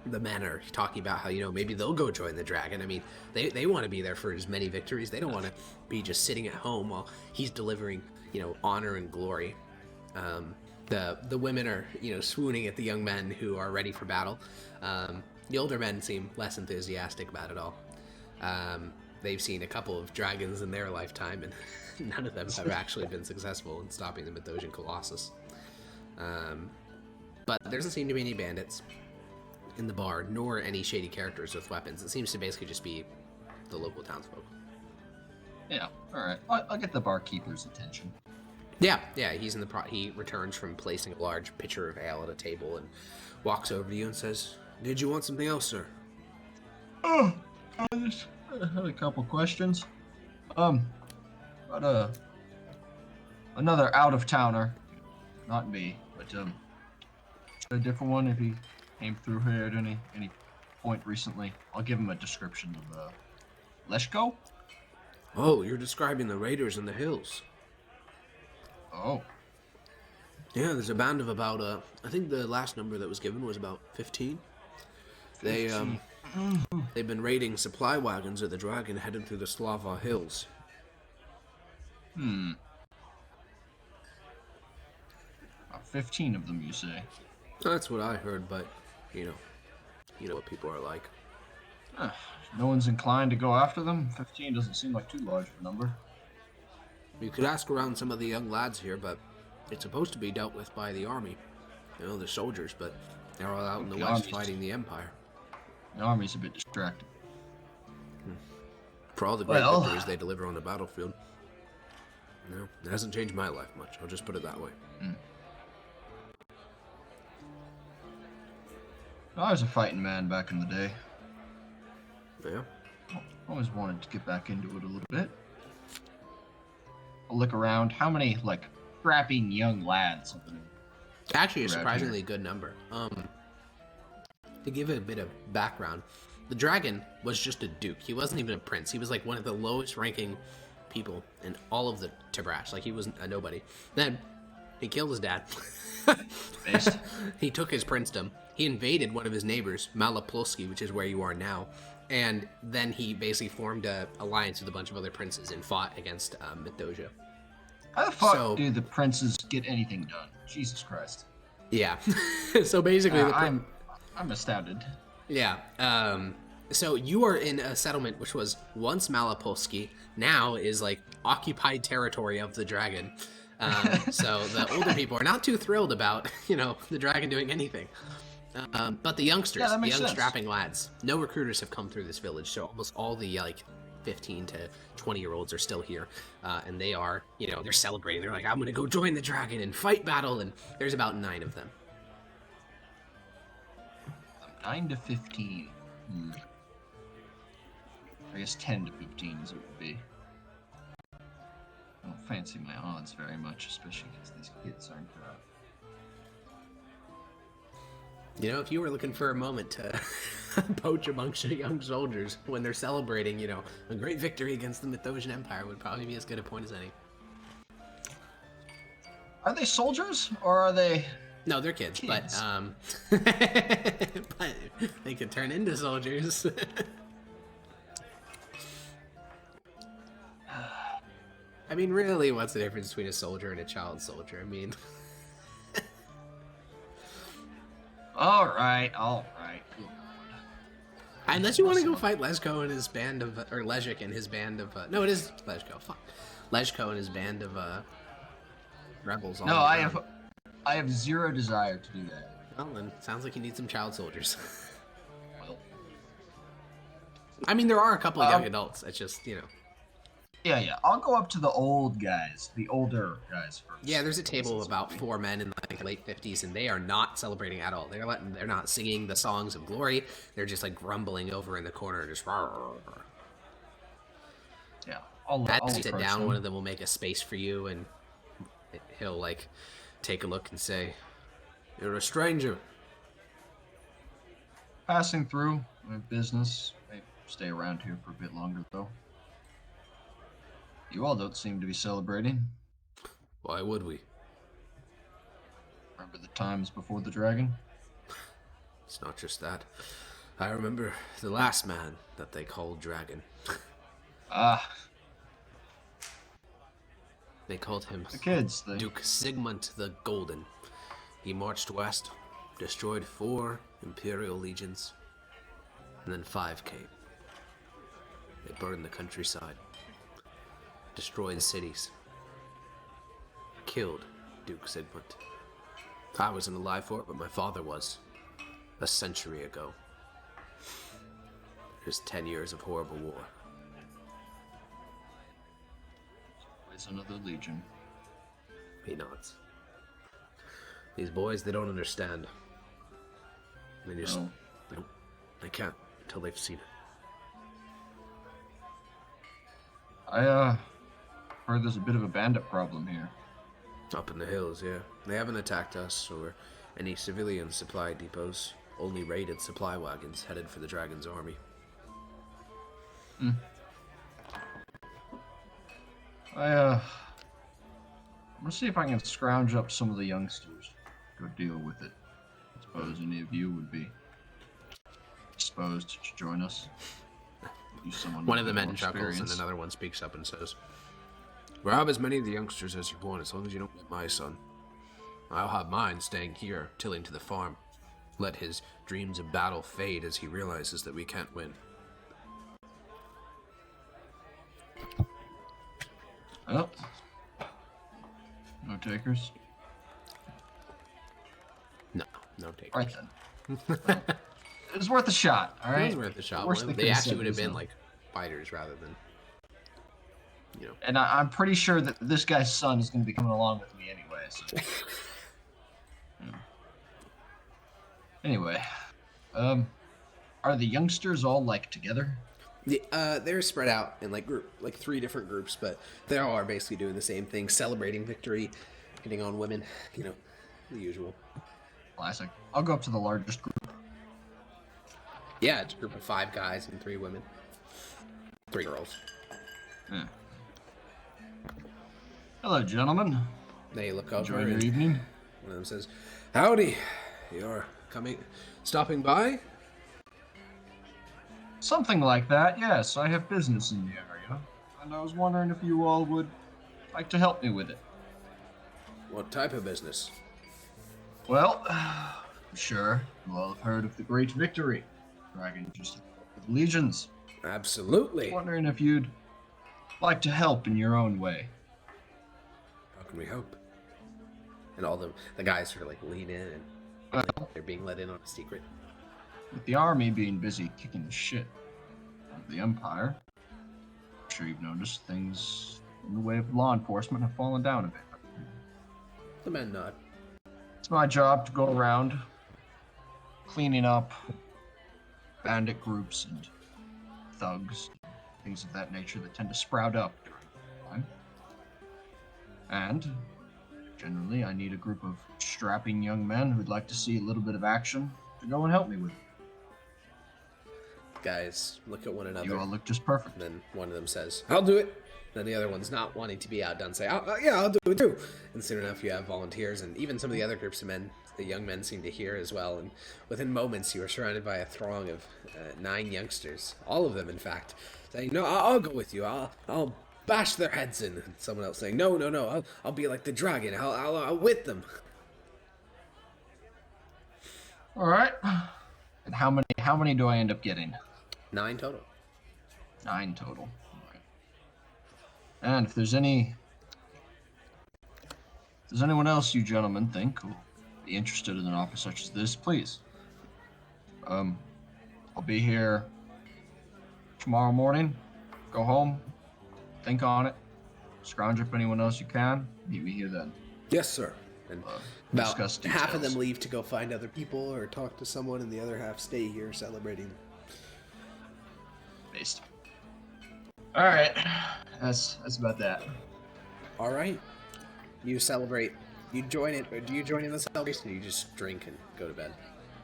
The men are talking about how, maybe they'll go join the dragon. I mean, they want to be there for as many victories. They don't want to be just sitting at home while he's delivering, honor and glory. The women are, swooning at the young men who are ready for battle. The older men seem less enthusiastic about it all. They've seen a couple of dragons in their lifetime, and none of them have actually been successful in stopping the Mithdosian Colossus. But there doesn't seem to be any bandits. in the bar, nor any shady characters with weapons. It seems to basically just be the local townsfolk. Yeah, alright. I'll get the barkeeper's attention. Yeah, he's in the he returns from placing a large pitcher of ale at a table and walks over to you and says, "Did you want something else, sir?" Oh, I just had a couple questions. About another out-of-towner. Not me, but a different one if he came through here at any point recently. I'll give him a description of Leshko. Oh, you're describing the raiders in the hills. Oh. Yeah, there's a band of about, I think the last number that was given was about 15. They've been raiding supply wagons of the dragon headed through the Slava hills. About 15 of them, you say? That's what I heard, but, you know what people are like. No one's inclined to go after them? 15 doesn't seem like too large of a number. You could ask around some of the young lads here, but it's supposed to be dealt with by the army. You know, the soldiers, but they're all out in the west fighting the Empire. The army's a bit distracted. For all the great victories they deliver on the battlefield. No, it hasn't changed my life much. I'll just put it that way. I was a fighting man back in the day. Yeah? Always wanted to get back into it a little bit. I'll look around. How many, scrapping young lads have been Actually, a surprisingly good number. To give it a bit of background, the dragon was just a duke. He wasn't even a prince. He was like one of the lowest ranking people in all of the Tabrash. Like, he was a nobody. Then he killed his dad. based? He took his princedom. He invaded one of his neighbors, Malopolsky, which is where you are now. And then he basically formed an alliance with a bunch of other princes and fought against Mithdosica. How the fuck do the princes get anything done? Jesus Christ. Yeah. So basically... I'm astounded. Yeah. So you are in a settlement which was once Malopolsky, now is occupied territory of the dragon. So the older people are not too thrilled about, the dragon doing anything. But the youngsters, the young strapping lads, no recruiters have come through this village, so almost all the 15 to 20-year-olds are still here, and they are, they're celebrating. They're like, I'm gonna go join the dragon and fight battle, and there's about 9 of them. 9 to 15. I guess 10 to 15 is what it would be. I don't fancy my odds very much, especially because these kids aren't. If you were looking for a moment to poach amongst the young soldiers when they're celebrating, a great victory against the Mithdosian Empire would probably be as good a point as any. Are they soldiers or are they? No, they're kids. But but they could turn into soldiers. I mean, really, what's the difference between a soldier and a child soldier? I mean, all right. Unless you want to go fight Leshko and his band of, or Lezhik and his band of, no, it is Leshko. Fuck, Leshko and his band of rebels. No, I have zero desire to do that. Well, then sounds like you need some child soldiers. Well, I mean, there are a couple of young adults. It's just, Yeah. I'll go up to the old guys, the older guys first. Yeah, there's a table of about 4 men in the late 50s, and they are not celebrating at all. They're not singing the songs of glory. They're just grumbling over in the corner, just. Yeah, I'll sit down. One of them will make a space for you, and he'll take a look and say, "You're a stranger." Passing through my business. I stay around here for a bit longer though. You all don't seem to be celebrating. Why would we? Remember the times before the dragon? It's not just that. I remember the last man that they called Dragon. They called him the kids. Duke Sigmund the Golden. He marched west, destroyed 4 imperial legions, and then 5 came. They burned the countryside, destroyed cities, killed Duke Sigmund. I wasn't alive for it, but my father was. A century ago. There's 10 years of horrible war. Always another legion. He nods. These boys, they don't understand. They just... No. They can't until they've seen it. I heard there's a bit of a bandit problem here. Up in the hills, yeah. They haven't attacked us or any civilian supply depots. Only raided supply wagons headed for the Dragon's army. I'm gonna see if I can scrounge up some of the youngsters. Go deal with it. I suppose any of you would be disposed to join us. One of the men chuckles and another one speaks up and says, "Grab as many of the youngsters as you want, as long as you don't get my son. I'll have mine staying here, tilling to the farm. Let his dreams of battle fade as he realizes that we can't win." Oh. No takers? No takers. Right then. Well, it was worth a shot, alright? It was worth a shot. Worst Well, they they could've actually said would have was been no. like fighters rather than, you know. And I'm pretty sure that this guy's son is going to be coming along with me anyway, so... Yeah. Anyway, are the youngsters all, like, together? They're spread out in like 3 different groups, but they all are basically doing the same thing, celebrating victory, hitting on women, you know, the usual. Classic. I'll go up to the largest group. Yeah, it's a group of 5 guys and 3 women. 3 girls. Yeah. Hello, gentlemen. They look over Enjoy your and evening. one of them says, "Howdy, you're stopping by?" Something like that, yes. I have business in the area, and I was wondering if you all would like to help me with it. What type of business? Well, I'm sure you all have heard of the Great Victory. Dragon just with legions. Absolutely. Wondering if you'd like to help in your own way. How can we help? And all the guys sort of like lean in and Well, they're being let in on a secret. with the army being busy kicking the shit out of the Empire, I'm sure you've noticed things in the way of law enforcement have fallen down a bit. The men nod. It's my job to go around cleaning up bandit groups and thugs, things of that nature that tend to sprout up during the time. And generally, I need a group of strapping young men who'd like to see a little bit of action to go and help me with it. Guys look at one another. You all look just perfect. And then one of them says, "I'll do it." Then the other one's not wanting to be outdone, say, "Yeah, I'll do it too." And soon enough, you have volunteers, and even some of the other groups of men, the young men seem to hear as well. And within moments, you are surrounded by a throng of 9 youngsters, all of them, in fact, saying, "No, I'll go with you. I'll bash their heads in." And someone else saying, "No, I'll be like the dragon. I'll whip them." All right. And how many do I end up getting? 9 total. 9 total. All right. And if there's anyone else you gentlemen think will be interested in an offer such as this, please. I'll be here tomorrow morning. Go home, think on it, scrounge up anyone else you can. Meet me here then. Yes, sir. And about Discuss half of details. them leave to go find other people or talk to someone, and the other half stay here celebrating. Based. All right, that's about that. All right. You celebrate. You join it, or do you join in the celebration, or you just drink and go to bed?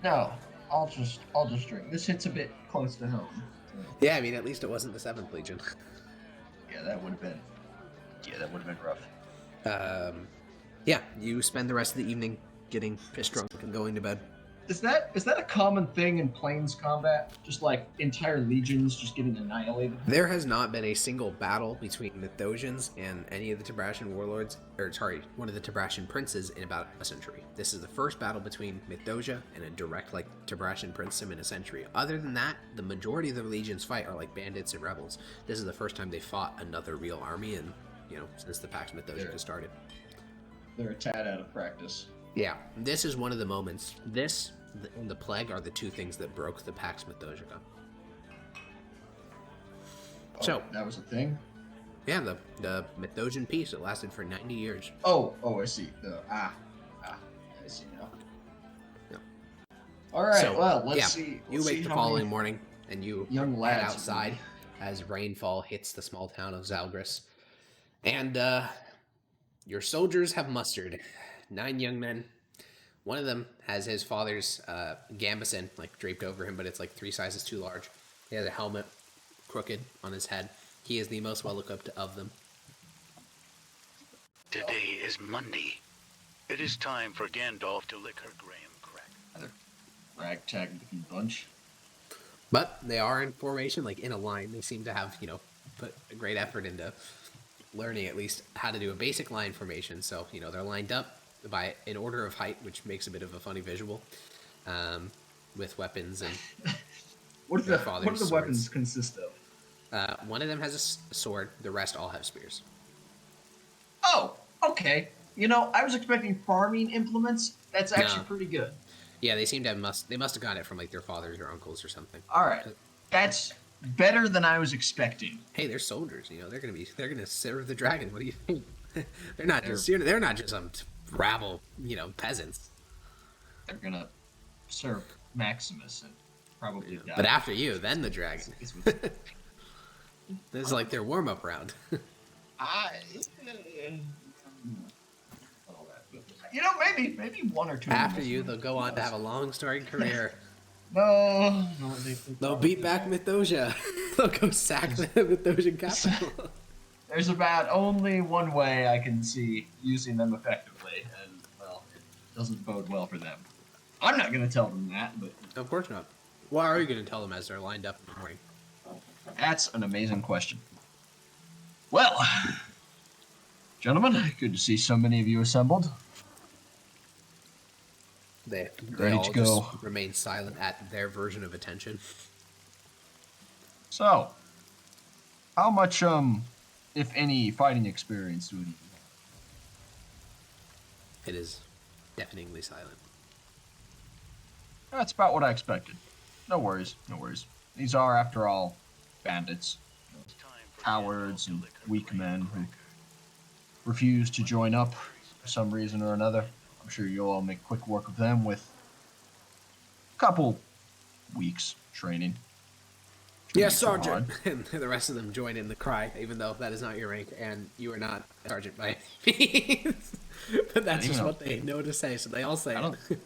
No, I'll just drink. This hits a bit close to home. So. Yeah, I mean, at least it wasn't the 7th Legion. Yeah, that would have been rough. Yeah, you spend the rest of the evening getting pissed drunk and going to bed. Is that a common thing in Plains combat? Just like entire legions just getting annihilated? There has not been a single battle between Mythosians and any of the Tibrasian warlords, one of the Tibrasian princes in about a century. This is the first battle between Mythosia and a direct, Tibrasian princedom in a century. Other than that, the majority of the legions fight are like bandits and rebels. This is the first time they fought another real army, and since the Pax Mithdosica started. They're a tad out of practice. Yeah, this is one of the moments. This and the plague are the two things that broke the Pax Mithdosica. Oh, So that was a thing. yeah, the Mithdosian peace, it lasted for 90 years. Oh, I see. I see now. Yeah. All right. So, well, let's see. You wake the following morning, and you young head lads outside as rainfall hits the small town of Zalgris. And your soldiers have mustered 9 young men. One of them has his father's gambeson like draped over him, but it's like 3 sizes too large. He has a helmet crooked on his head. He is the most well-equipped of them. Today is Monday. It is time for Gandalf to lick her graham crack. Ragtag looking bunch. But they are in formation, like in a line. They seem to have, put a great effort into learning at least how to do a basic line formation. So, they're lined up by an order of height, which makes a bit of a funny visual, with weapons and What do the swords. weapons consist of? One of them has a sword. The rest all have spears. Oh, okay. I was expecting farming implements. That's actually pretty good. Yeah, they seem to have they must have gotten it from like their fathers or uncles or something. All right, that's better than I was expecting. Hey, they're soldiers. They're gonna serve the dragon. What do you think? they're not just some rabble, peasants. They're gonna serve Maximus and probably die. But after you, then the dragon. This is like their warm-up round. Maybe 1 or 2. After you, they'll go on to have a long, storied career. No, They'll beat back Mithdosica. They'll go sack the Mithdosian capital. There's about only one way I can see using them effectively, and well, it doesn't bode well for them. I'm not going to tell them that, but Of course not. Why are you going to tell them as they're lined up in the morning? that's an amazing question. Well, gentlemen, good to see so many of you assembled. They Ready all to go. just remain silent at their version of attention. So, how much, if any, fighting experience do we need? It is deafeningly silent. That's about what I expected. No worries. These are, after all, bandits. Cowards and weak men who refuse to join up for some reason or another. I'm sure you'll all make quick work of them with a couple weeks training. Yes, Sergeant! And the rest of them join in the cry, even though that is not your rank, and you are not a sergeant by any means. But that's just what they know to say, so they all say it.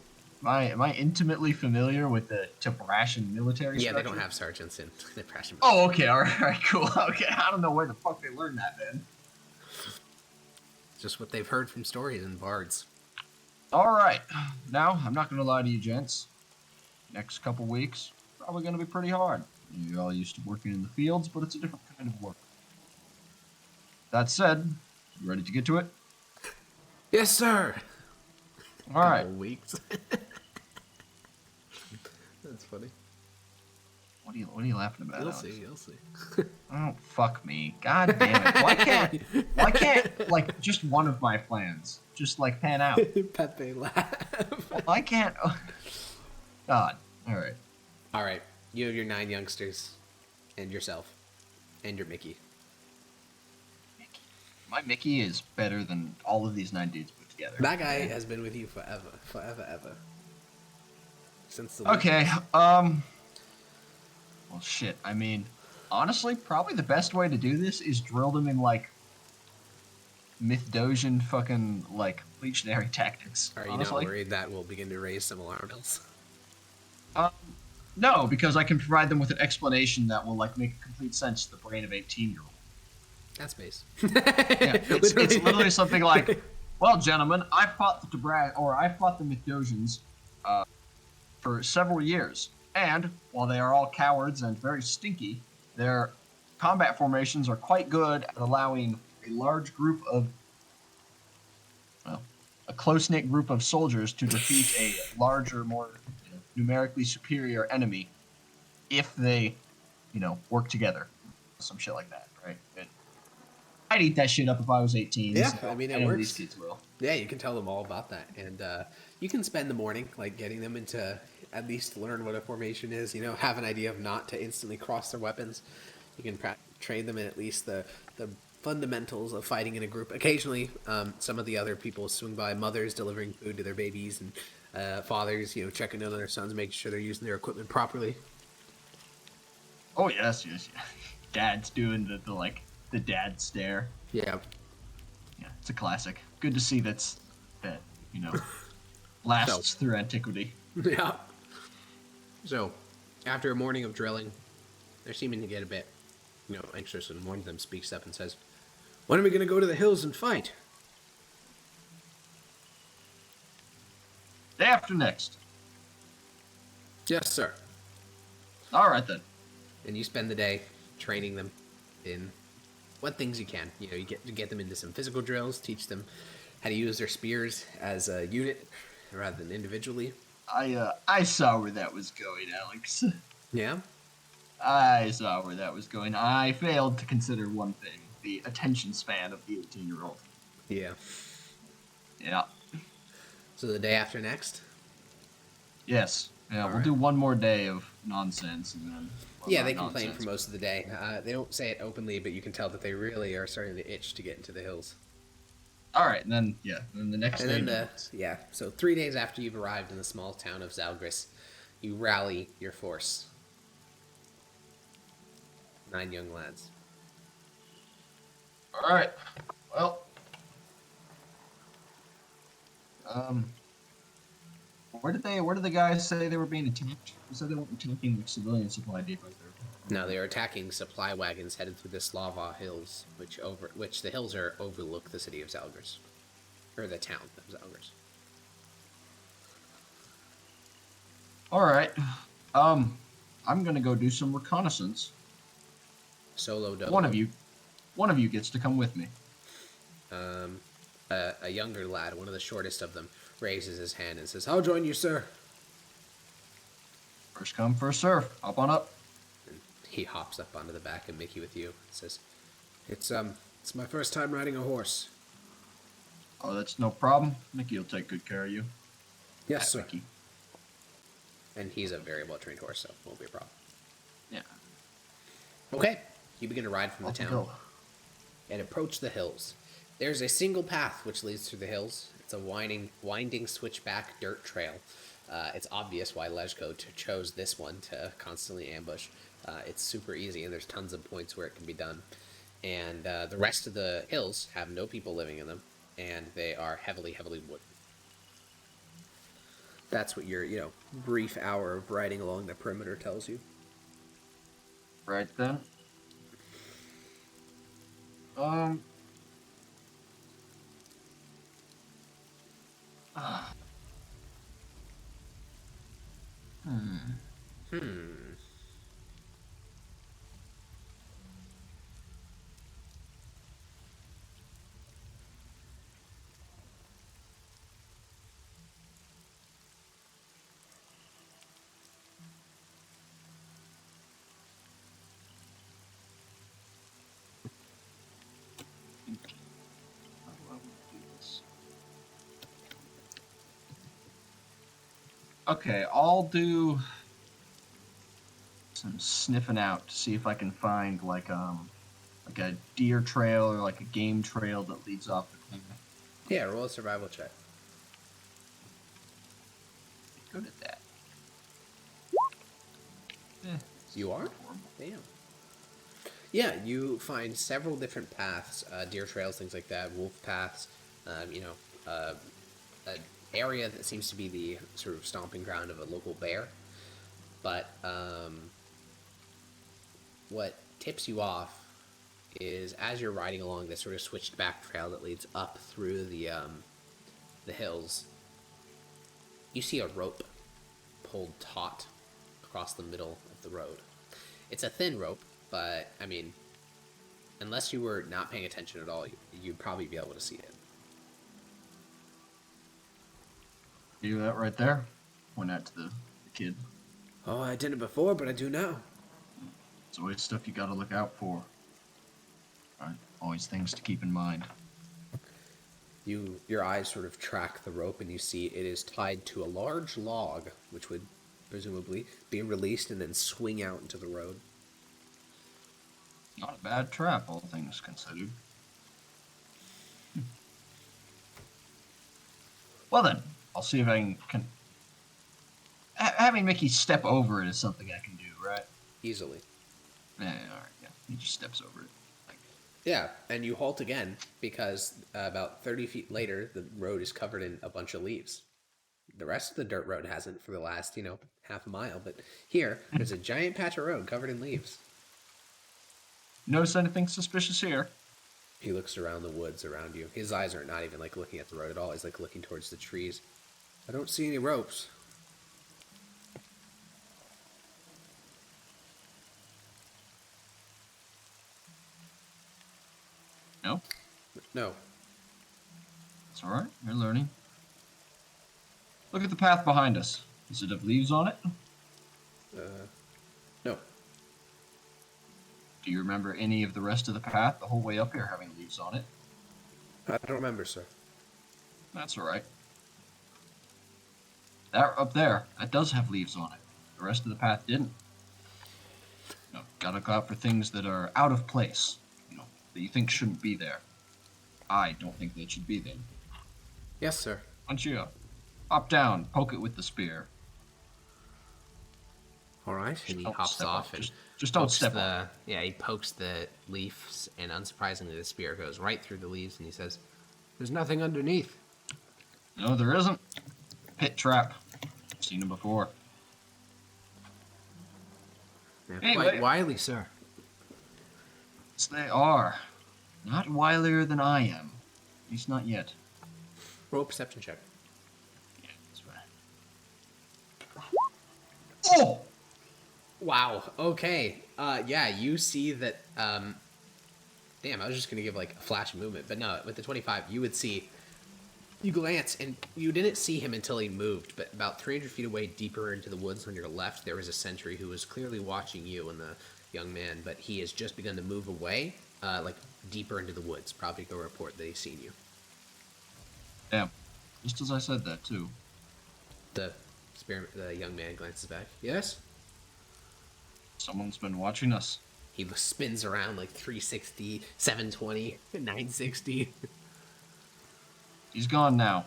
Am I intimately familiar with the Tebrashan military structure? Yeah, they don't have sergeants in Depression. Oh, okay, alright, cool. Okay, I don't know where the fuck they learned that then. Just what they've heard from stories and bards. Alright, now, I'm not gonna lie to you gents. Next couple weeks, probably gonna be pretty hard. You're all used to working in the fields, but it's a different kind of work. That said, you ready to get to it? Yes, sir! Alright. Couple weeks. That's funny. What are you laughing about? You'll Alex? see. Oh, fuck me. God damn it. Why can't, like, just one of my plans just, like, pan out? Pepe laugh. Why can't... Oh. God. Alright. Alright, you have your 9 youngsters, and yourself, and your Mickey. My Mickey is better than all of these 9 dudes put together. That guy has been with you forever. Since the Okay, well, shit. I mean, honestly, probably the best way to do this is drill them in, like, Mithdosian fucking, like, legionary tactics. Are you not worried that will begin to raise some alarm bells? No, because I can provide them with an explanation that will, like, make complete sense to the brain of 18-year-old. That's base. Yeah, it's literally something like, well, gentlemen, I fought the Mithdosians for several years, and while they are all cowards and very stinky, their combat formations are quite good at allowing a large group of, well, a close-knit group of soldiers to defeat a larger, more numerically superior enemy if they, work together. Some shit like that, right? I'd eat that shit up if I was 18. Yeah, so I mean, I it know works. These kids will. Yeah, you can tell them all about that, and you can spend the morning like getting them into at least learn what a formation is. You know, have an idea of not to instantly cross their weapons. You can train them in at least the fundamentals of fighting in a group. Occasionally, some of the other people swing by, mothers delivering food to their babies, and fathers, you know, checking in on their sons, making sure they're using their equipment properly. Oh yes. Dad's doing the dad stare. Yeah. Yeah, it's a classic. Good to see that lasts through antiquity. Yeah. So, after a morning of drilling, they're seeming to get a bit, you know, anxious, and one of them speaks up and says, "When are we going to go to the hills and fight?" Day after next. Yes, sir. All right then. And you spend the day training them in what things you can. You know, you get them into some physical drills, teach them how to use their spears as a unit rather than individually. I saw where that was going, Alex. Yeah? I saw where that was going. I failed to consider one thing: the attention span of the 18-year-old. Yeah. Yeah. So the day after next? Yes. Yeah, we'll right. do one more day of nonsense and then... Yeah, they complain for most of the day. They don't say it openly, but you can tell that they really are starting to itch to get into the hills. All right, and then the next day. And then so 3 days after you've arrived in the small town of Zalgris, you rally your force. 9 young lads. All right. Well, where did the guys say they were being attacked? They said they weren't attacking like civilian supply depots. No, they are attacking supply wagons headed through the Slava hills, which the hills overlook the city of Zalgris, or the town of Zalgris. All right. I'm gonna go do some reconnaissance. Solo dolo. One of you gets to come with me. A younger lad, one of the shortest of them, raises his hand and says, "I'll join you, sir." First come, first serve. Hop on up. And he hops up onto the back of Mickey with you and says, It's my first time riding a horse." Oh, that's no problem. Mickey will take good care of you. "Yes, sir." Mickey. And he's a very well-trained horse, so it won't be a problem. Yeah. Okay, you begin to ride from the Off we town go. and approach the hills. There's a single path which leads through the hills. It's a winding switchback dirt trail. It's obvious why Lezko chose this one to constantly ambush. It's super easy, and there's tons of points where it can be done. And the rest of the hills have no people living in them, and they are heavily, heavily wooded. That's what your, brief hour of riding along the perimeter tells you. Right then. Okay, I'll do some sniffing out to see if I can find like a deer trail or like a game trail that leads off the cliff. Yeah, roll a survival check. Good at that. You are? Damn. Yeah, you find several different paths, deer trails, things like that, wolf paths, an area that seems to be the sort of stomping ground of a local bear. But what tips you off is as you're riding along this sort of switched back trail that leads up through the hills, you see a rope pulled taut across the middle of the road. It's a thin rope, but, unless you were not paying attention at all, you'd probably be able to see it. Do that right there. Point out to the kid. Oh, I did it before, but I do now. It's always stuff you gotta look out for. Right? Always things to keep in mind. Your eyes sort of track the rope, and you see it is tied to a large log, which would presumably, be released and then swing out into the road. Not a bad trap, all things considered. Well then, I'll see if I can... Having Mickey step over it is something I can do, right? Easily. Yeah, alright, yeah. He just steps over it. Yeah, and you halt again because about 30 feet later, the road is covered in a bunch of leaves. The rest of the dirt road hasn't for the last, half a mile, but here, there's a giant patch of road covered in leaves. Notice anything suspicious here? He looks around the woods around you. His eyes are not even, looking at the road at all. He's, looking towards the trees. I don't see any ropes. No? No. It's alright, you're learning. Look at the path behind us. Does it have leaves on it? No. Do you remember any of the rest of the path the whole way up here having leaves on it? I don't remember, sir. That's alright. That up there, that does have leaves on it. The rest of the path didn't. Gotta look out for things that are out of place. That you think shouldn't be there. I don't think they should be there. Yes, sir. Why don't you hop down, poke it with the spear. All right. And he hops off and just don't step on. Yeah, he pokes the leaves, and unsurprisingly, the spear goes right through the leaves, and he says, "There's nothing underneath." No, there isn't. Pit trap. Seen them before. Yeah, Anyway. quite wily, sir. Yes, they are. Not wilier than I am. At least not yet. Roll a perception check. Yeah, that's right. Oh! Wow. Okay. Yeah, you see that. Damn, I was just gonna give a flash of movement, but no. With the 25, you would see. You glance, and you didn't see him until he moved. But about 300 feet away, deeper into the woods on your left, there was a sentry who was clearly watching you and the young man. But he has just begun to move away, deeper into the woods. Probably go report that he's seen you. Damn. Just as I said that too. The young man glances back. Yes. Someone's been watching us. He spins around 360, 720, 960. He's gone now.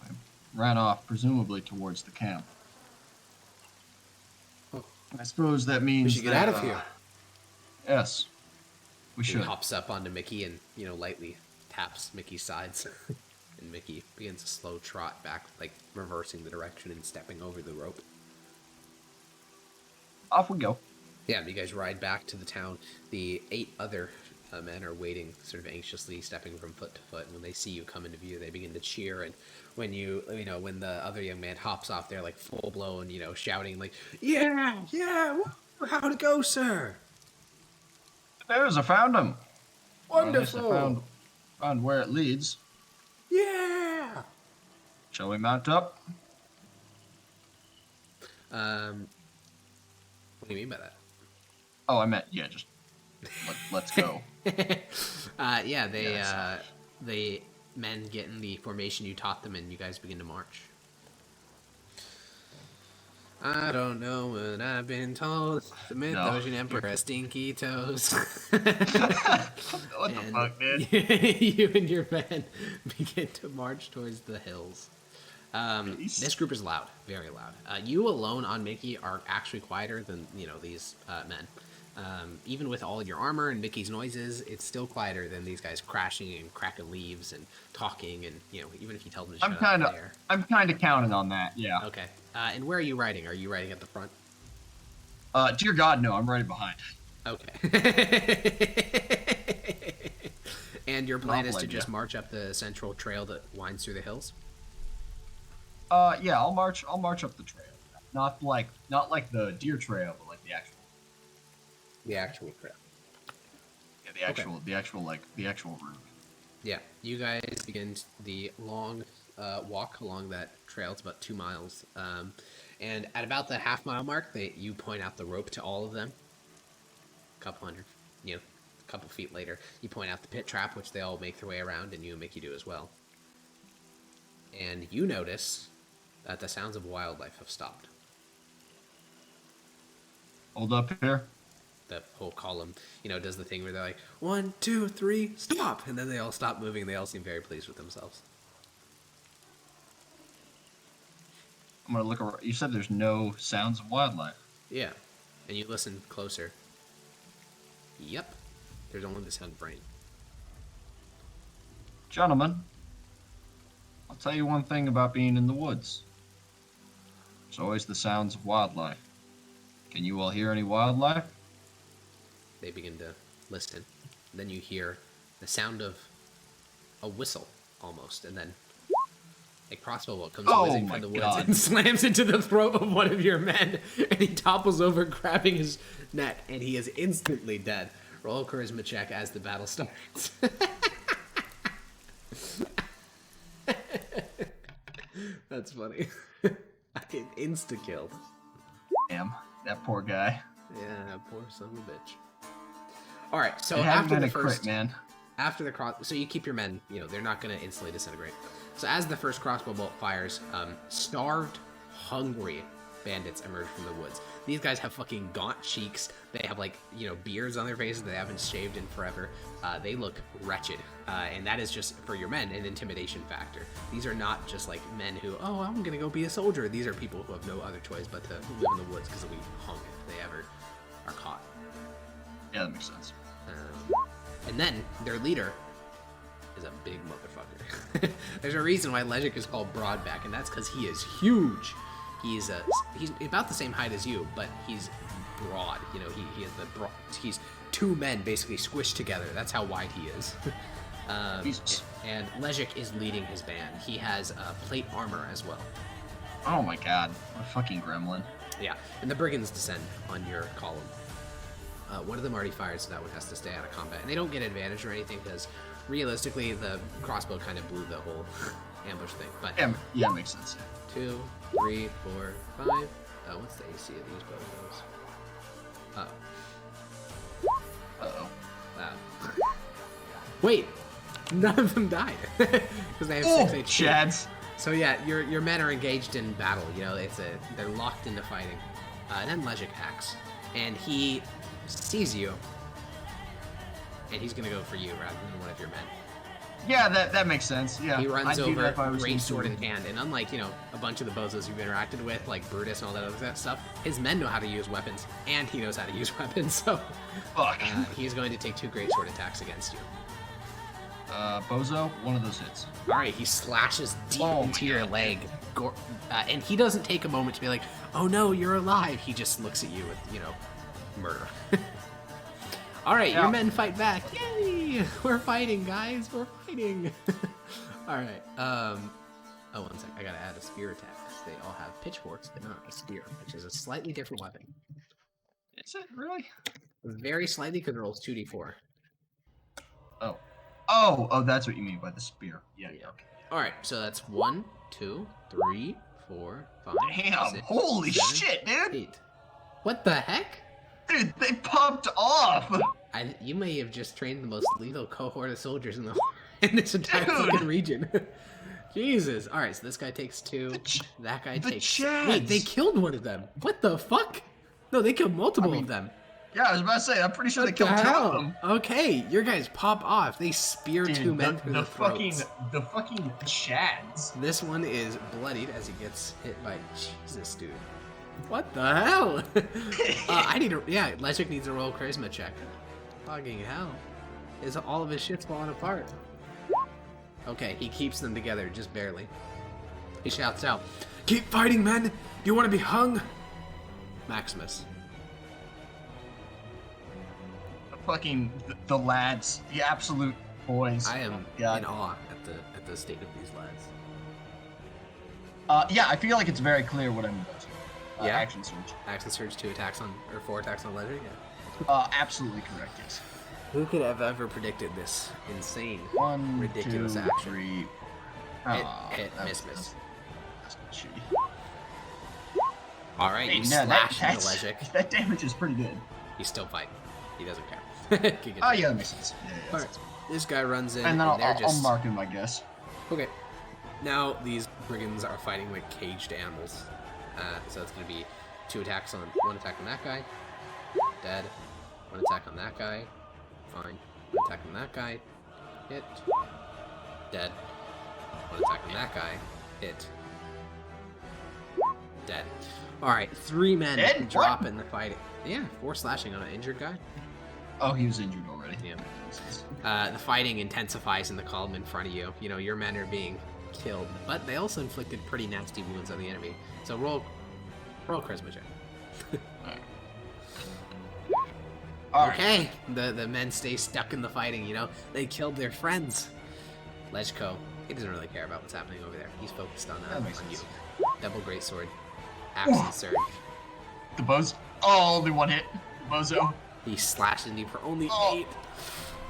I ran off, presumably towards the camp. Oh. I suppose that means We should get out of here. Yes. We He should. hops up onto Mickey and, lightly taps Mickey's sides. And Mickey begins a slow trot back, reversing the direction and stepping over the rope. Off we go. Yeah, you guys ride back to the town. The 8 other men are waiting, sort of anxiously, stepping from foot to foot. And when they see you come into view, they begin to cheer. And when when the other young man hops off, they're full blown, shouting "Yeah, yeah, woo, how'd it go, sir?" There's, I found him. Wonderful. Well, at least I found where it leads. Yeah. Shall we mount up? What do you mean by that? Oh, I meant, yeah, just let's go. Yeah, Yes. the men get in the formation you taught them, and you guys begin to march. I don't know what I've been told. The Mythosian Emperor has stinky toes. What the fuck, man? You and your men begin to march towards the hills. This group is loud, very loud. You alone on Mickey are actually quieter than these men. Even with all your armor and Mickey's noises, it's still quieter than these guys crashing and cracking leaves and talking, and even if you tell them to shut up, I'm kind of counting on that. Yeah. Okay. And where are you riding? Are you riding at the front? Dear God, no. I'm right behind. Okay. And your plan is to Novel just idea. march up the central trail that winds through the hills? Yeah. I'll march up the trail. Not like the deer trail, but the actual. The actual trail. Yeah, the actual route. Yeah, you guys begin the long walk along that trail. It's about 2 miles. And at about the half-mile mark, you point out the rope to all of them. A couple feet later, you point out the pit trap, which they all make their way around, and you and Mickey do as well. And you notice that the sounds of wildlife have stopped. Hold up here. The whole column, does the thing where they're like, 1, 2, 3, stop! And then they all stop moving. They all seem very pleased with themselves. I'm gonna look around. You said there's no sounds of wildlife. Yeah. And you listen closer. Yep. There's only the sound of rain. Gentlemen, I'll tell you one thing about being in the woods. There's always the sounds of wildlife. Can you all hear any wildlife? They begin to listen. Then you hear the sound of a whistle, almost, and then a crossbow bolt comes whizzing from the woods and slams into the throat of one of your men, and he topples over, grabbing his neck, and he is instantly dead. Roll a charisma check as the battle starts. That's funny. I get insta-killed. Damn, that poor guy. Yeah, poor son of a bitch. Alright, so It after been the a first... crit, man. After the cross... So you keep your men, they're not going to instantly disintegrate. So as the first crossbow bolt fires, starved, hungry bandits emerge from the woods. These guys have fucking gaunt cheeks. They have, beards on their faces they haven't shaved in forever. They look wretched. And that is just, for your men, an intimidation factor. These are not just, men who, I'm gonna go be a soldier. These are people who have no other choice but to live in the woods because they'll be hung if they ever are caught. Yeah, that makes sense. And then, their leader is a big motherfucker. There's a reason why Legic is called Broadback, and that's because he is huge. He's about the same height as you, but he's broad. He has the broad. He's two men basically squished together. That's how wide he is. And Legic is leading his band. He has plate armor as well. Oh my god, what a fucking gremlin. Yeah, and the brigands descend on your column. One of them already fired, so that one has to stay out of combat. And they don't get advantage or anything because realistically, the crossbow kind of blew the whole ambush thing. But yeah, makes sense. 2, 3, 4, 5. Oh, what's the AC of these bozos? Uh-oh. Wow. Wait, none of them died because they have 6 HP. Chads. So yeah, your men are engaged in battle. They're locked into fighting. And then Legic acts, and he sees you, and he's gonna go for you rather than one of your men. Yeah, that makes sense. Yeah. He runs I'd do that over, if I was great him sword too. in hand, and unlike a bunch of the bozos you've interacted with, like Brutus and all that other stuff, his men know how to use weapons, and he knows how to use weapons. So Fuck. he's going to take 2 great sword attacks against you. Bozo, one of those hits. All right, he slashes deep into your leg, and he doesn't take a moment to be like, "Oh no, you're alive." He just looks at you with, murder. All right, your men fight back. Yay! We're fighting, guys. We're fighting. All right. One sec. I gotta add a spear attack. They all have pitchforks, but not a spear, which is a slightly different weapon. Is it really? Very slightly, because it rolls 2d4. Oh, that's what you mean by the spear. Yeah. Okay. All right, so that's 1, 2, 3, 4, 5. Damn! 6, Holy 7, shit, dude! 8. What the heck? Dude, they popped off! You may have just trained the most lethal cohort of soldiers in this entire Dude. fucking region. Jesus. All right, so this guy takes 2. That guy takes. Chads. Wait, they killed one of them. What the fuck? No, they killed multiple of them. Yeah, I was about to say, I'm pretty sure What they killed the 2 hell? of them. Okay, your guys pop off. They spear Dude, 2 men through the throats. the fucking Chads. This one is bloodied as he gets hit by Jesus, dude. What the hell? Legic needs a roll charisma check. Fucking hell. Is all of his shit's falling apart. Okay, he keeps them together, just barely. He shouts out, "Keep fighting, men! You want to be hung?" Maximus. The lads, the absolute boys. I am God. in awe at the state of these lads. Yeah, I feel like it's very clear what I'm about to. Yeah? Action surge. Action surge, 4 attacks on Legic, yeah. Absolutely correct, yes. Who could have ever predicted this insane, 1, ridiculous 2, action? 3. Hit, miss. That's shitty. Alright, Hey, you no, slash into that's- Legic. That damage is pretty good. He's still fighting. He doesn't care. Oh, yeah, that makes sense. Yeah, Alright, this guy runs in, And then they're I'll just... mark him, I guess. Okay. Now, these brigands are fighting like caged animals. So it's going to be 1 attack on that guy, Dead. One attack on that guy. Fine. One attack on that guy. Hit. Dead. One attack on that guy. Hit. Dead. Alright, 3 men Dead? drop What? in the fighting. Yeah, 4 slashing on an injured guy. Oh, he was injured already. Yeah. The fighting intensifies in the column in front of you. You know, your men are being killed, but they also inflicted pretty nasty wounds on the enemy. So roll charisma check. Alright. Okay, the men stay stuck in the fighting, you know? They killed their friends. Lejko, he doesn't really care about what's happening over there. He's focused on makes you. sense. Double greatsword. Axe and surge. The bows. Oh, only one hit. Bozo. He slashed into you for only Oh. 8.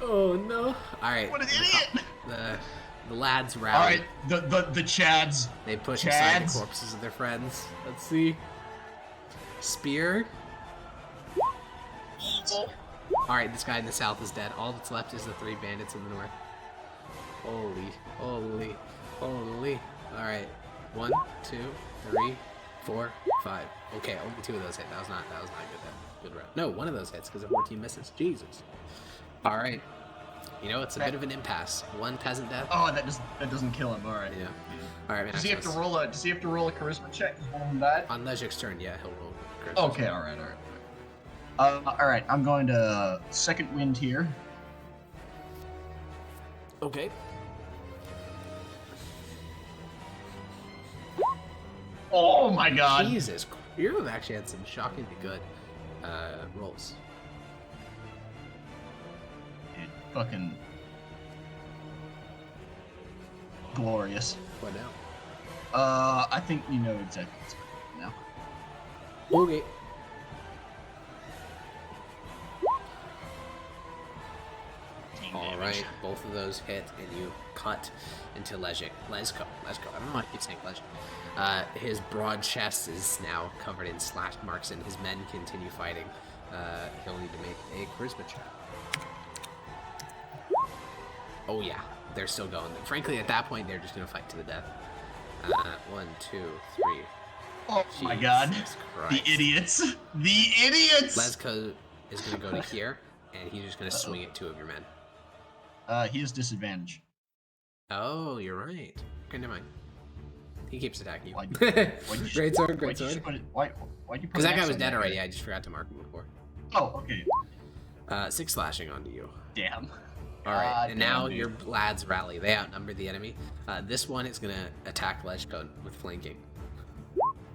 Oh no. Alright. What an idiot! The lads rally. Alright, the Chads. They push aside the Chads. corpses of their friends. Let's see. Spear. Alright, this guy in the south is dead. All that's left is the 3 bandits in the north. Holy. Alright. 1, 2, 3, 4, 5. Okay, only 2 of those hit. That was not good round. No, 1 of those hits because of 14 misses. Jesus. Alright. You know, it's a bit of an impasse. 1 peasant death. Oh, that doesn't kill him. Alright. Yeah. Alright, Does he have to roll a charisma check? Because one of them died? On Lejik's turn, yeah, he'll roll. charisma. Okay, alright. Alright, I'm going to second wind here. Okay. Oh my god. Jesus, you have actually had some shockingly good rolls. Dude, fucking glorious. What now? I think you know exactly what's going on now. Okay. All right, both of those hit, and you cut into Lejko. I don't know why I keep saying Lejik. His broad chest is now covered in slash marks, and his men continue fighting. He'll need to make a charisma check. Oh yeah, they're still going. Frankly, at that point, they're just gonna fight to the death. 1, 2, 3. Oh my god. Jesus Christ. The idiots. The idiots! Lejko is gonna go to here, and he's just gonna swing at 2 of your men. He has disadvantage. Oh, you're right. Okay, never mind. He keeps attacking you. Why'd you Great sword, great why'd you sword. put it- Why'd you put Because that an guy X was on dead that already. guy? I just forgot to mark him before. Oh, okay. 6 slashing onto you. Damn. All right, and now dude. your lads rally. They outnumber the enemy. This one is gonna attack Lejko with flanking.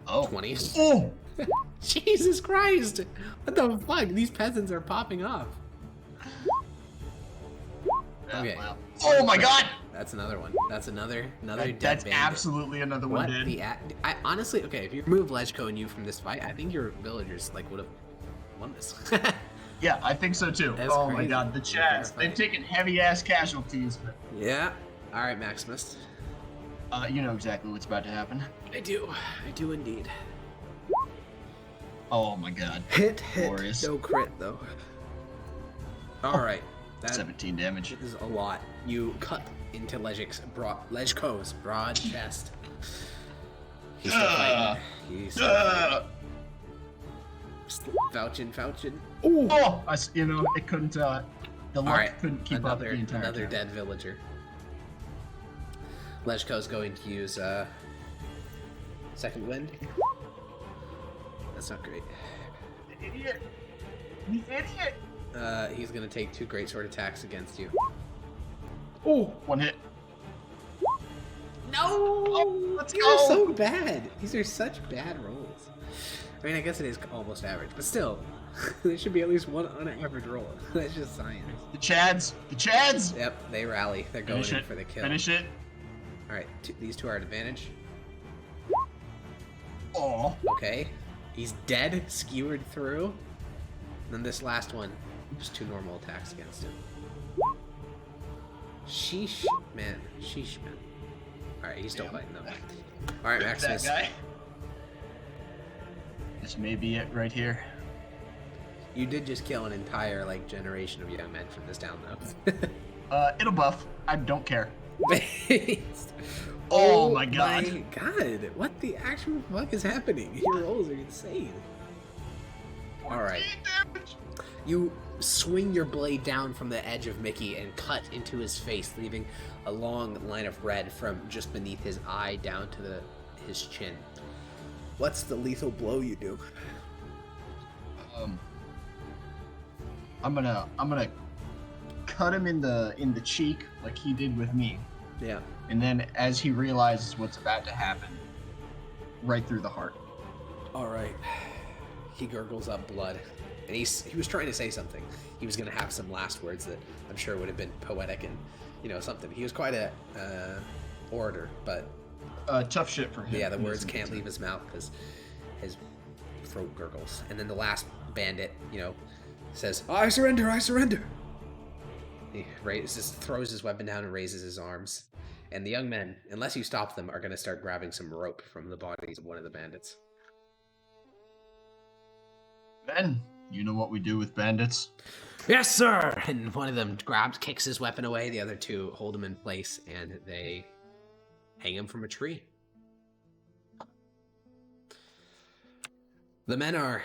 Oh. 20. Oh! Jesus Christ! What the fuck? These peasants are popping off. Okay. Wow. Oh my god! That's another one. That's another dead That's bandit. absolutely another one, What dude. the? I honestly, okay. If you remove Lejko and you from this fight, I think your villagers like would have won this. Yeah, I think so too. That's oh my crazy. god, the Chads. They've taken heavy ass casualties, but Yeah. All right, Maximus. you know exactly what's about to happen. I do indeed. Oh my god. Hit. Glorious. No crit though. All right. That 17 damage. is a lot. You cut into Lejko's broad chest. He's still fighting. He's still fighting. Fouchin. Ooh. Oh! It couldn't, the luck Alright, couldn't keep up the entire another time. dead villager. Lejko's going to use second wind. That's not great. The idiot! The idiot! He's gonna take 2 greatsword attacks against you. Oh! One hit. No! Oh, let's These go! are so bad. These are such bad rolls. I mean, I guess it is almost average, but still, there should be at least 1 unaverage roll. That's just science. The Chads! The Chads! Yep, they rally. They're going Finish in it. for the kill. Finish it. All right, these 2 are at advantage. Oh. Okay, he's dead, skewered through. And then this last one, just 2 normal attacks against him. Sheesh, man. All right, he's still fighting though. All right, Maximus. That guy. This may be it right here. You did just kill an entire generation of young men from this town, though. It'll buff. I don't care. Based. Oh my god. My god, what the actual fuck is happening? Your rolls are insane. All right. You swing your blade down from the edge of Mickey and cut into his face, leaving a long line of red from just beneath his eye down to his chin. What's the lethal blow you do? I'm gonna cut him in the cheek like he did with me. Yeah. And then as he realizes what's about to happen, right through the heart. All right. He gurgles up blood, and he was trying to say something. He was gonna have some last words that I'm sure would have been poetic and something. He was quite a orator, but tough shit for him. yeah, the words can't leave his mouth because his throat gurgles. And then the last bandit, says, "I surrender! I surrender!" He throws his weapon down and raises his arms. And the young men, unless you stop them, are going to start grabbing some rope from the bodies of one of the bandits. Ben, you know what we do with bandits? Yes, sir! And one of them kicks his weapon away. The other two hold him in place, and they hang him from a tree. The men are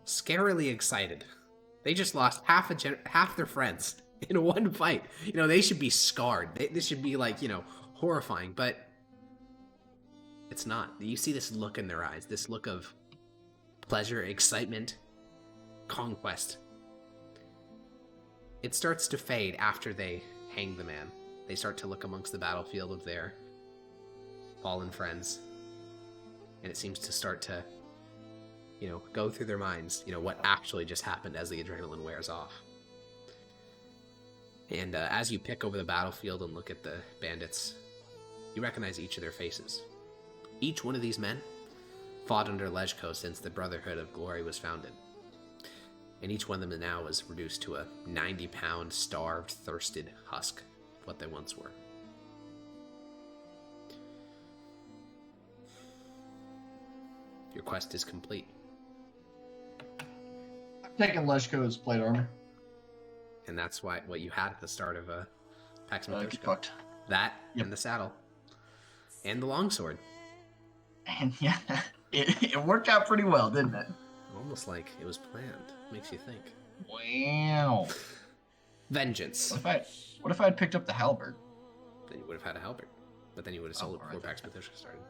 scarily excited. They just lost half their friends in one fight. They should be scarred. This should be horrifying, but it's not. You see this look in their eyes, this look of pleasure, excitement, conquest. It starts to fade after they hang the man. They start to look amongst the battlefield of their fallen friends, and it seems to start to go through their minds, what actually just happened as the adrenaline wears off. And as you pick over the battlefield and look at the bandits, you recognize each of their faces. Each one of these men fought under Lejko since the Brotherhood of Glory was founded. And each one of them now is reduced to a 90-pound, starved, thirsted husk of what they once were. Your quest is complete. Taking Leshko's plate armor. And that's what you had at the start of Pax Mithdosica. Fucked. That, and the saddle. And the longsword. And yeah, it worked out pretty well, didn't it? Almost like it was planned. Makes you think. Wow. Vengeance. What if I had picked up the halberd? Then you would have had a halberd. But then you would have sold it before Pax Mithdosica started.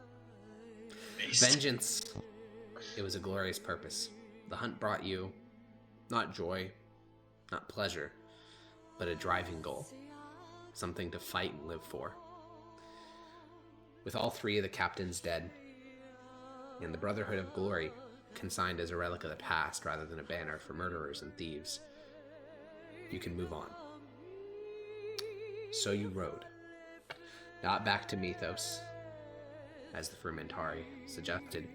Based. Vengeance. It was a glorious purpose. The hunt brought you not joy, not pleasure, but a driving goal. Something to fight and live for. With all three of the captains dead, and the Brotherhood of Glory consigned as a relic of the past rather than a banner for murderers and thieves, you can move on. So you rode. Not back to Mythos, as the Fermentari suggested,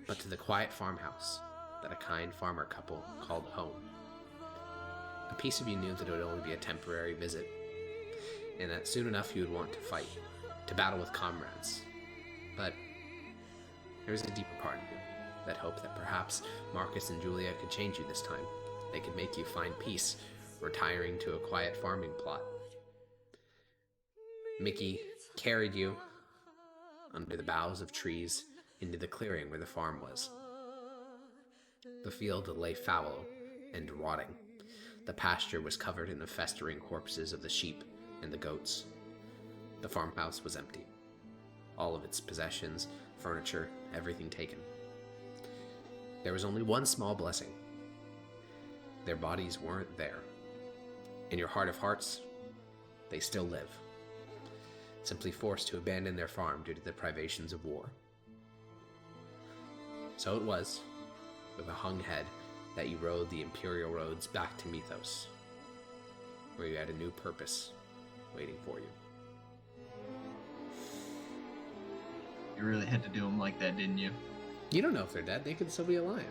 but to the quiet farmhouse that a kind farmer couple called home. A piece of you knew that it would only be a temporary visit, and that soon enough you would want to fight, to battle with comrades. But there was a deeper part of you that hoped that perhaps Marcus and Julia could change you this time. They could make you find peace, retiring to a quiet farming plot. Mickey carried you under the boughs of trees into the clearing where the farm was. The field lay fallow and rotting. The pasture was covered in the festering corpses of the sheep and the goats. The farmhouse was empty. All of its possessions, furniture, everything taken. There was only one small blessing. Their bodies weren't there. In your heart of hearts, they still live. Simply forced to abandon their farm due to the privations of war. So it was, with a hung head, that you rode the imperial roads back to Mythos, where you had a new purpose waiting for you. You really had to do them like that, didn't you? You don't know if they're dead. They could still be alive.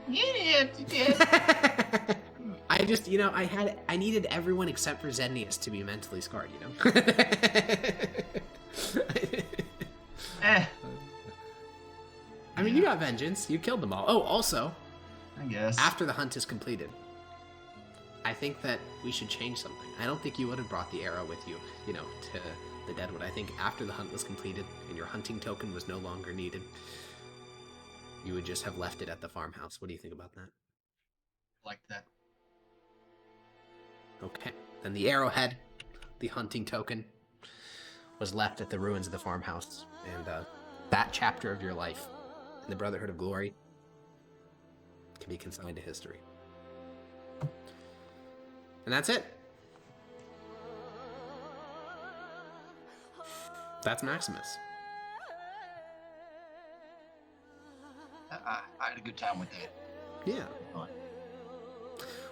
Yeah, you did. I just, I needed everyone except for Zednius to be mentally scarred, I mean, you got vengeance. You killed them all. Oh, also, I guess. after the hunt is completed, I think that we should change something. I don't think you would have brought the arrow with you, to the Deadwood. I think after the hunt was completed and your hunting token was no longer needed, you would just have left it at the farmhouse. What do you think about that? Like that. Okay. Then the arrowhead, the hunting token, was left at the ruins of the farmhouse. And that chapter of your life in the Brotherhood of Glory can be consigned to history. And that's it. That's Maximus. I had a good time with that. Yeah.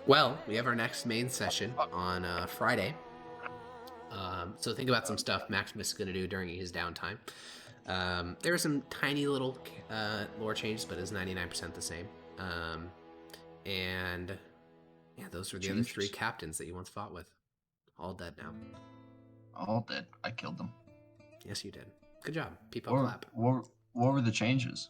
Well, we have our next main session on Friday. So think about some stuff Maximus is going to do during his downtime. There are some tiny little lore changes, but it's 99% the same. And yeah, those were the other 3 captains that you once fought with. All dead now. All dead. I killed them. Yes, you did. Good job. People clap. What were the changes?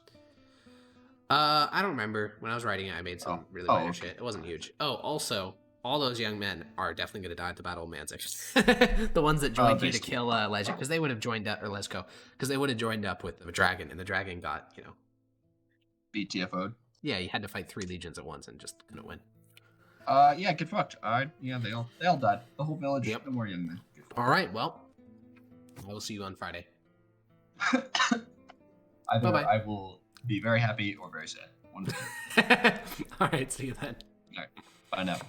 I don't remember. When I was writing it, I made some really minor shit. It wasn't huge. Oh, also, all those young men are definitely going to die at the Battle of Manzix. The ones that joined you to kill Lezic, because they would have joined up, or Lesko, because they would have joined up with the dragon, and the dragon got, BTFO'd. Yeah, you had to fight 3 legions at once and just couldn't win. Yeah, get fucked. Yeah, they all died. The whole village. Yep. No more young men. All right, well, I will see you on Friday. Either Bye-bye. I will be very happy or very sad. One of the two. All right, see you then. All right. Bye now.